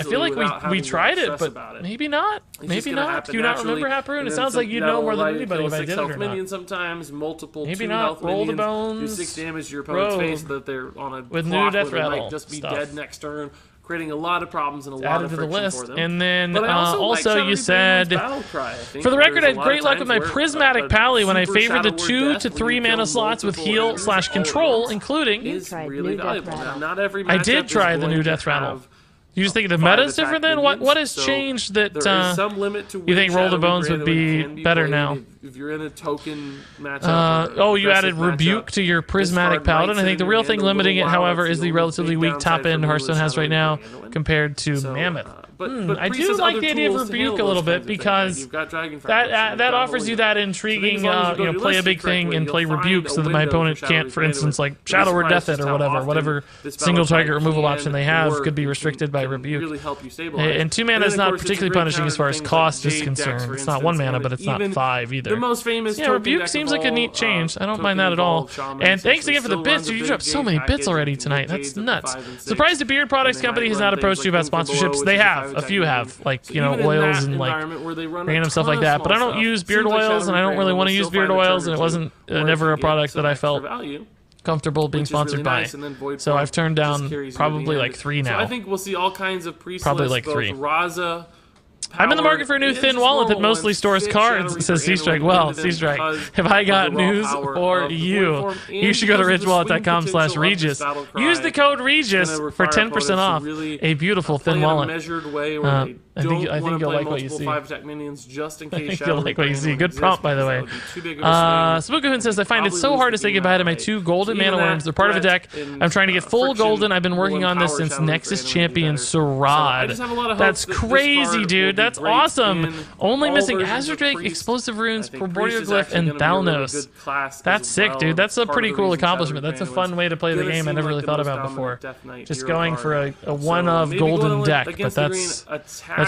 feel like we tried it, but maybe not. Maybe not. Do you not remember Haproon? It sounds like you'd know more than anybody if I did it or not. Sometimes multiple maybe not. Roll the Bones. Do 6 damage to your opponent's face that they're on a with new Death Rattle might just be dead next turn, creating a lot of problems and a lot added of to the friction list. for them. And then also you said, for the record, I had great luck with my Prismatic Pally when I favored the 2 to 3 mana slots with heal / control, including. I did try the new Death Rattle. You just think the meta is different then? What has changed that you think Roll the Bones would be better now? If you're in a token matchup, you added Rebuke to your Prismatic Paladin. I think the real thing limiting it, however, is the relatively weak top end Hearthstone has right now compared to Mammoth. I do like the idea of Rebuke a little bit because that offers you that intriguing, play a big thing and play Rebuke so that my opponent can't, for instance, like Shadow or Death It or whatever single target removal option they have could be restricted by Rebuke. And 2 mana is not particularly punishing as far as cost is concerned. It's not 1 mana, but it's not 5 either. The most famous Rebuke seems like a neat change. I don't mind that at all. And thanks again for the bits. You dropped so many bits already tonight. That's nuts. Surprised the Beard Products Company has not approached you about sponsorships. They have. A few have. Like, oils and like random stuff like that. But I don't use beard oils and I don't really want to use beard oils and it wasn't never a product that I felt comfortable being sponsored by. So I've turned down probably like 3 now. I think we'll see all kinds of pre-lists, probably like 3. Raza, I'm in the market for a new thin wallet that mostly stores cards, says C-Strike. Well, C-Strike, have I got news for you? You should go to richwallet.com/Regis. Use the code Regis for 10% off a beautiful thin wallet. I think you'll like what you see. I think you'll like what you see. Good prompt, by the way. Spookahun says, I find it so hard to say goodbye to my 2 golden mana worms. They're part of a deck. I'm trying to get full golden. I've been working on this since Nexus Champion Surad. That's crazy, dude. dude. That's awesome. Only missing Azure Drake, Explosive Runes, Primordial Glyph, and Thalnos. That's sick, dude. That's a pretty cool accomplishment. That's a fun way to play the game I never really thought about before. Just going for a one-of golden deck, but that's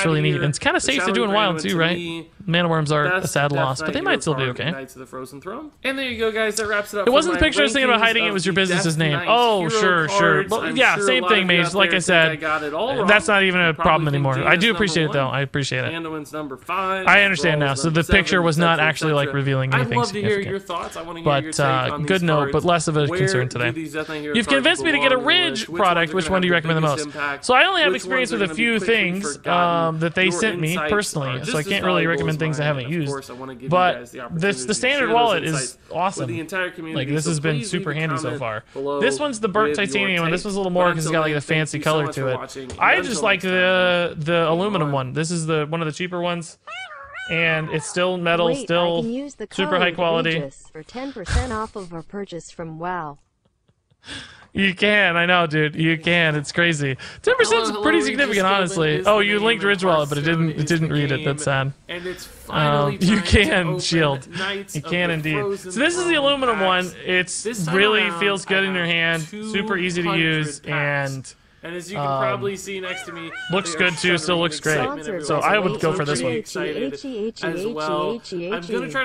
really neat. And it's kind of safe to do in Wild, too, right? Mana Worms are a sad loss, but they might still be okay. Knights of the Frozen Throne. And there you go, guys. That wraps it up. It wasn't the picture I was thinking about hiding. It was your business's name. Oh, sure. Well, yeah, same thing, Mage. Like I said, that's not even a problem anymore. I do appreciate it, though. I appreciate it. Anduin's number 5. I understand now. So the picture was not actually like revealing anything significant. I'd love to hear your thoughts. I want to hear your take on good these note, cards. but less of a concern today. You've convinced me to get a Ridge product. Which one do you recommend the most? So I only have experience with a few things that they sent me personally, so I can't really recommend things I haven't used. But the standard wallet is awesome. Like, this has been super handy so far. This one's the burnt titanium one. This one's a little more because it's got like a fancy color to it. I just like the aluminum one. This is one of the cheaper ones. And it's still metal, still super high quality. Regis for 10% off of our purchase from WoW. You can, I know, dude. You can. It's crazy. 10% is pretty significant, honestly. Oh, you linked Ridge Wallet, but it didn't read it. That's sad. And it's finally you can, Shield. You can indeed. So this is the aluminum one. It's really feels good in your hand. Super easy to use, and as you can probably see next to me, looks good too. Still looks great. So I would go for this one.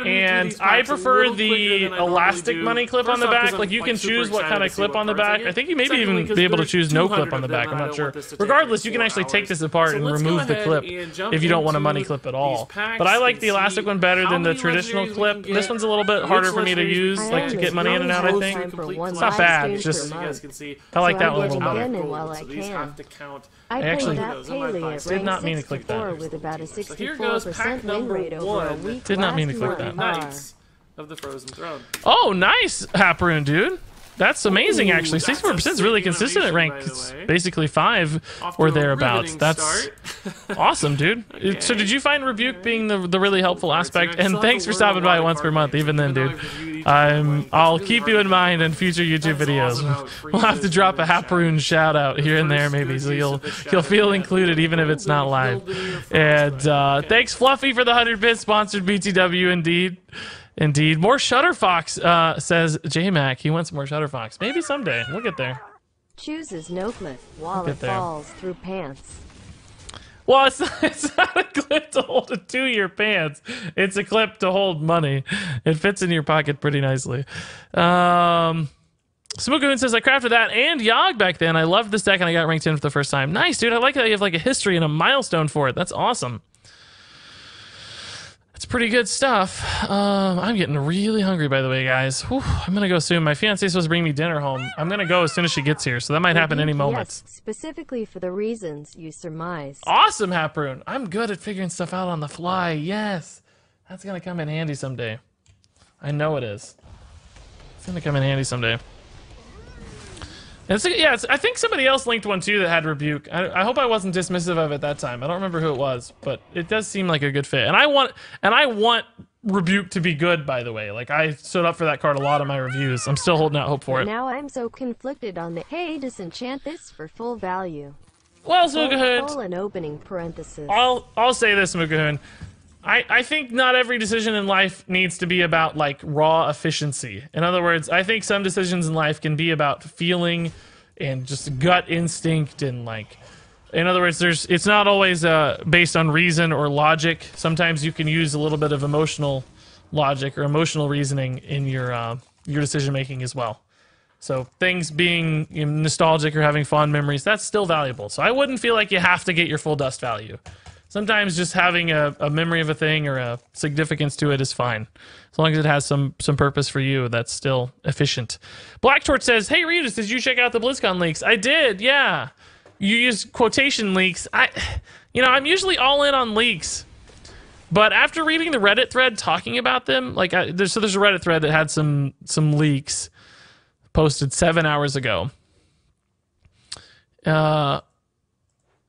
And I prefer the elastic money clip on the back. Like, you can choose what kind of clip on the back. I think you maybe even be able to choose no clip on the back. I'm not sure. Regardless, you can actually take this apart and remove the clip if you don't want a money clip at all. But I like the elastic one better than the traditional clip. This one's a little bit harder for me to use, like to get money in and out, I think. It's not bad. It's just I like that one a little better. These have to count. I actually did not mean to click that. With about a so here goes pack number rate over a week. Did not mean to click that. Knights of the Frozen Throne. Oh, nice, Haproon, dude. That's amazing, actually. 64% is really consistent at rank. It's basically 5 or thereabouts. That's awesome, dude. Okay. So did you find Rebuke being the really helpful aspect? And thanks for stopping by once per month, even then, dude. I'll keep you in mind in future YouTube videos. We'll have to drop a Haproon shout out here and there, maybe, so you'll feel included even if it's not live. And thanks, Fluffy, for the 100 bits. Sponsored BTW, indeed. Indeed. More Shutterfox, says J-Mac. He wants more Shutterfox. Maybe someday. We'll get there. Chooses no clip. Wallet falls through pants. Well, it's not a clip to hold it to your pants. It's a clip to hold money. It fits in your pocket pretty nicely. Smookahun says, I crafted that and Yogg back then. I loved this deck and I got ranked 10 for the first time. Nice, dude. I like that you have like a history and a milestone for it. That's awesome. It's pretty good stuff. I'm getting really hungry, by the way, guys. Whew, I'm gonna go soon. My fiance's supposed to bring me dinner home. I'm gonna go as soon as she gets here, so that might happen any moment. Yes, specifically for the reasons you surmise. Awesome, Haproon. I'm good at figuring stuff out on the fly. Yes, that's gonna come in handy someday. I know it is. It's gonna come in handy someday. I think somebody else linked one too that had Rebuke. I hope I wasn't dismissive of it that time. I don't remember who it was, but it does seem like a good fit. And I want Rebuke to be good, by the way. Like, I stood up for that card a lot in my reviews. I'm still holding out hope for it. Now I'm so conflicted on the hey, disenchant this for full value. Well, Smookahun, an opening parenthesis. I'll say this, Smookahun. I think not every decision in life needs to be about, like, raw efficiency. In other words, I think some decisions in life can be about feeling and just gut instinct and, like, in other words, it's not always based on reason or logic. Sometimes you can use a little bit of emotional logic or emotional reasoning in your decision making as well. So things being nostalgic or having fond memories, that's still valuable. So I wouldn't feel like you have to get your full dust value. Sometimes just having a memory of a thing or a significance to it is fine. As long as it has some purpose for you, that's still efficient. Black Torch says, hey, Regis, did you check out the BlizzCon leaks? I did, yeah. You use quotation leaks. I'm usually all in on leaks. But after reading the Reddit thread talking about them, like, there's a Reddit thread that had some leaks posted 7 hours ago.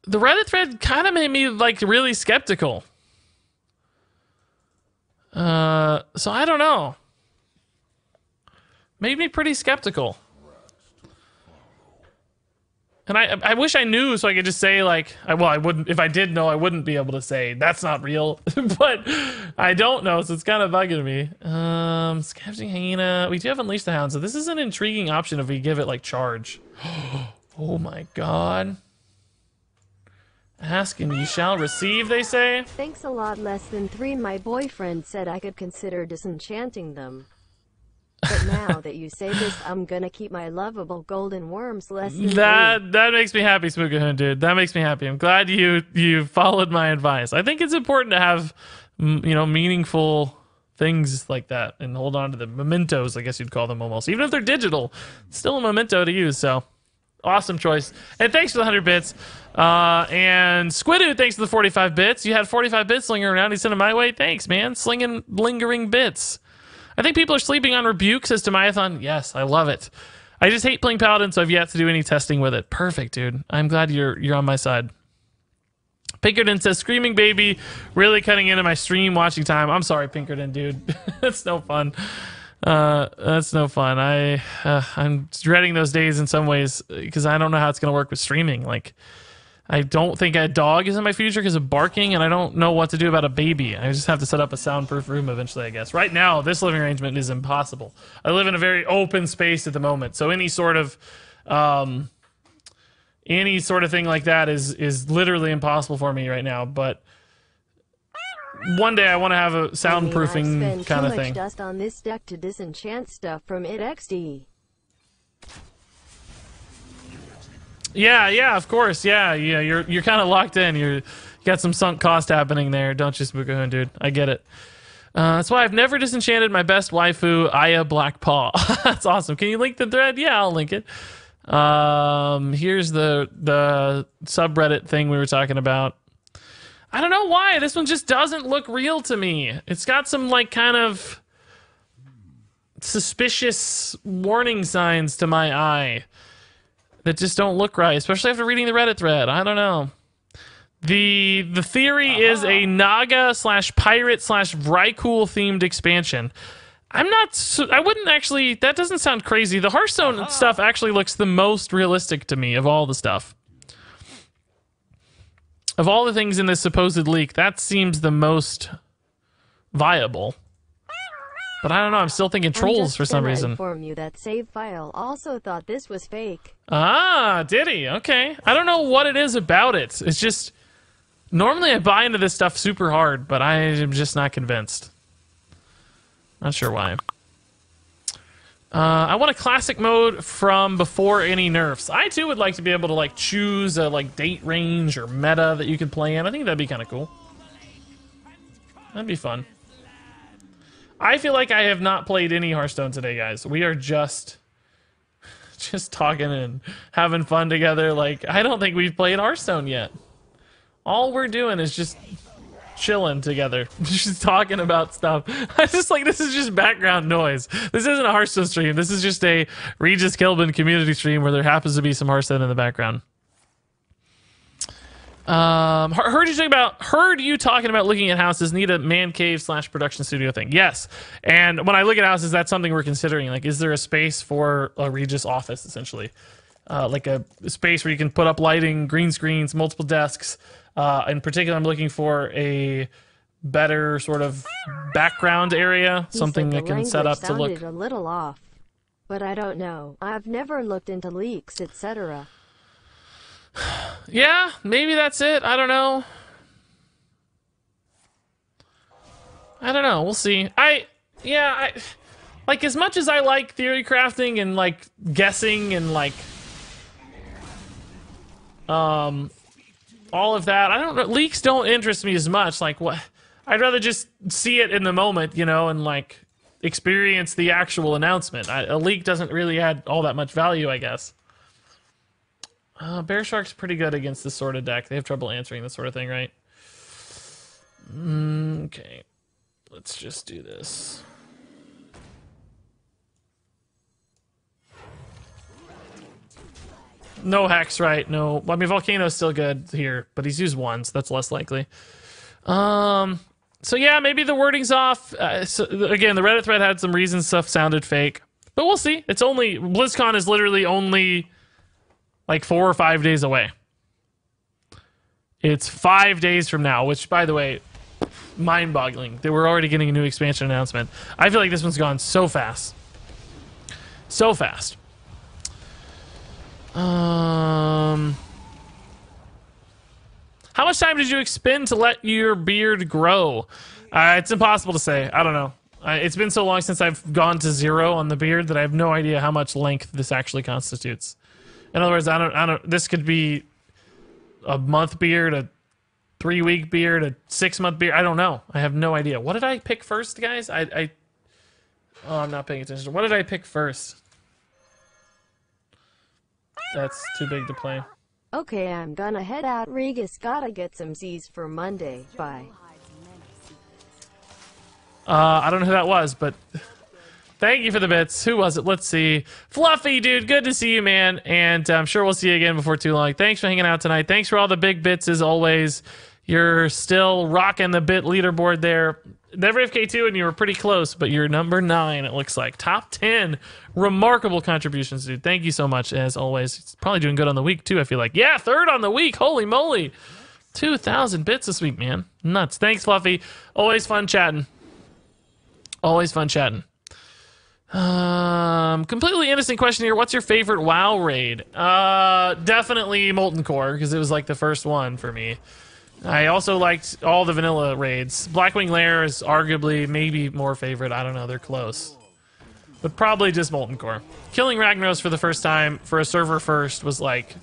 The Reddit thread kind of made me, like, really skeptical. So I don't know. Made me pretty skeptical. And I wish I knew so I could just say like, well, I wouldn't, if I did know, I wouldn't be able to say that's not real, but I don't know, so it's kind of bugging me. Scavenging Hyena. We do have Unleash the Hound, so this is an intriguing option if we give it like charge. Oh my god. Ask and ye shall receive, they say. Thanks a lot, less than 3. My boyfriend said I could consider disenchanting them. But now that you say this, I'm gonna keep my lovable golden worms less than 3. That makes me happy, Spookahoon, dude. That makes me happy. I'm glad you followed my advice. I think it's important to have, you know, meaningful things like that and hold on to the mementos, I guess you'd call them almost. Even if they're digital, it's still a memento to use, so awesome choice. And thanks for the 100 bits. And Squidoo, thanks for the 45 bits. You had 45 bits slinging around. He sent them my way. Thanks, man. Slinging lingering bits. I think people are sleeping on Rebuke, says Tamayathon. Yes, I love it. I just hate playing Paladin, so I've yet to do any testing with it. Perfect, dude. I'm glad you're on my side. Pinkerton says, Screaming Baby, really cutting into my stream watching time. I'm sorry, Pinkerton, dude. That's no fun. That's no fun. I'm dreading those days in some ways because I don't know how it's going to work with streaming. Like, I don't think a dog is in my future because of barking, and I don't know what to do about a baby. I just have to set up a soundproof room eventually, I guess. Right now, this living arrangement is impossible. I live in a very open space at the moment, so any sort of thing like that is literally impossible for me right now. But one day I want to have a soundproofing kind of thing. Too much dust on this deck to disenchant stuff from it XD. Yeah, of course. Yeah, you're kind of locked in. You got some sunk cost happening there, don't you, Spookahoon, dude? I get it. That's why I've never disenchanted my best waifu, Aya Blackpaw. That's awesome. Can you link the thread? Yeah, I'll link it. Here's the subreddit thing we were talking about. I don't know why. This one just doesn't look real to me. It's got some, like, kind of suspicious warning signs to my eye that just don't look right, especially after reading the Reddit thread. I don't know. The theory is a Naga / pirate / Vrykul themed expansion. I wouldn't actually, that doesn't sound crazy. The Hearthstone stuff actually looks the most realistic to me of all the stuff. Of all the things in this supposed leak, that seems the most viable. But I don't know, I'm still thinking trolls for some reason. I'm just gonna inform you that save file also thought this was fake. Ah, did he? Okay. I don't know what it is about it. It's just, normally I buy into this stuff super hard, but I am just not convinced. Not sure why. I want a classic mode from before any nerfs. I too would like to be able to like choose a like date range or meta that you could play in. I think that'd be kind of cool. That'd be fun. I feel like I have not played any Hearthstone today, guys. We are just talking and having fun together. Like, I don't think we've played Hearthstone yet. All we're doing is just chilling together, just talking about stuff. I just like, this is just background noise. This isn't a Hearthstone stream. This is just a Regis Kilbin community stream where there happens to be some Hearthstone in the background. Heard you talking about looking at houses. Need a man cave / production studio thing. Yes, and when I look at houses, that's something we're considering. Like, is there a space for a Regis office, essentially? Like a space where you can put up lighting, green screens, multiple desks. In particular, I'm looking for a better sort of background area, something that can set up to look a little off, but I don't know. I've never looked into leaks, etc. Yeah, maybe that's it. I don't know. We'll see. Like, as much as I like theory crafting and like guessing and like all of that, I don't know. Leaks don't interest me as much. Like, what? I'd rather just see it in the moment, you know, and like experience the actual announcement. A leak doesn't really add all that much value, I guess. Bear Shark's pretty good against this sort of deck. They have trouble answering this sort of thing, right? Okay. Let's just do this. No Hex, right? No. I mean, Volcano's still good here, but he's used once. That's less likely. So yeah, maybe the wording's off. So, again, the Reddit thread had some reasons stuff sounded fake. But we'll see. It's only... BlizzCon is literally only like 4 or 5 days away. It's 5 days from now, which, by the way, mind-boggling. They were already getting a new expansion announcement. I feel like this one's gone so fast. So fast. How much time did you expend to let your beard grow? It's impossible to say. I don't know. It's been so long since I've gone to 0 on the beard that I have no idea how much length this actually constitutes. In other words, I don't. This could be a month beard, a 3-week beard, a 6-month beard. I don't know. I have no idea. What did I pick first, guys? Oh, I'm not paying attention. What did I pick first? That's too big to play. Okay, I'm gonna head out. Regis gotta get some Z's for Monday. Bye. I don't know who that was, but thank you for the bits. Who was it? Let's see. Fluffy, dude. Good to see you, man. And I'm sure we'll see you again before too long. Thanks for hanging out tonight. Thanks for all the big bits as always. You're still rocking the bit leaderboard there. Never FK2, and you were pretty close, but you're number 9, it looks like. Top 10. Remarkable contributions, dude. Thank you so much, as always. It's probably doing good on the week, too, I feel like. Yeah, 3rd on the week. Holy moly. 2,000 bits this week, man. Nuts. Thanks, Fluffy. Always fun chatting. Always fun chatting. Completely innocent question here. What's your favorite WoW raid? Definitely Molten Core, because it was like the first one for me. I also liked all the vanilla raids. Blackwing Lair is arguably maybe more favorite. I don't know. They're close. But probably just Molten Core. Killing Ragnaros for the first time for a server first was like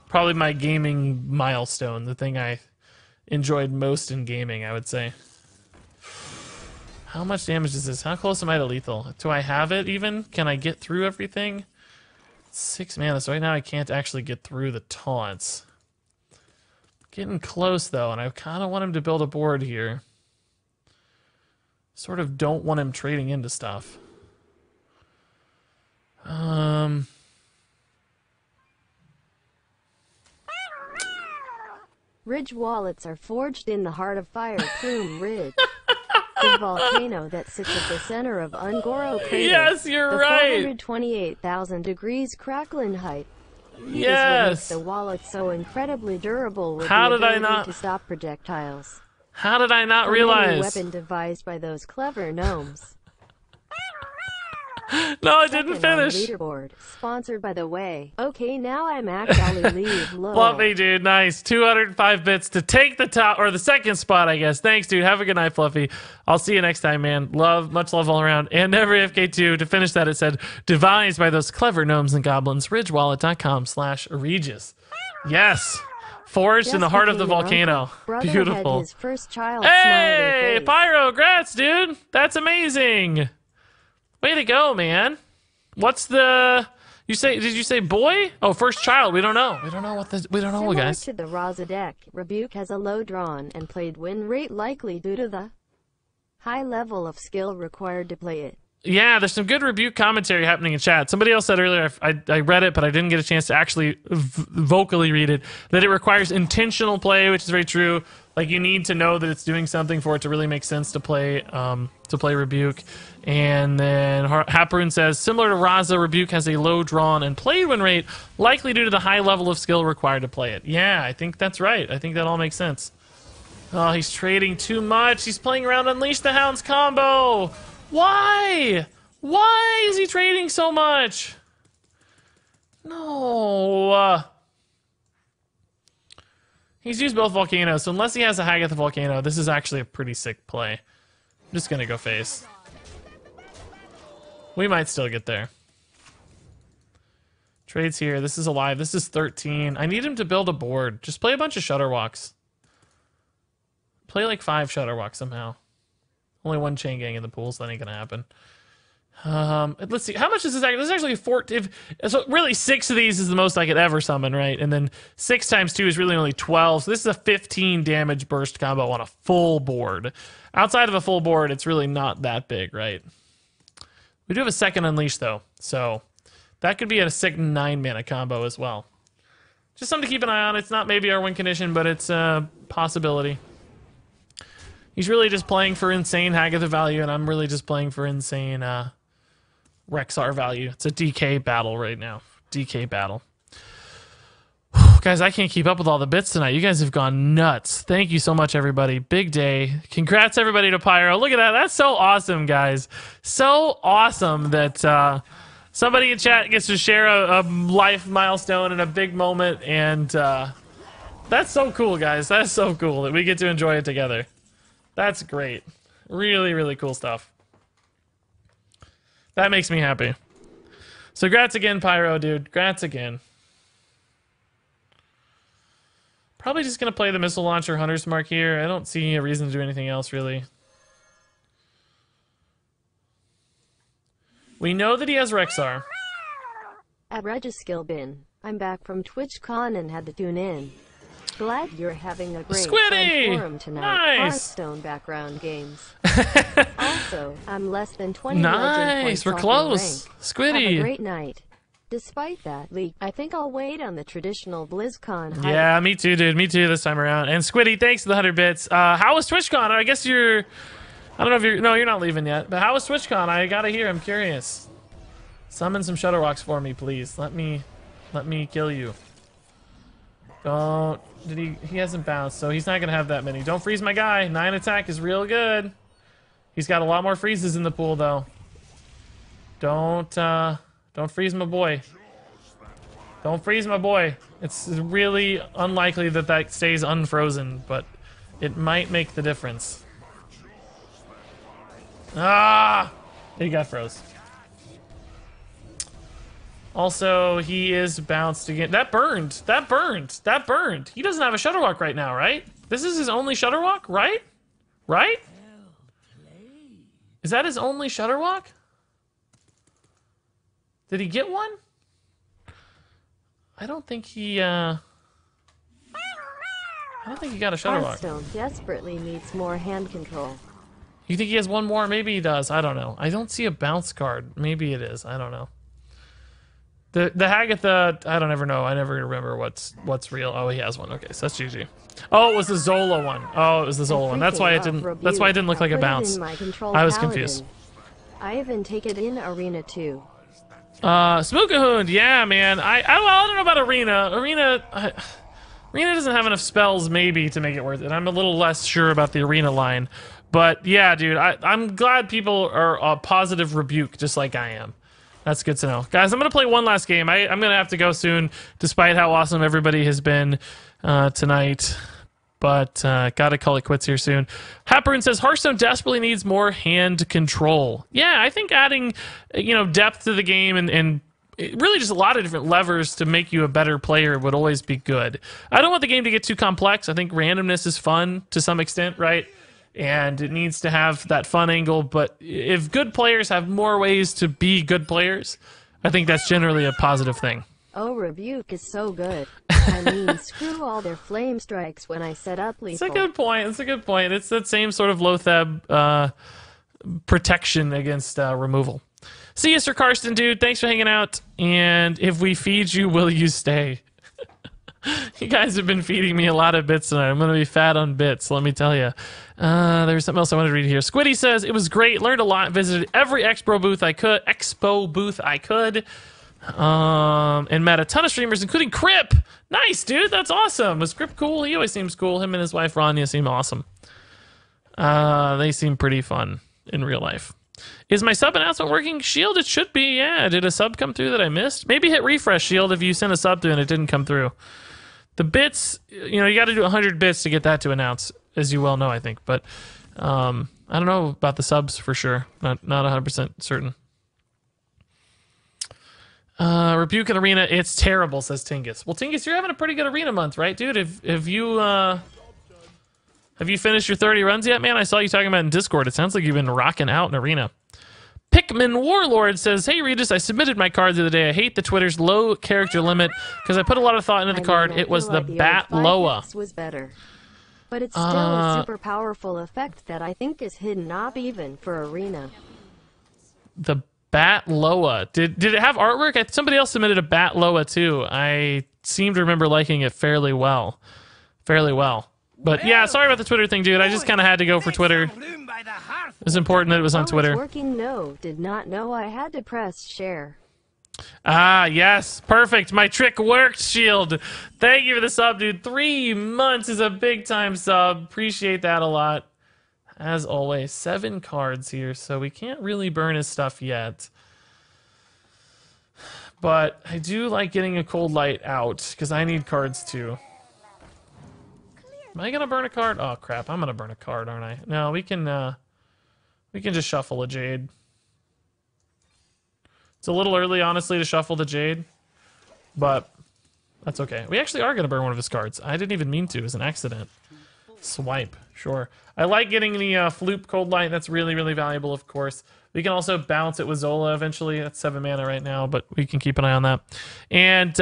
probably my gaming milestone. The thing I enjoyed most in gaming, I would say. How much damage is this? How close am I to lethal? Do I have it even? Can I get through everything? 6 mana. So right now I can't actually get through the taunts. Getting close, though, and I kind of want him to build a board here. Sort of don't want him trading into stuff. Ridge wallets are forged in the heart of Fire Plume Ridge. The volcano that sits at the center of Ungoro Crater. Yes, you're the right. 428,000 degrees crackling height. Yes. The wallet so incredibly durable with How the did I ability not to stop projectiles. How did I not realize? Weapon devised by those clever gnomes. No, I didn't finish. Leaderboard, sponsored by the way. Okay, now I'm actually leave low. Fluffy, dude, nice. 205 bits to take the top or the second spot, I guess. Thanks, dude. Have a good night, Fluffy. I'll see you next time, man. Much love all around. And never FK2. To finish that, it said devised by those clever gnomes and goblins. Ridgewallet.com/Regis. Yes. Forged in the heart of the volcano. Beautiful. Had his first child. Hey, Pyro, grats, dude. That's amazing. Way to go, man. What's the... Did you say boy? Oh, first child. We don't know. We don't know, guys. Similar to the Raza deck, Rebuke has a low drawn and played win rate likely due to the high level of skill required to play it. Yeah, there's some good Rebuke commentary happening in chat. Somebody else said earlier, I read it, but I didn't get a chance to actually vocally read it, that it requires intentional play, which is very true. Like, you need to know that it's doing something for it to really make sense to play Rebuke. And then Haproon says, similar to Raza, Rebuke has a low drawn and played win rate, likely due to the high level of skill required to play it. Yeah, I think that's right. I think that all makes sense. Oh, he's trading too much. He's playing around Unleash the Hounds combo. Why? Why is he trading so much? No. He's used both volcanoes, so unless he has a Haggath volcano, this is actually a pretty sick play. I'm just gonna go face. We might still get there. Trades here. This is alive. This is 13. I need him to build a board. Just play a bunch of Shutterwalks. Play like 5 Shutterwalks somehow. Only 1 Chain Gang in the pools. That ain't gonna happen. Let's see. How much is this actually? This is actually 14. So really 6 of these is the most I could ever summon, right? And then 6 times 2 is really only 12. So this is a 15 damage burst combo on a full board. Outside of a full board, it's really not that big, right? We do have a second Unleash, though. So that could be a sick 9 mana combo as well. Just something to keep an eye on. It's not maybe our win condition, but it's a possibility. He's really just playing for insane Haggath value, and I'm really just playing for insane Rexar value. It's a DK battle right now. DK battle. guys, I can't keep up with all the bits tonight. You guys have gone nuts. Thank you so much, everybody. Big day. Congrats, everybody, to Pyro. Look at that. That's so awesome, guys. So awesome that somebody in chat gets to share a life milestone and a big moment. And that's so cool, guys. That's so cool that we get to enjoy it together. That's great. Really, really cool stuff. That makes me happy. So grats again, Pyro, dude. Grats again. Probably just going to play the missile launcher Hunter's Mark here. I don't see a reason to do anything else, really. We know that he has Rexar. At Regis Bin, I'm back from TwitchCon and had to tune in. Glad you're having a great Squiddy! forum tonight. Nice! Hearthstone background games. Also, I'm less than 20 nice! legend points We're off close. rank. Squiddy! Have a great night. Despite that leak, I think I'll wait on the traditional BlizzCon hype. Yeah, me too, dude. Me too this time around. And Squiddy, thanks for the 100 bits. How was TwitchCon? I guess you're... I don't know if you're... No, you're not leaving yet. But how was TwitchCon? I gotta hear. I'm curious. Summon some Shutterwalks for me, please. Let me kill you. Don't... Did he hasn't bounced, so he's not gonna have that many. Don't freeze my guy. 9 attack is real good. He's got a lot more freezes in the pool, though. Don't freeze my boy. Don't freeze my boy. It's really unlikely that that stays unfrozen, but it might make the difference. Ah! He got froze. Also, he is bounced again. That burned. That burned. That burned. He doesn't have a Shutterwalk right now, right? This is his only Shutterwalk, right? Right? Is that his only Shutterwalk? Did he get one? I don't think he, I don't think he got a Shutterwalk. Hearthstone desperately needs more hand control. You think he has one more? Maybe he does. I don't know. I don't see a bounce card. Maybe it is. I don't know. The Hagatha, I don't ever know. I never remember what's real. Oh, he has one. Okay, so that's GG. Oh, it was the Zola one. Oh, it was the Zola one. That's why it didn't. That's why it didn't look like a bounce. I was confused. I even take it in Arena too. Smookahoond, yeah, man. I don't know about Arena. Arena doesn't have enough spells, maybe, to make it worth it. I'm a little less sure about the Arena line. But yeah, dude, I'm glad people are a positive rebuke, just like I am. That's good to know. Guys, I'm going to play one last game. I'm going to have to go soon, despite how awesome everybody has been tonight. But gotta call it quits here soon. Happerin says, Hearthstone desperately needs more hand control. Yeah, I think adding, depth to the game and really just a lot of different levers to make you a better player would always be good. I don't want the game to get too complex. I think randomness is fun to some extent, right? And it needs to have that fun angle, but if good players have more ways to be good players, I think that's generally a positive thing. Oh, Rebuke is so good. I mean, screw all their flame strikes when I set up lethal. It's a good point. It's a good point. It's that same sort of Lothab protection against removal. See you, Sir Karsten, dude. Thanks for hanging out. And if we feed you, will you stay? You guys have been feeding me a lot of bits tonight. I'm going to be fat on bits, let me tell you. There's something else I wanted to read here. Squiddy says, it was great. Learned a lot. Visited every Expo booth I could. And met a ton of streamers, including Crip. Nice, dude. That's awesome. Was Crip cool? He always seems cool. Him and his wife, Rania, seem awesome. They seem pretty fun in real life. Is my sub announcement working? Shield, it should be. Yeah. Did a sub come through that I missed? Maybe hit refresh, Shield, if you sent a sub through and it didn't come through. The bits, you got to do 100 bits to get that to announce, as you well know, I think. But I don't know about the subs for sure. Not 100% certain. Rebuke an Arena, it's terrible, says Tingus. Well, Tingus, you're having a pretty good Arena month, right, dude? Have you finished your 30 runs yet, man? I saw you talking about it in Discord. It sounds like you've been rocking out in Arena. Pikmin Warlord says, hey, Regis, I submitted my card the other day. I hate the Twitter's low character limit because I put a lot of thought into the card. It was the Bat Loa. Was better. But it's still a super powerful effect that I think is hidden up even for Arena. The Bat Loa. Did it have artwork? Somebody else submitted a Bat Loa too. I seem to remember liking it fairly well. But yeah, sorry about the Twitter thing, dude. I just kind of had to go for Twitter. It was important that it was on Twitter. Working? No, did not know I had to press share. Ah, yes. Perfect. My trick worked, Shield. Thank you for the sub, dude. 3 months is a big time sub. Appreciate that a lot. As always, 7 cards here, so we can't really burn his stuff yet. But I do like getting a cold light out, because I need cards too. Am I gonna burn a card? Oh crap, I'm gonna burn a card, aren't I? No, we can just shuffle a Jade. It's a little early, honestly, to shuffle the Jade, but that's okay. We actually are gonna burn one of his cards. I didn't even mean to, it was an accident. Swipe, sure. I like getting the Floop Cold Light, that's really, really valuable, of course. We can also bounce it with Zola eventually. That's 7 mana right now, but we can keep an eye on that. And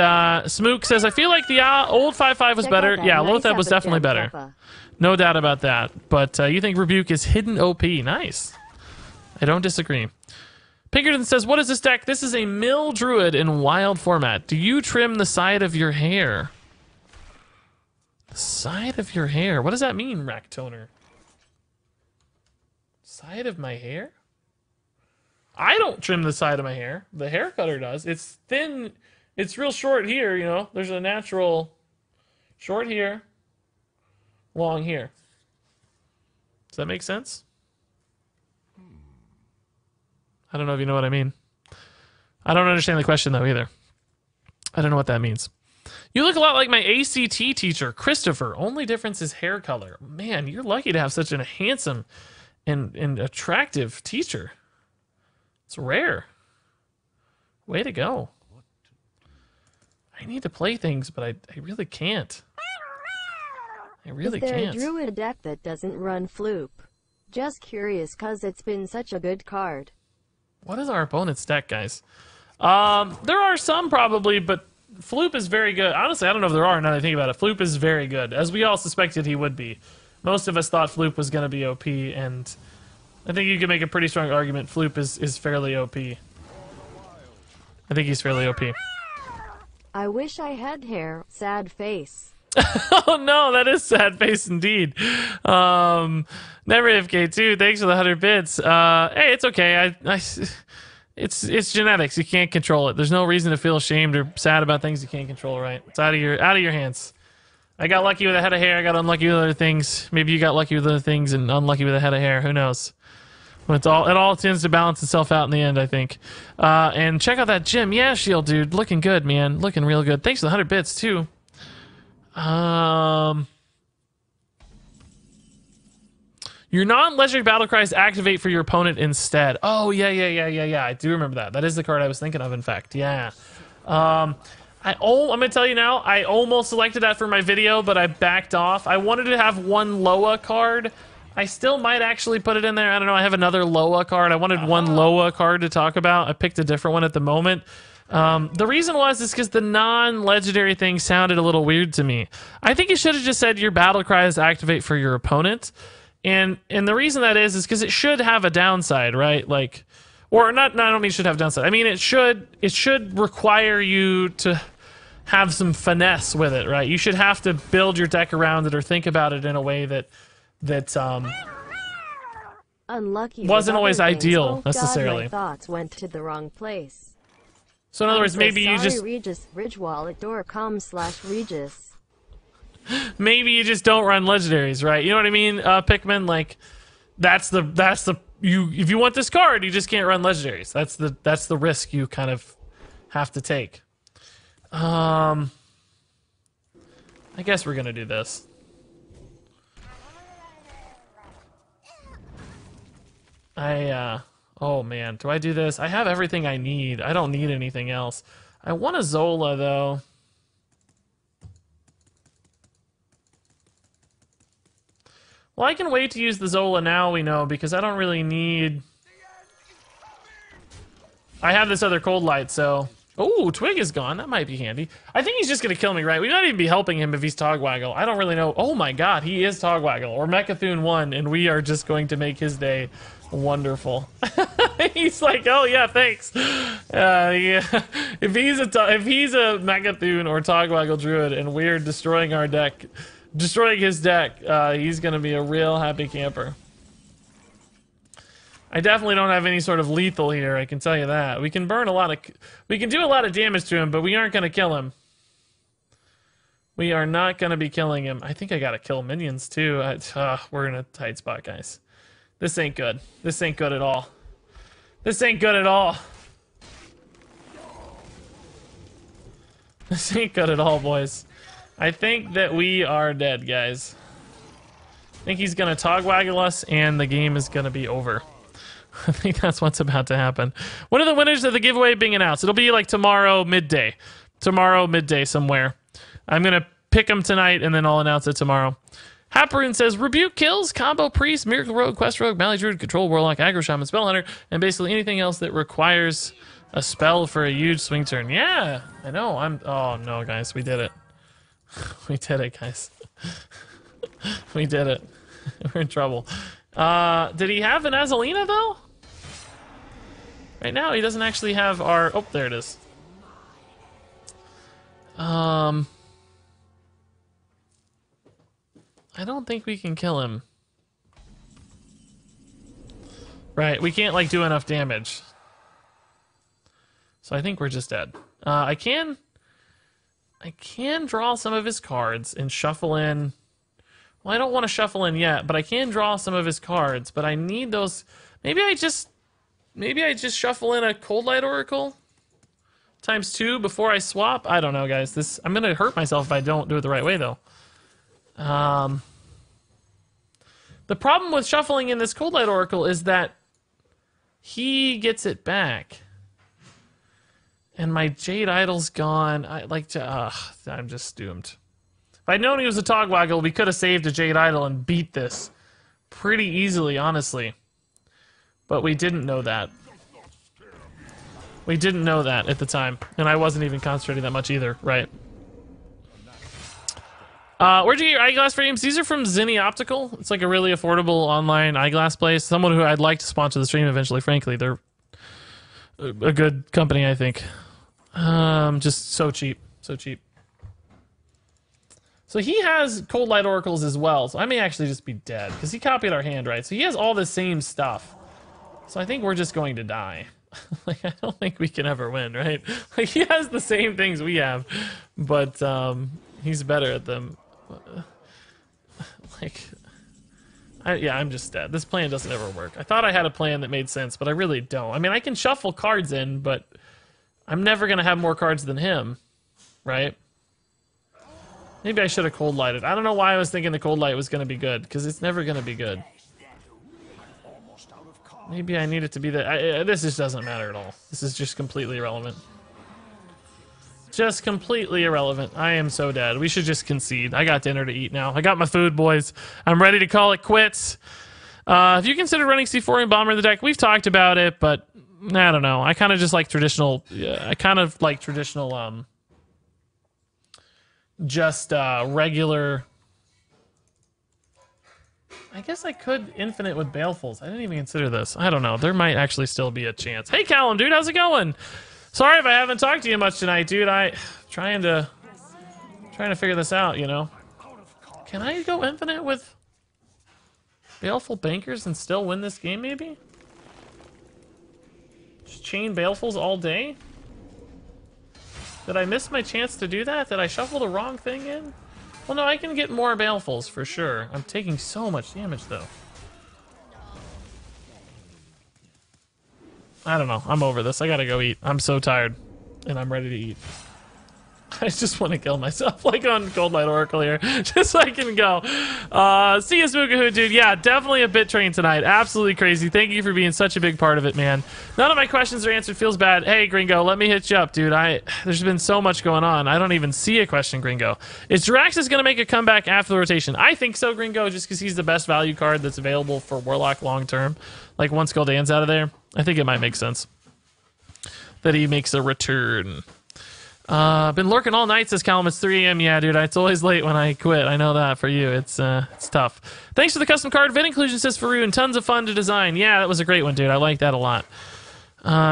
Smook says, I feel like the old 5/5 was better. Yeah, Lotheb was definitely better. No doubt about that. But you think Rebuke is hidden OP. Nice. I don't disagree. Pinkerton says, what is this deck? This is a Mill Druid in wild format. Do you trim the side of your hair? The side of your hair? What does that mean, Racktoner? Side of my hair? I don't trim the side of my hair. The hair cutter does. It's thin. It's real short here, you know. There's a natural short here, long here. Does that make sense? I don't know if you know what I mean. I don't understand the question, though, either. I don't know what that means. You look a lot like my ACT teacher, Christopher. Only difference is hair color. Man, you're lucky to have such a handsome and attractive teacher. It's rare. Way to go. I need to play things, but I really can't. I really can't. Is there a Druid deck that doesn't run Floop? Just curious, cause it's been such a good card. What is our opponent's deck, guys? There are some probably, but Floop is very good. Honestly, I don't know if there are, now that I think about it. Floop is very good, as we all suspected he would be. Most of us thought Floop was going to be OP, and I think you can make a pretty strong argument Floop is fairly OP. I think he's fairly OP. I wish I had hair. Sad face. Oh no, that is sad face indeed. Never FK2, thanks for the 100 bits. Hey, it's okay. It's genetics. You can't control it. There's no reason to feel ashamed or sad about things you can't control, right? It's out of your hands. I got lucky with a head of hair. I got unlucky with other things. Maybe you got lucky with other things and unlucky with a head of hair. Who knows? But it all tends to balance itself out in the end, I think. And check out that gym. Yeah, Shield, dude. Looking good, man. Looking real good. Thanks for the 100 bits, too. Your non-legendary battle cries activate for your opponent instead. Oh, yeah. I do remember that. That is the card I was thinking of, in fact. Yeah. I'm going to tell you now, I almost selected that for my video, but I backed off. I wanted to have one Loa card. I still might actually put it in there. I don't know. I have another Loa card. I wanted one Loa card to talk about. I picked a different one at the moment. The reason is because the non-legendary thing sounded a little weird to me. I think you should have just said your battle cries activate for your opponent. And the reason that is because it should have a downside, right? Like, or not, no, I don't mean it should have a downside. I mean, it should require you to have some finesse with it, right? You should have to build your deck around it or think about it in a way that unlucky wasn't always ideal, oh, necessarily. God, my thoughts went to the wrong place. So in other words, maybe you just Regis ridgewallet.com/Regis. Maybe you just don't run legendaries, right? You know what I mean, Pikmin? Like, that's the if you want this card, you just can't run legendaries. That's the risk you kind of have to take. I guess we're gonna do this. Oh man, do I do this? I have everything I need. I don't need anything else. I want a Zola though. Well, I can wait to use the Zola now, we know, because I don't really need... I have this other Cold Light, so... Oh, Twig is gone. That might be handy. I think he's just going to kill me, right? We might even be helping him if he's Togwaggle. I don't really know. Oh my god, he is Togwaggle. Or Mechathune 1, and we are just going to make his day wonderful. He's like, oh yeah, thanks. Yeah. If he's a Mechathune or Togwaggle Druid, and we're destroying our deck... Destroying his deck, he's gonna be a real happy camper. I definitely don't have any sort of lethal here, I can tell you that. We can burn a lot of... We can do a lot of damage to him, but we aren't going to kill him. We are not going to be killing him. I think I got to kill minions, too. We're in a tight spot, guys. This ain't good. This ain't good at all. This ain't good at all. This ain't good at all, boys. I think that we are dead, guys. I think he's gonna togwaggle us and the game is gonna be over. I think that's what's about to happen. When are the winners of the giveaway being announced? It'll be like tomorrow midday. Tomorrow midday somewhere. I'm gonna pick them tonight and then I'll announce it tomorrow. Happerin says, Rebuke kills, Combo Priest, Miracle Rogue, Quest Rogue, Mally Druid, Control Warlock, Aggro Shaman, Spell Hunter, and basically anything else that requires a spell for a huge swing turn. Yeah, I know. Oh no, guys, we did it. We did it, guys. We did it. We're in trouble. Did he have an Azalina, though? Right now, he doesn't actually have our... Oh, there it is. I don't think we can kill him. Right, we can't, like, do enough damage. So I think we're just dead. I can draw some of his cards and shuffle in... Well, I don't want to shuffle in yet, but I can draw some of his cards, but I need those... Maybe I just shuffle in a Cold Light Oracle ×2 before I swap? I don't know, guys. I'm going to hurt myself if I don't do it the right way, though. The problem with shuffling in this Cold Light Oracle is that he gets it back. And my Jade Idol's gone. I'm just doomed. If I'd known he was a Togwaggle, we could have saved a Jade Idol and beat this pretty easily, honestly. But we didn't know that. We didn't know that at the time. And I wasn't even concentrating that much either, right? Where'd you get your eyeglass frames? These are from Zinni Optical. It's like a really affordable online eyeglass place. Someone who I'd like to sponsor the stream eventually, frankly. They're a good company, I think. Just so cheap. So cheap. So he has Cold Light Oracles as well, so I may actually just be dead, because he copied our hand, right? So he has all the same stuff. So I think we're just going to die. Like, I don't think we can ever win, right? Like, he has the same things we have, but he's better at them. Yeah, I'm just dead. This plan doesn't ever work. I thought I had a plan that made sense, but I really don't. I mean, I can shuffle cards in, but I'm never going to have more cards than him, right? Maybe I should have Cold Lighted. I don't know why I was thinking the Cold Light was going to be good, because it's never going to be good. Maybe I need it to be the... this just doesn't matter at all. This is just completely irrelevant. Just completely irrelevant. I am so dead. We should just concede. I got dinner to eat now. I got my food, boys. I'm ready to call it quits. If you consider running C4 and Bomber in the deck, we've talked about it, but I don't know. I kind of just like traditional... I kind of like traditional... regular... I guess I could infinite with Balefuls. I didn't even consider this. I don't know. There might actually still be a chance. Hey, Callum, dude, how's it going? Sorry if I haven't talked to you much tonight, dude. Trying to figure this out, you know. Can I go infinite with Baleful Bankers and still win this game, maybe? Just chain Balefuls all day? Did I miss my chance to do that? Did I shuffle the wrong thing in? Well, no, I can get more Balefuls for sure. I'm taking so much damage, though. I don't know. I'm over this. I gotta go eat. I'm so tired. And I'm ready to eat. I just want to kill myself, like on Cold Light Oracle here, just so I can go. See you, Spookahoo, dude. Yeah, definitely a bit train tonight. Absolutely crazy. Thank you for being such a big part of it, man. None of my questions are answered. Feels bad. Hey, Gringo, let me hit you up, dude. There's been so much going on. I don't even see a question, Gringo. Is Jiraxis going to make a comeback after the rotation? I think so, Gringo, just because he's the best value card that's available for Warlock long term. Like, once Gul'dan's out of there, I think it might make sense that he makes a return. Been lurking all night, says Callum. It's 3 a.m. Yeah, dude, it's always late when I quit. I know that for you. It's tough. Thanks for the custom card. Vid inclusion, says Faroon, and tons of fun to design. Yeah, that was a great one, dude. I like that a lot.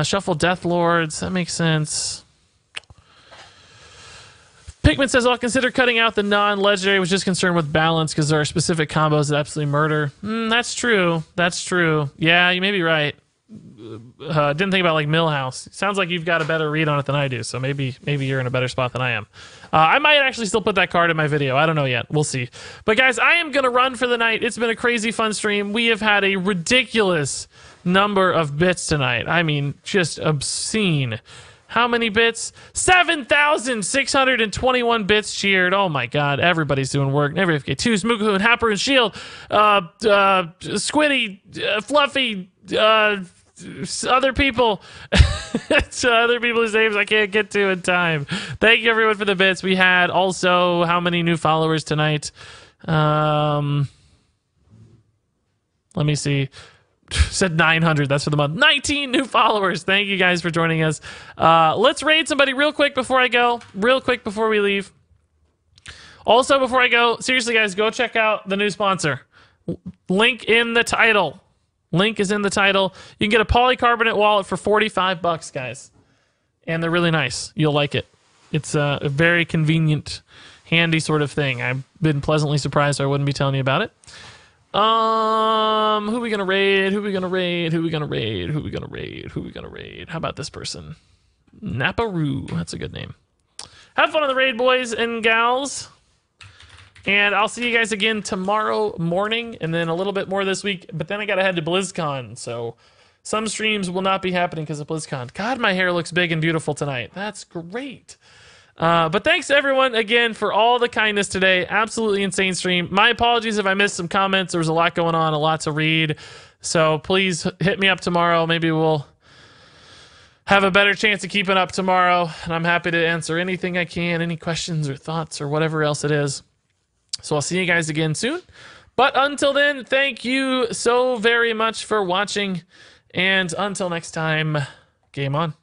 Shuffle Death Lords. That makes sense. Pikmin says, I'll consider cutting out the non-legendary. Was just concerned with balance because there are specific combos that absolutely murder. That's true. That's true. Yeah, you may be right. Didn't think about like Millhouse. Sounds like you've got a better read on it than I do, so maybe you're in a better spot than I am. I might actually still put that card in my video. I don't know yet. We'll see. But guys, I am going to run for the night. It's been a crazy fun stream. We have had a ridiculous number of bits tonight. I mean, just obscene. How many bits? 7,621 bits cheered. Oh my god, everybody's doing work. Never FK2, Smookahoo, and Happer and Shield, Squiddy, Fluffy, other people. Other people's names I can't get to in time. Thank you everyone for the bits. We had also how many new followers tonight? Let me see. Said 900. That's for the month. 19 new followers. Thank you guys for joining us. Let's raid somebody real quick before I go. Real quick before we leave. Also, before I go, seriously, guys, go check out the new sponsor. Link in the title. Link is in the title. You can get a polycarbonate wallet for $45, guys. And they're really nice. You'll like it. It's a very convenient, handy sort of thing. I've been pleasantly surprised, so I wouldn't be telling you about it. Who we gonna raid? Who we gonna raid? Who we gonna raid? Who we gonna raid? Who we gonna raid? How about this person? Naparoo. That's a good name. Have fun on the raid, boys and gals. And I'll see you guys again tomorrow morning, and then a little bit more this week. But then I gotta head to BlizzCon, so some streams will not be happening because of BlizzCon. God, my hair looks big and beautiful tonight. That's great. But thanks to everyone again for all the kindness today. Absolutely insane stream. My apologies if I missed some comments. There was a lot going on, a lot to read. So please hit me up tomorrow. Maybe we'll have a better chance of keeping up tomorrow. And I'm happy to answer anything I can, any questions or thoughts or whatever else it is. So I'll see you guys again soon. But until then, thank you so very much for watching. And until next time, game on.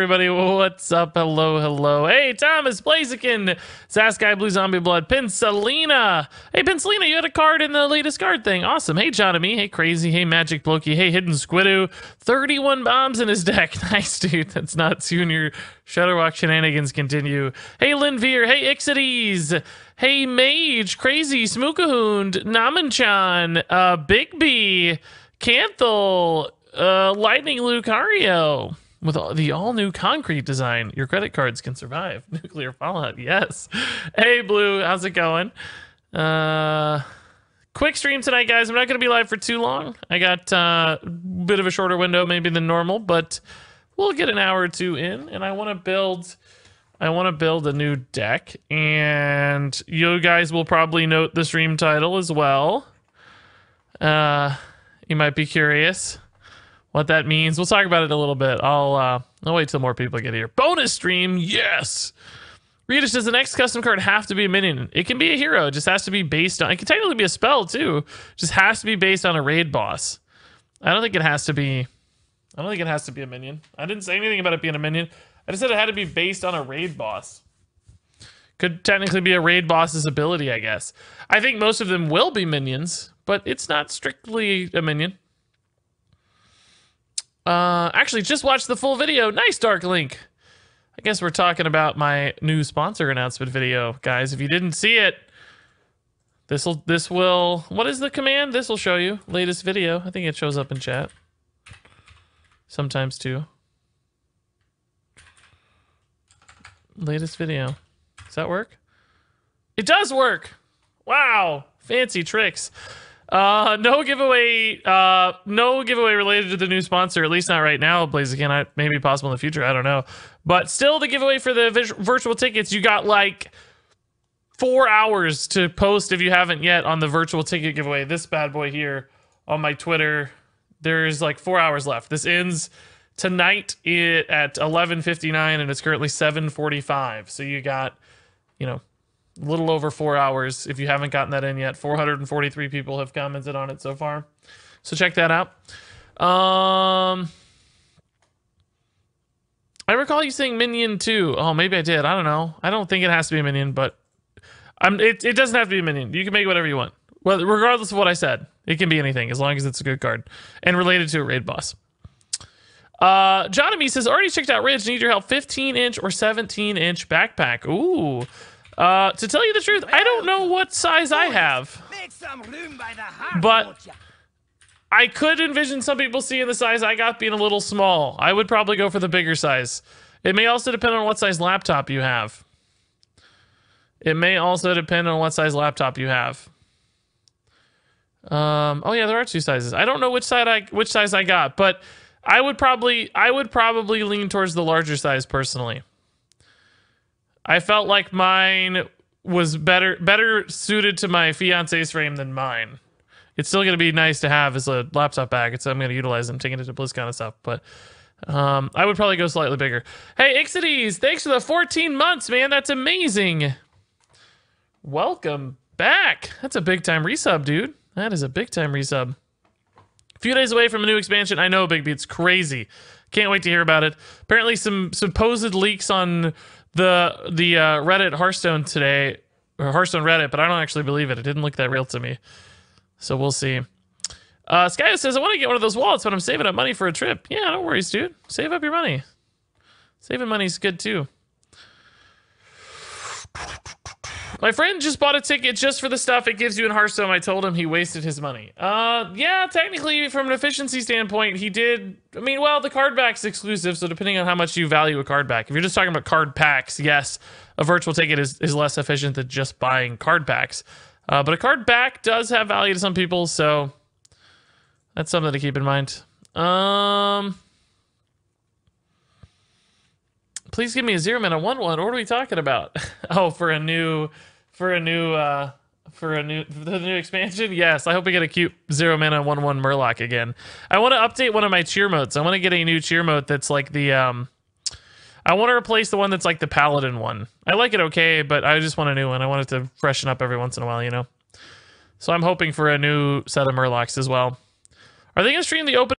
everybody? What's up? Hello, hello. Hey, Thomas Blaziken, Saskai, Blue Zombie Blood, Pensalina. Hey, Pensalina, you had a card in the latest card thing. Awesome. Hey, Jonamy. Hey, Crazy. Hey, Magic Blokey. Hey, Hidden Squidoo. 31 bombs in his deck. Nice, dude. That's nuts. You and your Shutterwalk shenanigans continue. Hey, Linveer. Hey, Ixides. Hey, Mage. Crazy. Smookahoond. Namanchan. Big B. Canthel. Lightning Lucario with the all-new concrete design. Your credit cards can survive nuclear fallout. Yes. Hey, Blue. How's it going? Quick stream tonight, guys. I'm not going to be live for too long. I got a bit of a shorter window maybe than normal, but we'll get an hour or two in, and I want to build a new deck, and you guys will probably note the stream title as well. You might be curious what that means. We'll talk about it a little bit. I'll wait till more people get here. Bonus stream, yes. Regis, does the next custom card have to be a minion? It can be a hero. It just has to be based on. It can technically be a spell too. It just has to be based on a raid boss. I don't think it has to be. I don't think it has to be a minion. I didn't say anything about it being a minion. I just said it had to be based on a raid boss. Could technically be a raid boss's ability, I guess. I think most of them will be minions, but it's not strictly a minion. Actually, just watched the full video. Nice, Dark Link. I guess we're talking about my new sponsor announcement video, guys. If you didn't see it, this will. What is the command? This will show you latest video. I think it shows up in chat sometimes too. Latest video. Does that work? It does work. Wow, fancy tricks. No giveaway related to the new sponsor, at least not right now, Blaziken. Maybe possible in the future, I don't know. But still, the giveaway for the virtual tickets, you got like 4 hours to post if you haven't yet on the virtual ticket giveaway. This bad boy here on my Twitter, there's like 4 hours left. This ends tonight at 11:59 and it's currently 7:45. So you got, a little over 4 hours if you haven't gotten that in yet. 443 people have commented on it so far. So check that out. I recall you saying minion too. Oh, maybe I did. I don't know. I don't think it has to be a minion, but it doesn't have to be a minion. You can make it whatever you want. Well, regardless of what I said, it can be anything as long as it's a good card and related to a raid boss. Jonamy says, already checked out Ridge. Need your help. 15-inch or 17-inch backpack. Ooh. To tell you the truth, I don't know what size I have, but I could envision some people seeing the size I got being a little small. I would probably go for the bigger size. It may also depend on what size laptop you have. Oh yeah, there are two sizes. I don't know which size I got, but I would probably lean towards the larger size personally. I felt like mine was better suited to my fiance's frame than mine. It's still going to be nice to have as a laptop bag. I'm going to utilize them, taking it to BlizzCon and stuff. But I would probably go slightly bigger. Hey, Ixides, thanks for the 14 months, man. That's amazing. Welcome back. That's a big-time resub, dude. That is a big-time resub. A few days away from a new expansion. I know, Big B. It's crazy. Can't wait to hear about it. Apparently, some supposed leaks on the Reddit Hearthstone today, or Hearthstone Reddit, but I don't actually believe it. It didn't look that real to me. So we'll see. Skyo says, I want to get one of those wallets, but I'm saving up money for a trip. Yeah, no worries, dude. Save up your money. Saving money's good, too. My friend just bought a ticket just for the stuff it gives you in Hearthstone. I told him he wasted his money. Yeah, technically, from an efficiency standpoint, he did. I mean, well, the card back's exclusive, so depending on how much you value a card back. If you're just talking about card packs, yes, a virtual ticket is less efficient than just buying card packs. But a card back does have value to some people, so that's something to keep in mind. Please give me a 0-mana 1/1. What are we talking about? Oh, for the new expansion. Yes, I hope we get a cute 0-mana 1/1 Murloc again. I want to update one of my cheer modes. I want to get a new cheer mode that's like the I want to replace the one that's like the Paladin one. I like it okay, but I just want a new one. I want it to freshen up every once in a while, So I'm hoping for a new set of Murlocs as well. Are they going to stream the opening